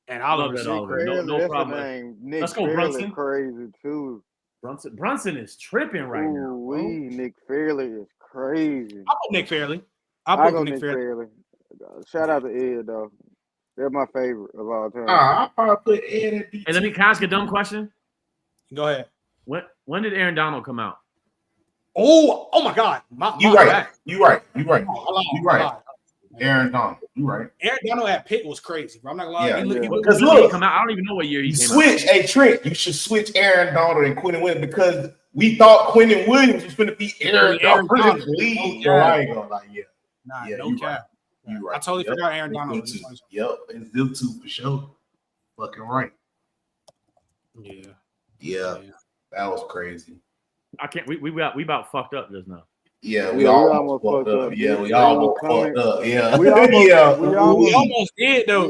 And I love Ed Oliver. No problem. Nick Let's go, Fairley Brunson. Crazy too. Brunson is tripping right now. Nick Fairley is crazy. I'll put Nick Fairley. I'll go Nick Fairley. Shout out to Ed though. They're my favorite of all time. I'll probably put Ed at DT. Hey, can I ask a dumb question? Go ahead. When did Aaron Donald come out? Oh my God. You right. Aaron Donald. You right. Aaron Donald at Pitt was crazy, bro. I'm not gonna lie. Because look, come out. I don't even know what year he came switch. out. Hey Trent, you should switch Aaron Donald and Quentin Williams because we thought Quentin Williams was going to be Aaron Donald. I ain't gonna lie. No cap. You right. I totally forgot Aaron Donald. Yep, it's them two for sure. Fucking right. Yeah. That was crazy. I can't. We about fucked up just now. Yeah, we almost fucked up. Yeah, we almost fucked up. Yeah, we almost did though.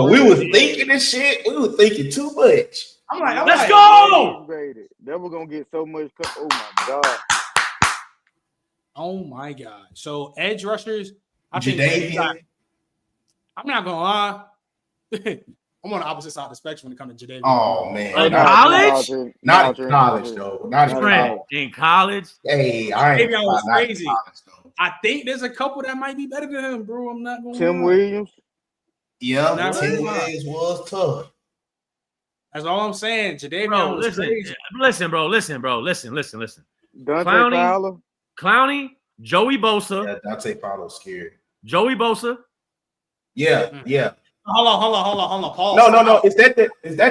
We was thinking this shit. We were thinking too much. I'm like, let's go. Then we're gonna get so much. Oh my god. Oh my god. So edge rushers. I'm not gonna lie. I'm on the opposite side of the spectrum when it comes to Jadeveon. Oh man, in college? Not in college though. Not in college. In college? Hey, Jadeveon was crazy. I think there's a couple that might be better than him, bro. I'm not gonna Tim lie. Williams. Yeah, Tim Williams was tough. That's all I'm saying. Jadeveon was crazy. Listen, bro. Listen. Dante Fowler. Clowney, Joey Bosa. Yeah, Dante Fowler scared. Joey Bosa. Yeah. Hold on. Pause. No. Is that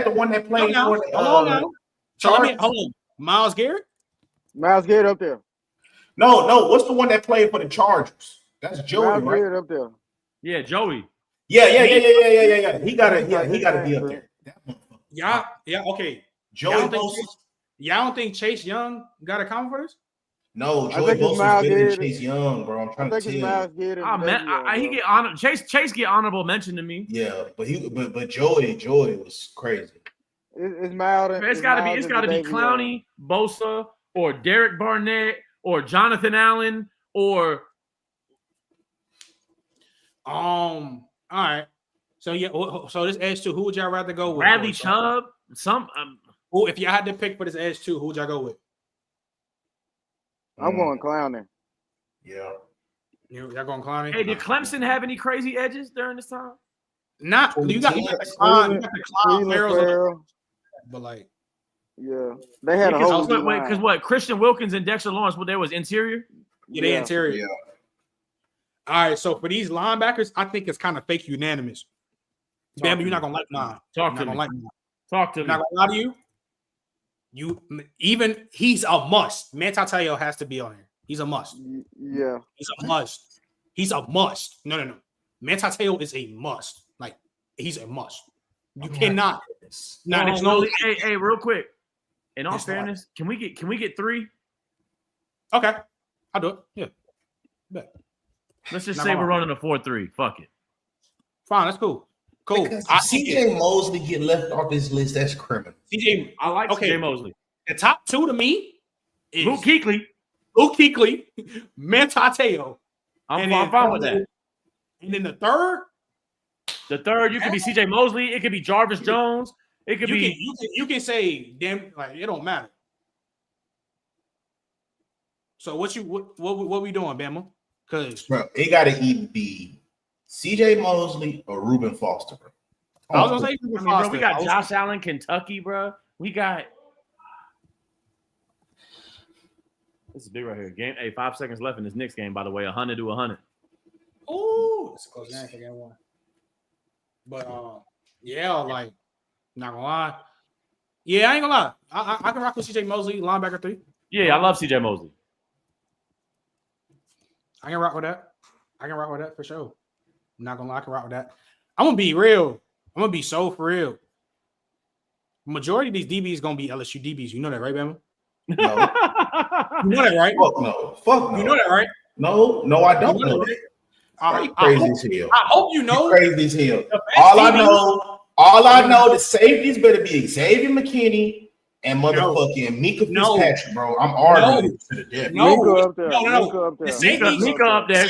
the one that played for the hold on. Myles Garrett? Myles Garrett up there. No. What's the one that played for the Chargers? That's Joey, Myles right? Garrett up there. Yeah, Joey. Yeah. He gotta be up there. Yeah, okay. Joey y'all don't think Chase Young got a comment for this? No, Joey Bosa's better than Chase Young, bro. I'm trying to tell you. He get honor. Chase get honorable mention to me. Yeah, but Joey was crazy. It's mild. It's gotta be Clowney, Bosa, or Derek Barnett, or Jonathan Allen, or all right. So so this edge 2, who would y'all rather go with? Bradley Chubb. If y'all had to pick for this edge 2, who would y'all go with? I'm going Clowney. Yeah. Y'all going Clowney? Hey, did Clemson have any crazy edges during this time? Not you got the Clyde Farrell, but like Yeah, they had a whole. Because what? Christian Wilkins and Dexter Lawrence, what they was interior? Yeah, they interior. Yeah. All right, so for these linebackers, I think it's kind of fake unanimous. Bama, you're not gonna like mine. Talk to me. Talk to me. Not gonna lie to you. He's a must. Manti Te'o has to be on here. He's a must. Yeah, he's a must. He's a must. No. Manti Te'o is a must. Like he's a must. You cannot. There's no. Hey, real quick. In all fairness, can we get 3? Okay, I'll do it. Yeah. Bet. Let's just say we're running a 4-3. Fuck it. Fine, that's cool. Cool. CJ Mosley get left off this list. That's criminal. I like CJ Mosley. The top 2 to me is Luke Kuechly, Manti Te'o. I'm fine with that. And then the third, you could be CJ Mosley. It could be Jarvis Jones. It could be. You can say damn, like it don't matter. So what we doing, Bama? Because it got to either be CJ Mosley or Reuben Foster, bro. I was gonna say Reuben Foster. Bro, we got Josh Allen, Kentucky, bro. We got. This is big right here. Game. Hey, 5 seconds left in this Knicks game. By the way, 100-100. Ooh, it's a close game for game 1. But yeah, like not gonna lie. Yeah, I ain't gonna lie. I can rock with CJ Mosley, linebacker 3. Yeah, I love CJ Mosley. I can rock with that for sure. I'm not gonna lie, I can rock with that. I'm gonna be real. I'm gonna be so for real. Majority of these DBs gonna be LSU DBs. You know that, right, Bama? No. You know that, right? Fuck no. You know that, right? No, I don't know that. I hope you know. Crazy as hell. All I know, the safeties better be Xavier McKinney and motherfucking Mika Fitzpatrick, bro. I'm arguing to the death. Mika up there. The safeties, Mika up there.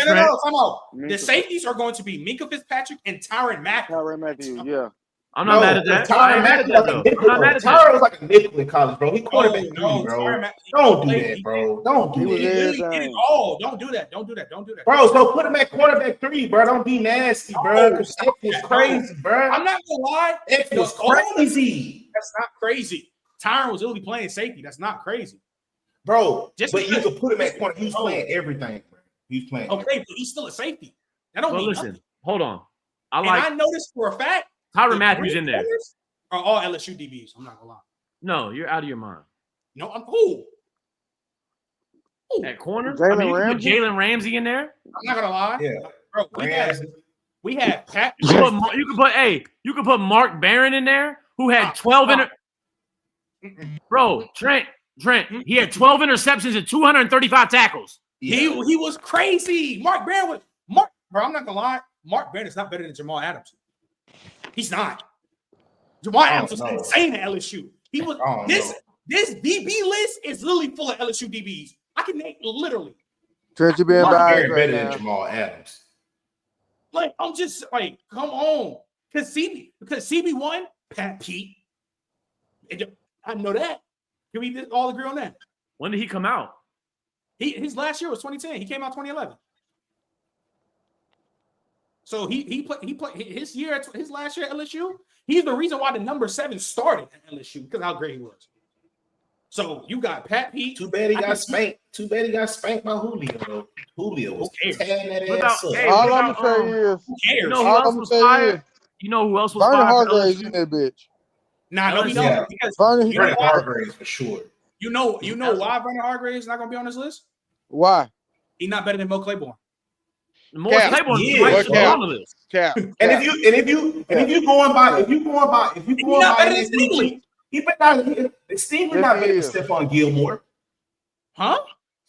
The safeties are going to be Mika Fitzpatrick and Tyrann Matthew. Yeah. I'm not mad at that. Tyrann was like a nickel in college, bro. He quarterback 3, bro. Don't do that, bro. Don't do that. Don't do that. Bro, so put him at quarterback 3, bro. Don't be nasty, bro. Because X was crazy, bro. I'm not gonna lie. X was crazy. That's not crazy. Tyrann was really playing safety. That's not crazy, bro. But you could put him at corner. He was playing everything, bro. He's playing. Okay, but he's still a safety. That don't mean nothing. Hold on. I noticed for a fact. Tyrann Matthews in there. Are all LSU DBs. I'm not gonna lie. No, you're out of your mind. No, I'm cool. At corner, Jalen Ramsey in there. I'm not gonna lie. Yeah, bro. We had Pat. You could put Mark Barron in there, who had 12 Bro, Trent. He had 12 interceptions and 235 tackles. Yeah. He was crazy. Bro, I'm not gonna lie. Mark Barron is not better than Jamal Adams. He's not. Jamal Adams was insane at LSU. He was this DB list is literally full of LSU DBs. I can name literally. Trent, you being better than Jamal Adams. Like I'm just like, come on, because CB1 Pat Pete. I know that. Can we all agree on that? When did he come out? His last year was 2010. He came out 2011. So he played his last year at LSU. He's the reason why the number 7 started at LSU because how great he was. So you got Pat Pete. Too bad he got spanked. Too bad he got spanked by Julio. Julio was tearing that ass up. All I'm gonna say is, who cares? You know who else was fired? You know who else was Vernon fired? Hargraves in that bitch. Nah, no, he don't. Yeah. Because Vernon Hargraves for sure. You know why Vernon Hargraves is not gonna be on this list? Why? He's not better than Mo Claiborne. Claiborne is on the list. Cap. And if you going by Stingley, he better not. Stingley not better than Stephon Gilmore. Huh?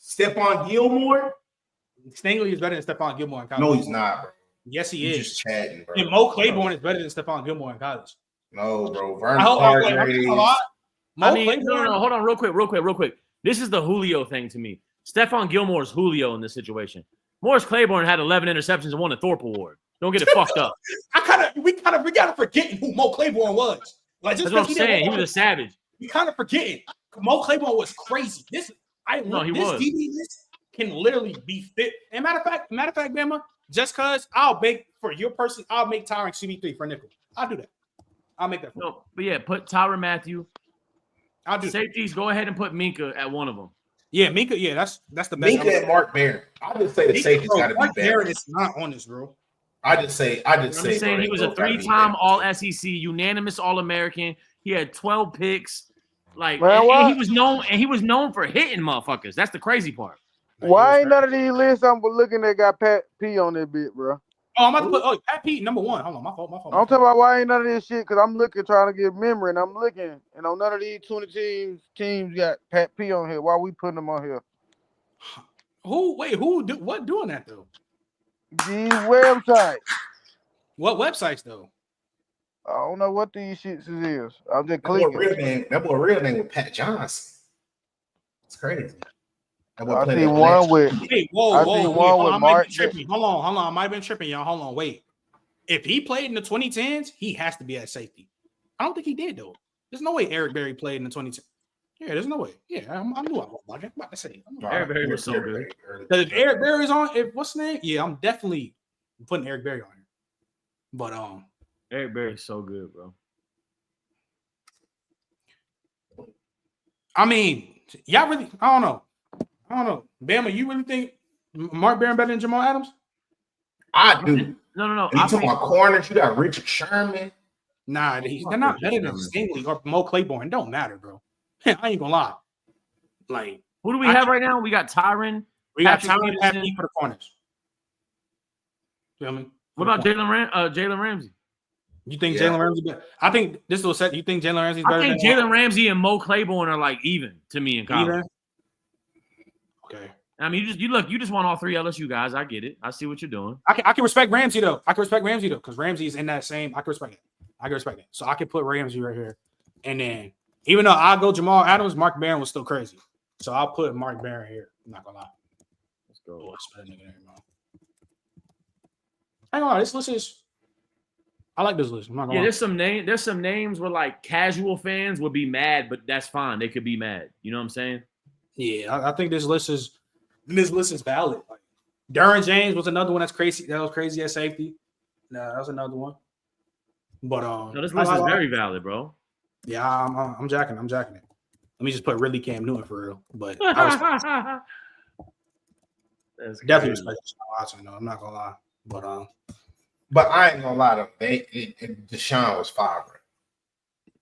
Stephon Gilmore? Stingley is better than Stephon Gilmore in college. No, he's not, bro. Yes, he You're is. just chatting, bro. And Mo Claiborne is better than Stephon Gilmore in college. No, bro. Vernon Hargraves. No, hold on, real quick. This is the Julio thing to me. Stephon Gilmore is Julio in this situation. Morris Claiborne had 11 interceptions and won the Thorpe Award. Don't get it fucked up. We gotta forgetting who Mo Claiborne was. Like just that's what I'm saying. He was a savage. We kind of forgetting. Mo Claiborne was crazy. This DB list can literally be fit. And matter of fact, Bama, just cause I'll make Tyrann CB3 for a nickel. I'll do that. I'll make that for you. But yeah, put Tyrann Matthew, I'll do safeties. Go ahead and put Minka at one of them. Yeah, Minka. Yeah, that's the best. Minka and Mark Barron. I just say the safety's got to be Mark better. Barron is not on this, bro. I just say he was a 3-time All SEC, unanimous All American. He had 12 picks. Like, and he was known for hitting motherfuckers. That's the crazy part. Why ain't none of these lists I'm looking at got Pat P on that bit, bro? Oh, I'm about to put Pat Pete number 1. Hold on, my fault. I'm talking about why ain't none of this shit, because I'm looking, trying to get memory, and I'm looking, and on none of these 20 teams got Pat P on here. Why we putting them on here? What doing that though? These websites. What websites though? I don't know what these shits is. I'm just clicking. That boy real name was Pat Johnson. It's crazy. I see one with. Whoa, Mark. Hold on. I might have been tripping, y'all. Hold on, wait. If he played in the 2010s, he has to be at safety. I don't think he did though. There's no way Eric Berry played in the 2010s. Yeah, there's no way. Yeah, I knew I was about to say. Eric Berry was so good. If Eric Berry's on, what's the name? Yeah, I'm definitely putting Eric Berry on here. But Eric Berry's so good, bro. I mean, y'all really, I don't know. Bama, you really think Mark Barron better than Jamal Adams? I do. No. You talking about corners? You got Richard Sherman. Nah, they're not better than Stingley or Mo Claiborne. It don't matter, bro. I ain't gonna lie. Like, who do we have right now? We got Tyron. We got Tyron Patrick for the corners. Feel me? What about Jalen Ramsey? You think Jalen Ramsey better? I think this will set. You think Jalen Ramsey's better? I think Jalen Ramsey and Mo Claiborne are like even to me in college. Even? Okay. I mean, you just want all 3 LSU guys. I get it. I see what you're doing. I can respect Ramsey though. Because Ramsey is in that same. I can respect it. So I can put Ramsey right here, and then even though I go Jamal Adams, Mark Barron was still crazy. So I'll put Mark Barron here. I'm not gonna lie. Let's go. I ain't gonna lie. This list is. I like this list. I'm not gonna lie. There's some names where like casual fans would be mad, but that's fine. They could be mad. You know what I'm saying? Yeah, I think this list is valid. Like, Derwin James was another one that's crazy. That was crazy at safety. Nah, that was another one. But no, this list is very valid, bro. Yeah, I'm jacking it. Let me just put really Cam Newton for real. But I definitely respect Deshaun Watson, though. I'm not gonna lie. But I ain't gonna lie to Deshaun was fired.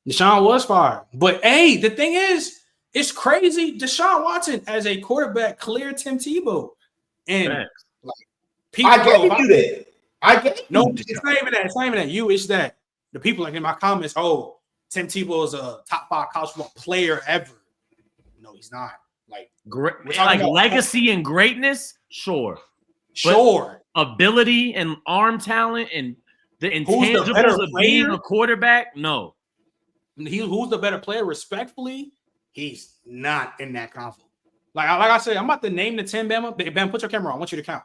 Deshaun was fired. But hey, the thing is, it's crazy. Deshaun Watson as a quarterback cleared Tim Tebow. And like people, I gave you that. It's not even that. It's not even that. It's that the people like in my comments, Tim Tebow is a top 5 college football player ever. No, he's not. Like legacy and greatness, sure. Ability and arm talent and the intangibles of being a quarterback, no. Who's the better player? Respectfully, he's not in that conflict. Like I said, I'm about to name the 10 Bama. Bam, put your camera on. I want you to count.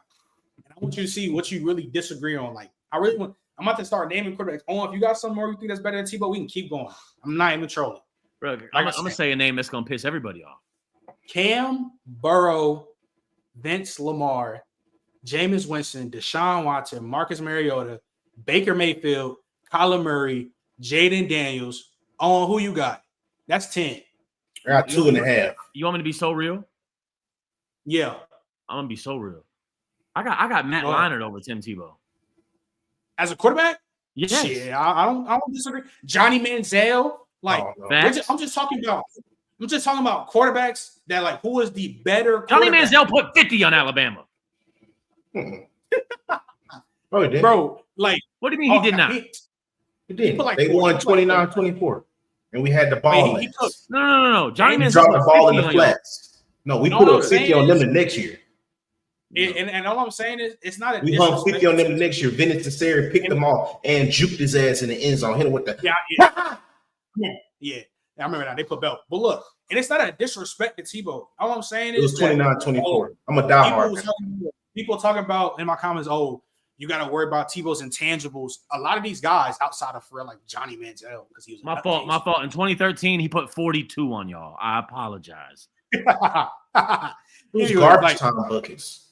And I want you to see what you really disagree on. Like, I'm about to start naming quarterbacks. If you got some more you think that's better than Tebow, we can keep going. I'm not even trolling. Bro, I'm going to say a name that's going to piss everybody off. Cam, Burrow, Vince Lamar, Jameis Winston, Deshaun Watson, Marcus Mariota, Baker Mayfield, Kyler Murray, Jaden Daniels. Who you got? That's 10. I got 2.5. You want me to be so real? Yeah. I'm going to be so real. I got Matt Leinart over Tim Tebow. As a quarterback? Yes. Yeah, I don't disagree. Johnny Manziel. Like, I'm just talking about quarterbacks that like who is the better Johnny Manziel put 50 on Alabama. Bro, like what do you mean he did not? He did. They won 29-24. And we had the ball. No. Johnny Manziel dropped the ball in the flats. No, we put up 50 on them the next year. And all I'm saying is it's not a we hung 50 on them the next year. Vince Cesare picked them off and juked his ass in the end zone. Hit him with the yeah. I remember that. They put belt. But look, and it's not a disrespect to Tebow. All I'm saying is it was 29-24. I'm a diehard. People talking about in my comments, you got to worry about Tebow's intangibles. A lot of these guys outside of like Johnny Manziel, because he was my fault. In 2013, he put 42 on y'all. I apologize. It was garbage time buckets.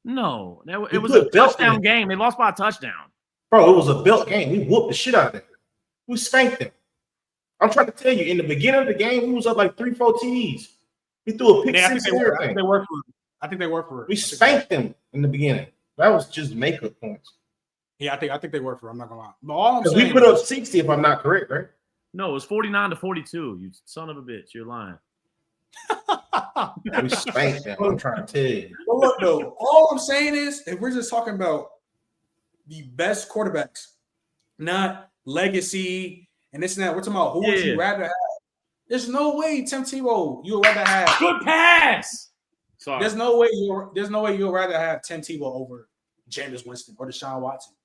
No, it was a touchdown game. They lost by a touchdown. Bro, it was a belt game. We whooped the shit out of them. We spanked them. I'm trying to tell you, in the beginning of the game, we was up like 3-4 TDs. We threw a pick six and everything. I think they were for it. We spanked them in the beginning. That was just makeup points. Yeah, I think they were for it. I'm not gonna lie. But all I'm saying, we put up 60, if I'm not correct, right? No, it was 49-42. You son of a bitch. You're lying. We spanked them. I'm trying to tell you. But look, though, all I'm saying is, if we're just talking about the best quarterbacks, not legacy and this and that, we're talking about who would you rather have. There's no way Tim Tebow you would rather have. Good pass. Sorry. There's no way you'll rather have Tim Tebow over Jameis Winston or Deshaun Watson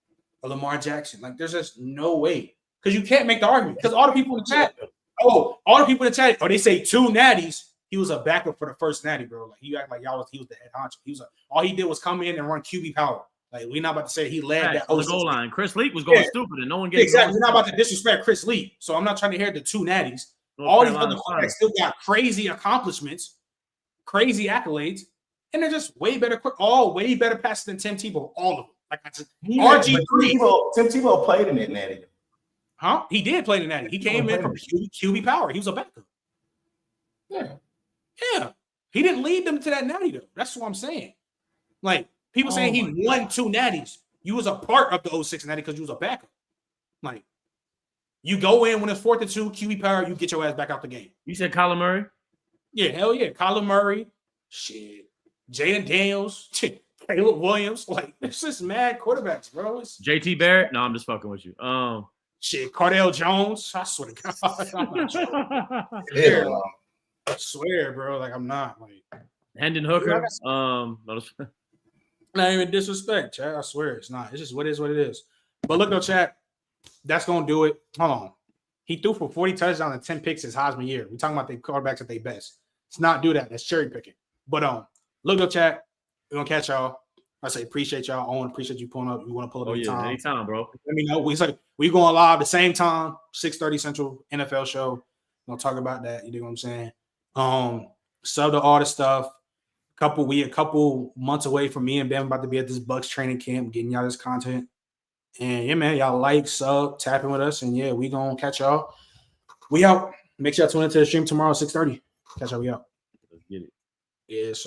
or Lamar Jackson. Like, there's just no way. Because you can't make the argument. Because all the people in the chat, they say 2 natties. He was a backup for the first natty, bro. Like, he act like he was the head honcho. All he did was come in and run QB power. Like, we're not about to say he led that on the goal line. Chris Leak was going stupid and no one gave exactly. We're not about to disrespect Chris Leak. So I'm not trying to hear the 2 natties. All these other quarterbacks still got crazy accomplishments, crazy accolades, and they're just way better passes than Tim Tebow. All of them. Like I said, RG3. Tim Tebow played in that natty. Huh? He did play in that. He came in from QB power. He was a backup. Yeah. He didn't lead them to that natty, though. That's what I'm saying. Like, people saying he won 2 natties. You was a part of the 06 natty because you was a backup. Like, you go in when it's 4th and 2, QB power, you get your ass back out the game. You said Kyler Murray? Yeah, hell yeah. Kyler Murray. Shit. Jaden Daniels. Caleb Williams. Like, it's just mad quarterbacks, bro. JT Barrett? No, I'm just fucking with you. Shit, Cardell Jones. I swear to God. I swear, bro. Like, I'm not. Like, Hendon Hooker. Not even disrespect, chat. I swear it's not. It's just what it is. But look, though, chat. That's going to do it. Hold on. He threw for 40 touchdowns and 10 picks his Heisman year. We're talking about the quarterbacks at their best. Let's not do that. That's cherry picking. But look, though, chat. We're going to catch y'all. I say appreciate y'all. Owen, appreciate you pulling up. You want to pull up anytime. Anytime, bro. Let me know. We going live the same time, 6:30 Central NFL show. We're going to talk about that. You know what I'm saying? Sub to all the stuff. We a couple months away from me and Ben about to be at this Bucks training camp, getting y'all this content. And yeah, man, y'all like, sub, tapping with us, and yeah, we gonna catch y'all. We out. Make sure y'all tune into the stream tomorrow, 6:30. Catch y'all. We out. Let's get it. Yes.